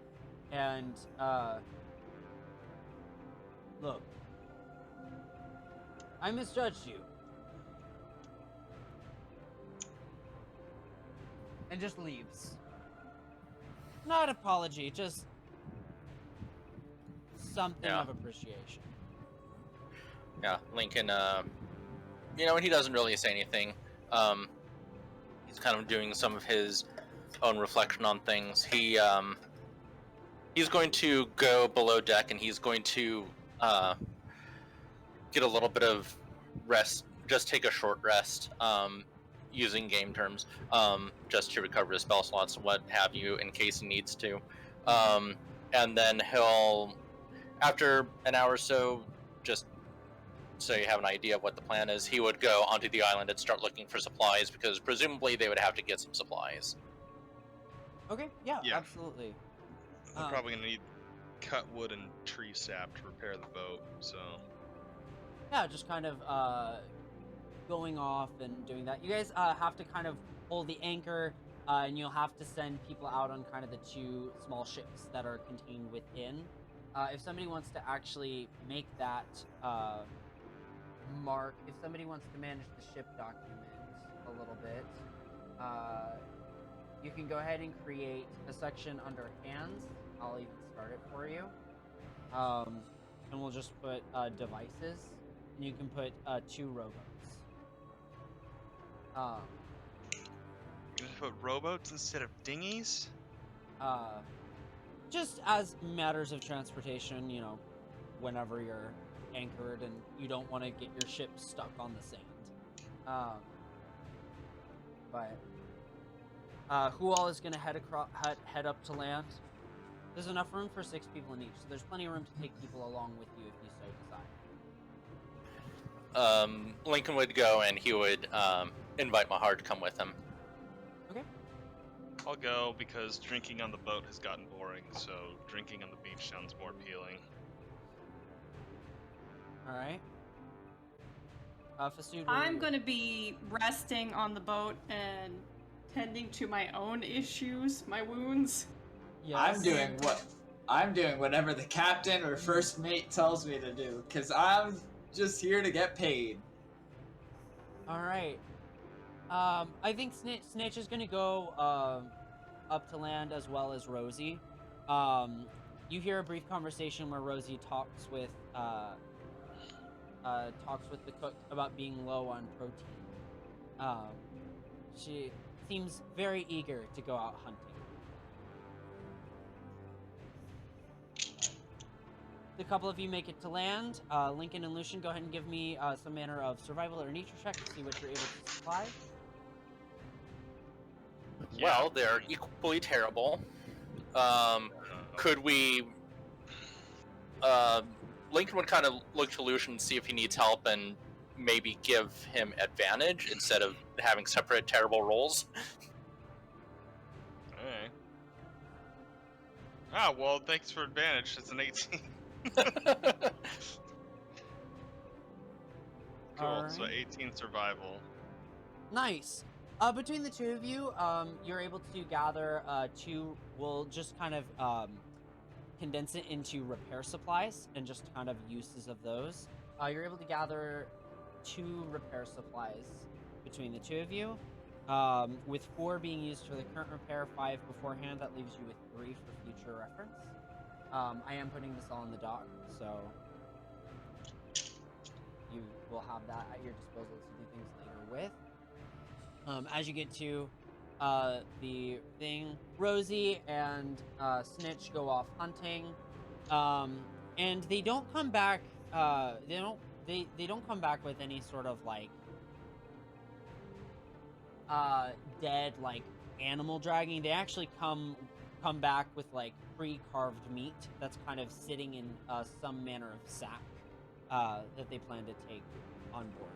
and look, I misjudged you. And just leaves. Not apology, just something of appreciation. Yeah, Lincoln, he doesn't really say anything. He's kind of doing some of his own reflection on things. He's going to go below deck and he's going to get a little bit of rest, just take a short rest, using game terms, just to recover his spell slots and what have you in case he needs to. And then he'll, after an hour or so, just so you have an idea of what the plan is, he would go onto the island and start looking for supplies, because presumably they would have to get some supplies. Okay, yeah. Absolutely. They're probably gonna need cut wood and tree sap to repair the boat, so... Yeah, just kind of going off and doing that. You guys have to kind of hold the anchor, and you'll have to send people out on kind of the two small ships that are contained within. If somebody wants to actually make that mark, if somebody wants to manage the ship document a little bit, you can go ahead and create a section under hands. I'll even start it for you. And we'll just put devices, and you can put 2 rowboats. You're gonna put rowboats instead of dinghies? Just as matters of transportation, whenever you're anchored and you don't want to get your ship stuck on the sand. But who all is going to head up to land? There's enough room for 6 people in each, so there's plenty of room to take people along with you if you so desire. Lincoln would go and he would invite Mahar to come with him. Okay. I'll go because drinking on the boat has gotten boring, so drinking on the beach sounds more appealing. All right. Fasood, I'm going to be resting on the boat and tending to my own issues, my wounds. Yes. I'm doing whatever the captain or first mate tells me to do, because I'm just here to get paid. All right. I think Snitch is gonna go up to land as well as Rosie. You hear a brief conversation where Rosie talks with the cook about being low on protein. She seems very eager to go out hunting. The couple of you make it to land. Lincoln and Lucian, go ahead and give me some manner of survival or nature check to see what you're able to supply. Well, they're equally terrible. Could we... Lincoln would kind of look to Lucian and see if he needs help and maybe give him advantage instead of having separate terrible rolls. Alright. Ah, well, thanks for advantage. It's an 18. Cool, so 18 survival. Nice. Between the two of you, you're able to gather 2. We'll just kind of condense it into repair supplies and just kind of uses of those. You're able to gather 2 repair supplies between the two of you, with 4 being used for the current repair, 5 beforehand. That leaves you with 3 for future reference. I am putting this all in the doc, so you will have that at your disposal to do things later with. As you get to the thing, Rosie and Snitch go off hunting, and they don't come back. They don't come back with any sort of like dead like animal dragging. They actually come back with like pre-carved meat that's kind of sitting in some manner of sack that they plan to take on board.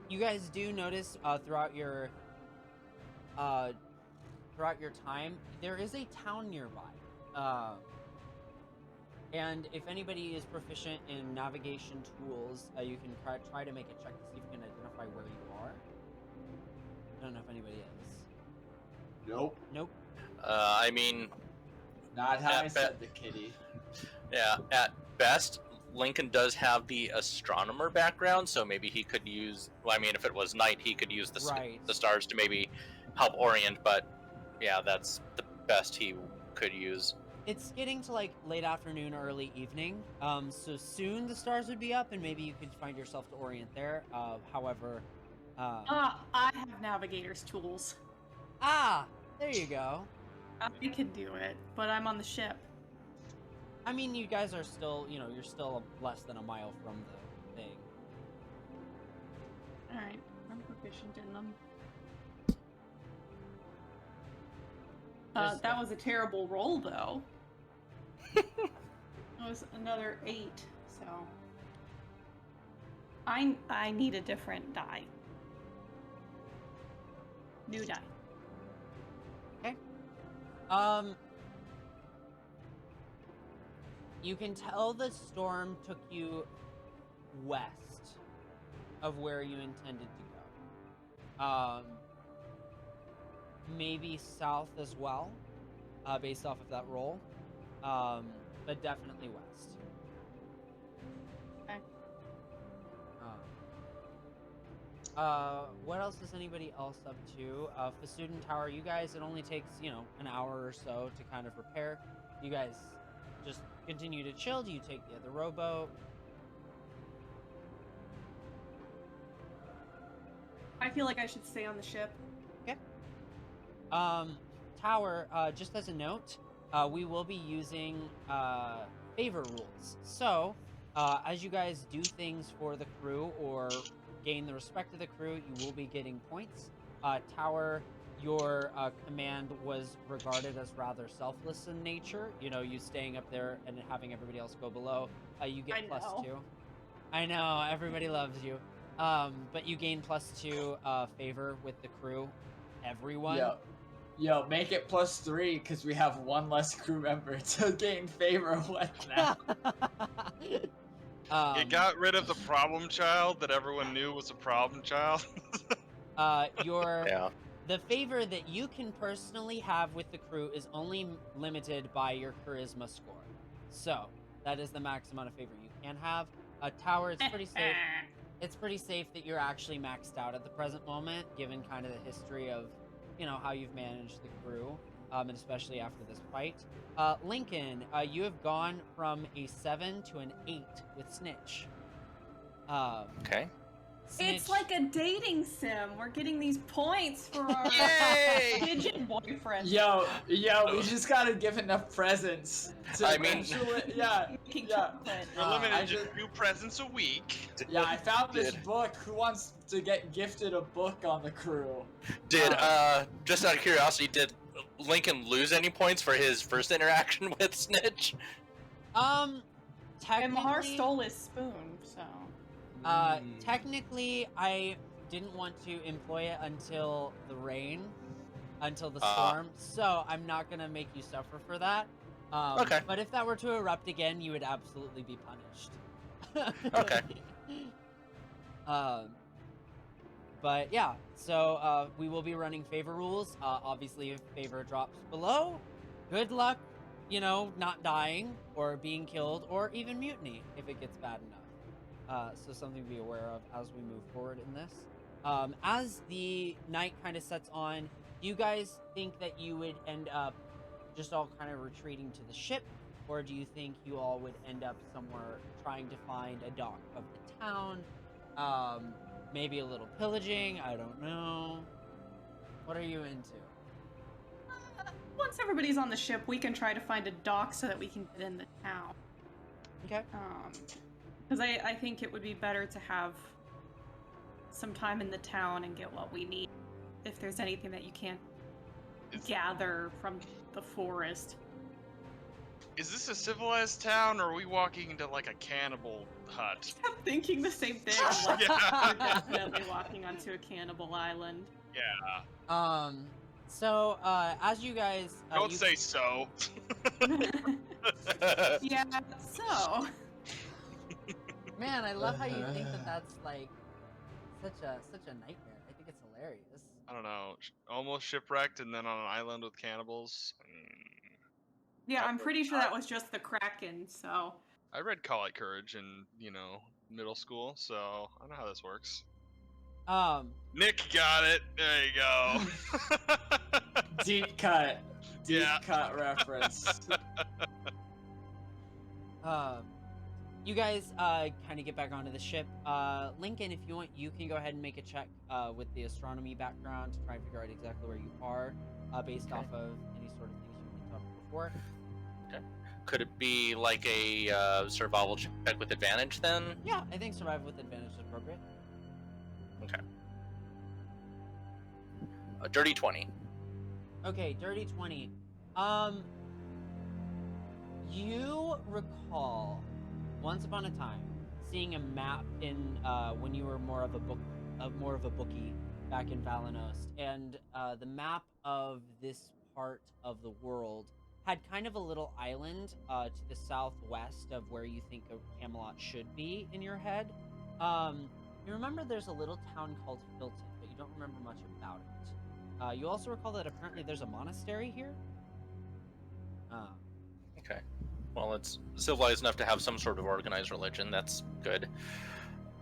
You guys do notice throughout your time there is a town nearby, and if anybody is proficient in navigation tools, you can try to make a check to see if you can identify where you are. I don't know if anybody is. Nope. I mean, Not how I At said the kitty. yeah, at best, Lincoln does have the astronomer background, so maybe he could use. Well, I mean, if it was night, he could use Right. the stars to maybe help orient. But yeah, that's the best he could use. It's getting to like late afternoon, early evening. So soon the stars would be up, and maybe you could find yourself to orient there. However, I have navigator's tools. there you go. I can do it, but I'm on the ship. I mean, you guys are still, you're still less than a mile from the thing. Alright, I'm proficient in them. That was a terrible roll, though. That was another 8, so... I need a different die. New die. Okay. You can tell the storm took you west of where you intended to go. Maybe south as well, based off of that roll. But definitely west. Okay. What else is anybody else up to? For Student Tower, you guys, it only takes, an hour or so to kind of repair. You guys just continue to chill. Do you take the other rowboat? I feel like I should stay on the ship. Okay. Tower, just as a note, we will be using favor rules. So, as you guys do things for the crew or gain the respect of the crew, you will be getting points. Tower, your command was regarded as rather selfless in nature. You staying up there and having everybody else go below. You get I know. +2. I know, everybody loves you. But you gain +2 favor with the crew. Everyone. Yo, make it +3 because we have one less crew member to gain favor with now. You got rid of the problem child that everyone knew was a problem child. Yeah. The favor that you can personally have with the crew is only limited by your charisma score. So that is the max amount of favor you can have. Tower, it's pretty safe. It's pretty safe that you're actually maxed out at the present moment, given kind of the history of, how you've managed the crew, and especially after this fight. Lincoln, you have gone from a 7 to an 8 with Snitch. Okay. Snitch, It's like a dating sim. We're getting these points for our Yay! pigeon boyfriend. Yo, we just gotta give enough presents to I mean- eventually, yeah. Making Yeah. chocolate. We're I limited to just- 2 presents a week. Yeah, I found this Did- book. Who wants to get gifted a book on the crew? Did just out of curiosity, did Lincoln lose any points for his first interaction with Snitch? And Mahar technically, stole his spoon, so. technically, I didn't want to employ it until the rain, until the Ah. storm, so I'm not gonna make you suffer for that. Okay. But if that were to erupt again, you would absolutely be punished. Okay. But yeah, so we will be running favor rules. Obviously, if favor drops below, good luck, not dying or being killed or even mutiny if it gets bad enough. So something to be aware of as we move forward in this. As the night kind of sets on, do you guys think that you would end up just all kind of retreating to the ship, or do you think you all would end up somewhere trying to find a dock of the town? Maybe a little pillaging, I don't know. What are you into? Once everybody's on the ship, we can try to find a dock so that we can get in the town. Okay. Because I think it would be better to have some time in the town and get what we need. If there's anything that you can't gather from the forest. Is this a civilized town, or are we walking into like a cannibal hut? I'm thinking the same thing. Like, Yeah. we're definitely walking onto a cannibal island. Yeah. So, as you guys... Don't say so. Yeah, so... Man, I love how you think that that's, like, such a nightmare. I think it's hilarious. I don't know. Almost shipwrecked and then on an island with cannibals. Yeah, I'm pretty sure that was just the Kraken, so... I read Call It Courage in, middle school, so I know how this works. Nick got it. There you go. Deep cut. Deep Yeah. cut reference. You guys kind of get back onto the ship. Lincoln, if you want, you can go ahead and make a check with the astronomy background to try and figure out exactly where you are, based off of any sort of things you've been talking before. Okay. Could it be like a survival check with advantage then? Yeah, I think survival with advantage is appropriate. Okay. A dirty 20. Okay, dirty 20. You recall once upon a time seeing a map in when you were more of a bookie back in Valanost, and the map of this part of the world had kind of a little island to the southwest of where you think a Camelot should be in your head. You remember there's a little town called Hilton, but you don't remember much about it. You also recall that apparently there's a monastery here. Okay. Well, it's civilized enough to have some sort of organized religion. That's good.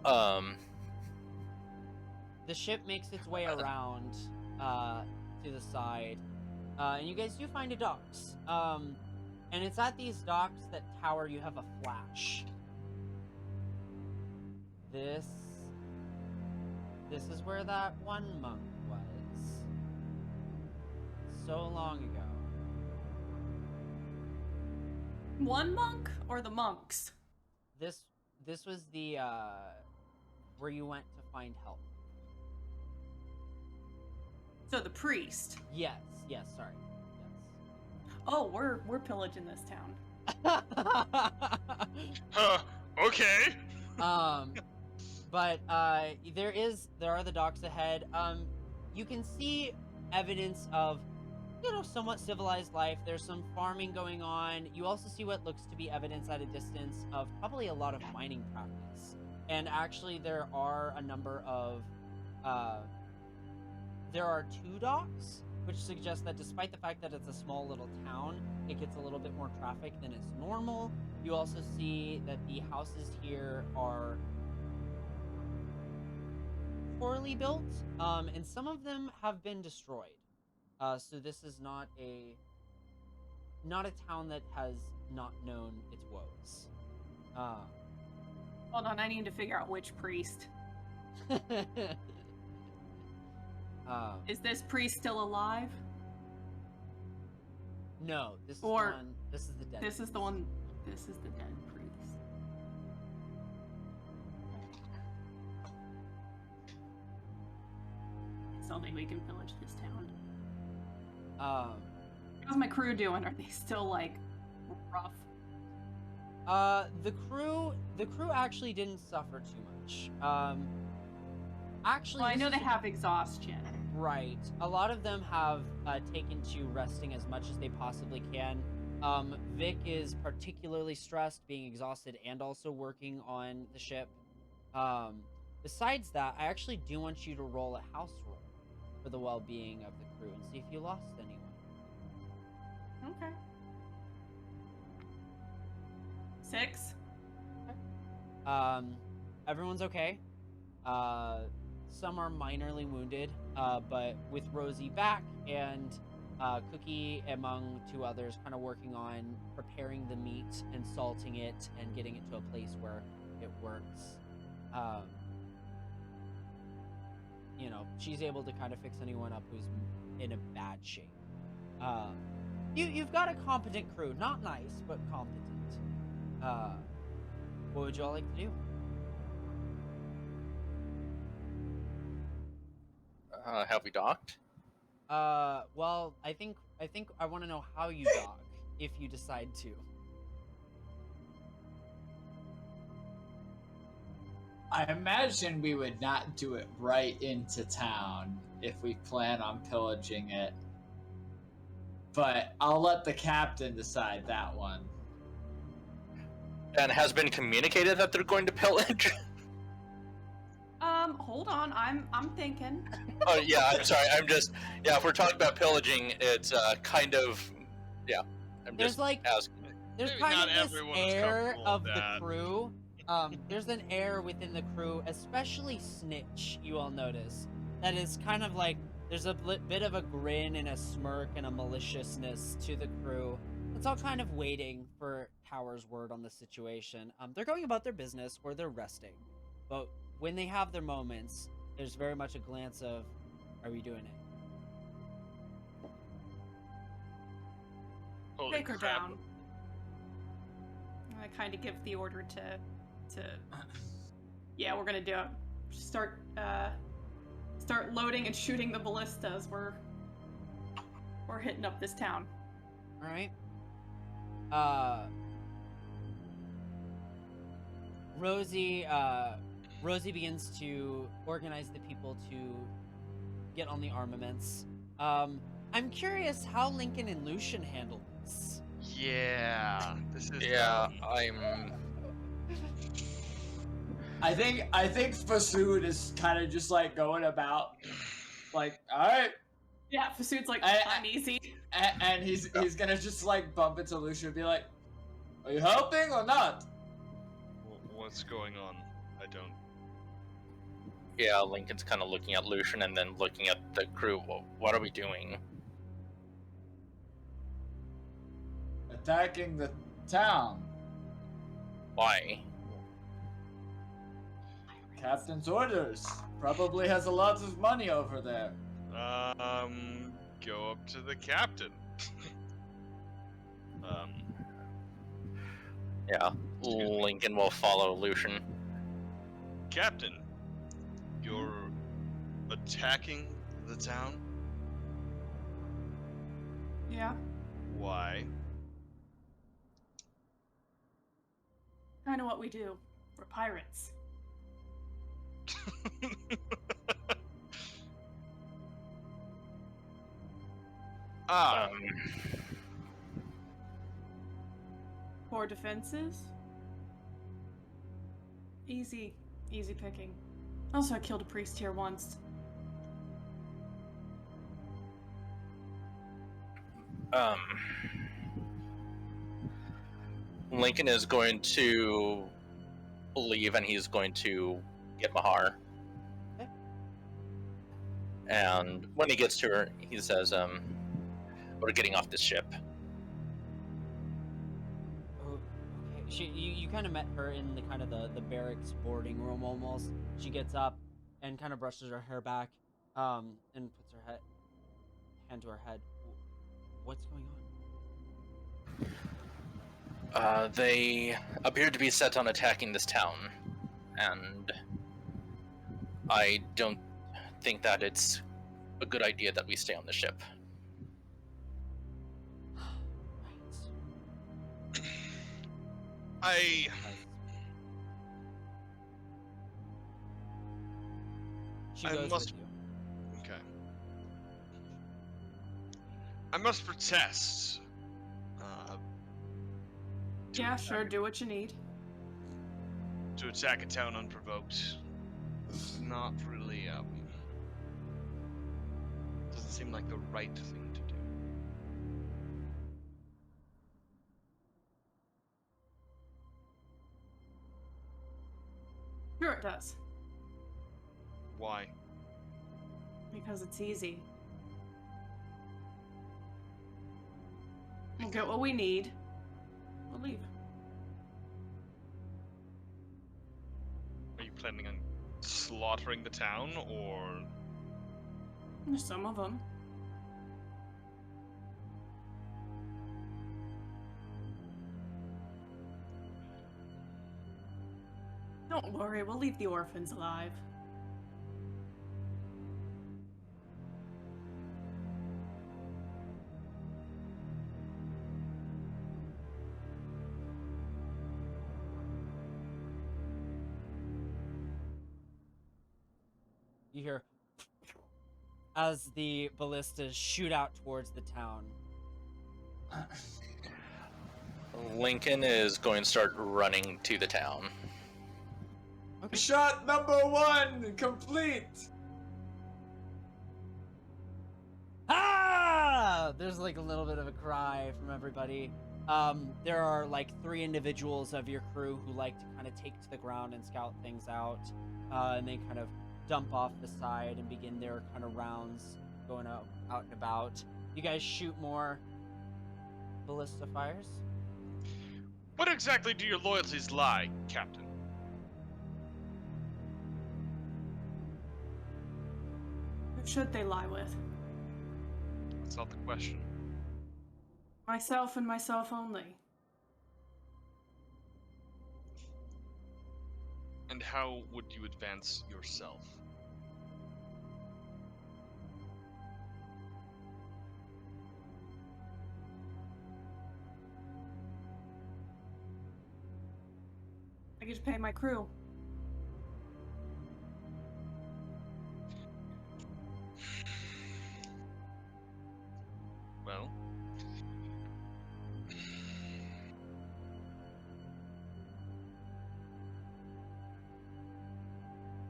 The ship makes its way around to the side, and you guys do find a docks. And it's at these docks that Tower you have a flash. This is where that one monk was. So long ago. One monk or the monks? This was the where you went to find help. So the priest. Yes, sorry. Oh, we're pillaging this town. Okay. But there are the docks ahead. You can see evidence of, somewhat civilized life. There's some farming going on. You also see what looks to be evidence at a distance of probably a lot of mining practice. And actually, there are a number of, there are 2 docks, which suggests that despite the fact that it's a small little town, it gets a little bit more traffic than is normal. You also see that the houses here are poorly built, and some of them have been destroyed. So this is not a town that has not known its woes. Hold on, I need to figure out which priest. Is this priest still alive? No, this is the Or- one. This is the dead. This is the one. This is the dead priest. Something we can pillage this town. How's my crew doing? Are they still like rough? The crew actually didn't suffer too much. Actually, Well, I know this they is- have exhaustion. Right. A lot of them have taken to resting as much as they possibly can. Vic is particularly stressed, being exhausted, and also working on the ship. Besides that, I actually do want you to roll a house roll for the well-being of the crew and see if you lost anyone. Okay. 6. Everyone's okay. Some are minorly wounded, but with Rosie back and Cookie, among two others, kind of working on preparing the meat and salting it and getting it to a place where it works. You know, she's able to kind of fix anyone up who's in a bad shape. You've got a competent crew, not nice, but competent. What would y'all like to do? Have we docked? Well, I think I want to know how you dock if you decide to. I imagine we would not do it right into town if we plan on pillaging it. But I'll let the captain decide that one. And has been communicated that they're going to pillage? Hold on, I'm thinking. Oh yeah, I'm sorry. I'm just if we're talking about pillaging, it's kind of I'm There's just like asking. there's Maybe kind not of this everyone is air comfortable of with the that. crew. There's an air within the crew, especially Snitch. You all notice that is kind of like there's a bit of a grin and a smirk and a maliciousness to the crew. It's all kind of waiting for Tower's word on the situation. They're going about their business or they're resting, but when they have their moments, there's very much a glance of, "Are we doing it?" Holy Take her crap. down. I kind of give the order to yeah, we're gonna do it. Start loading and shooting the ballistas. We're hitting up this town. All right. Rosie begins to organize the people to get on the armaments. I'm curious how Lincoln and Lucian handled this. Yeah, this is Yeah, I'm. I think Fasood is kind of just like going about, like, all right, Yeah, Fasood's like, I- I'm easy. and he's gonna just like bump into Lucia and be like, "Are you helping or not?" What's going on? I don't. Yeah, Lincoln's kind of looking at Lucian and then looking at the crew. What are we doing? Attacking the town. Why? Captain's orders. Probably has a lot of money over there. Go up to the captain. Yeah, Lincoln will follow Lucian. Captain, you're attacking the town? Yeah, Why? kind of what we do. We're pirates. Ah, Poor defenses. Easy picking. Also, I killed a priest here once. Lincoln is going to leave and he's going to get Mahar. Okay. And when he gets to her, he says, we're getting off this ship. Oh, okay. You kind of met her in the kind of the barracks boarding room almost. She gets up and kind of brushes her hair back, and puts her hand to her head. What's going on? They appear to be set on attacking this town, and I don't think that it's a good idea that we stay on the ship. I. She I goes must- with you. Okay. I must protest. Yeah, sure, do what you need. To attack a town unprovoked. Not really, doesn't seem like the right thing to do. Sure it does. Why? Because it's easy. We'll get what we need. We'll leave. Are you planning on slaughtering the town, or Some of them. Don't worry, we'll leave the orphans alive. You hear as the ballistas shoot out towards the town. Lincoln is going to start running to the town. Okay. Shot number 1 complete. Ah! There's like a little bit of a cry from everybody. There are like 3 individuals of your crew who like to kind of take to the ground and scout things out, and they kind of dump off the side and begin their kind of rounds, going out and about. You guys shoot more ballista fires. what exactly do your loyalties lie, Captain? Who should they lie with? That's not the question. Myself and myself only. And how would you advance yourself? I get to pay my crew. Well,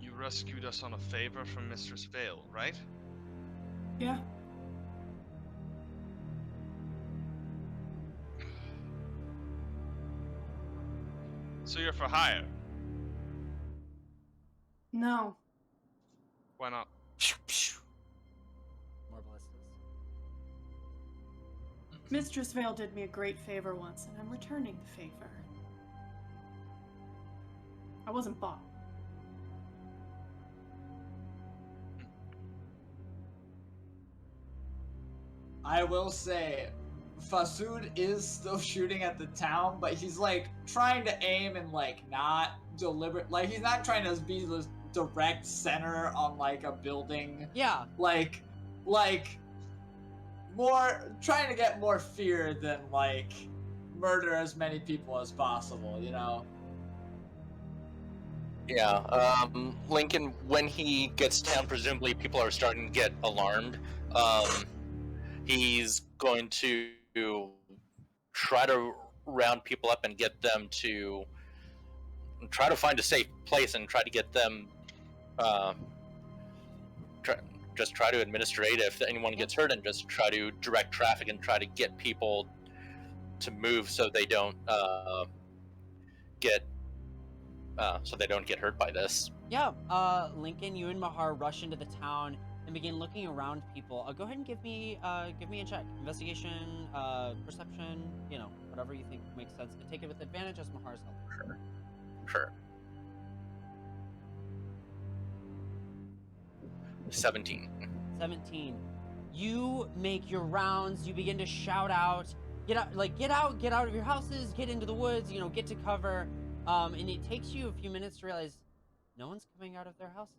you rescued us on a favor from Mistress Vale, right? Yeah. So you're for hire. No. Why not? More ballistas. Mistress Vale did me a great favor once, and I'm returning the favor. I wasn't bought. I will say, Fasood is still shooting at the town, but he's like trying to aim and like not deliberate. Like he's not trying to be the direct center on like a building. Yeah. Like more trying to get more fear than like murder as many people as possible. You know. Yeah, Lincoln, when he gets down, presumably people are starting to get alarmed. He's going to try to round people up and get them to try to find a safe place and try to get them, just try to administrate if anyone gets hurt, and just try to direct traffic and try to get people to move so they don't get hurt by this. Yeah, Lincoln, you and Mahar rush into the town and begin looking around people. Go ahead and give me a check. Investigation, perception, you know, whatever you think makes sense. And take it with advantage as Mahar's helping. Sure. 17. 17. You make your rounds, you begin to shout out, get out of your houses, get into the woods, you know, get to cover. And it takes you a few minutes to realize no one's coming out of their houses.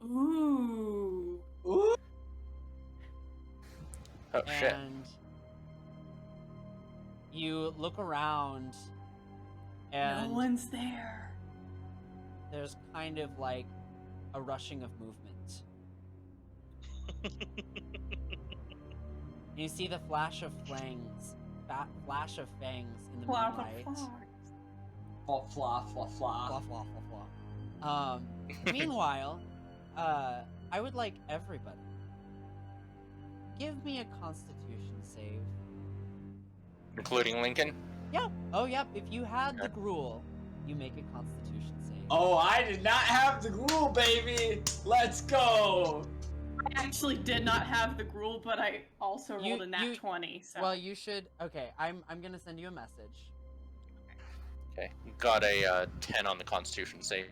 Ooh. Ooh. Oh shit. And you look around and No one's there. there's kind of like a rushing of movement. You see the flash of fangs in the Flop, moonlight. Flop, flop, flop, flop. Fluff, fluff, fluff, fluff. Meanwhile, I would like everybody give me a Constitution save. Including Lincoln? Yeah. Oh, yep. If you had the gruel, you make a Constitution save. Oh, I did not have the gruel, baby. Let's go. actually did not have the gruel, but I also You- rolled a nat you- 20. So Well, you should. Okay, I'm gonna send you a message. Okay, got a 10 on the Constitution save.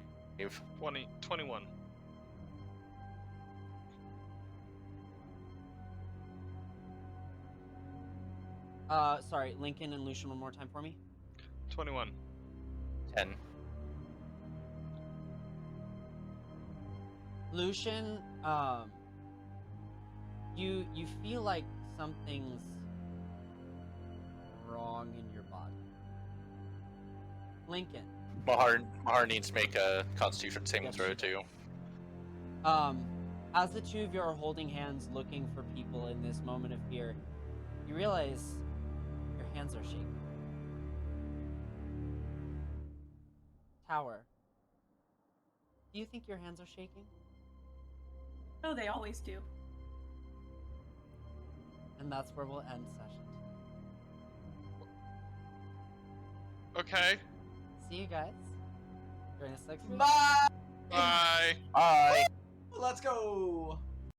21. Sorry, Lincoln and Lucian, one more time for me. 21. 10. Lucian, you feel like something's wrong in your body. Lincoln, Mahar needs to make a Constitution saving Yes, throw she too. as the two of you are holding hands, looking for people in this moment of fear, you realize your hands are shaking. Tower, do you think your hands are shaking? oh, they always do. And that's where we'll end session. Okay. See you guys. Join us next week. Bye. Bye. Bye. Let's go.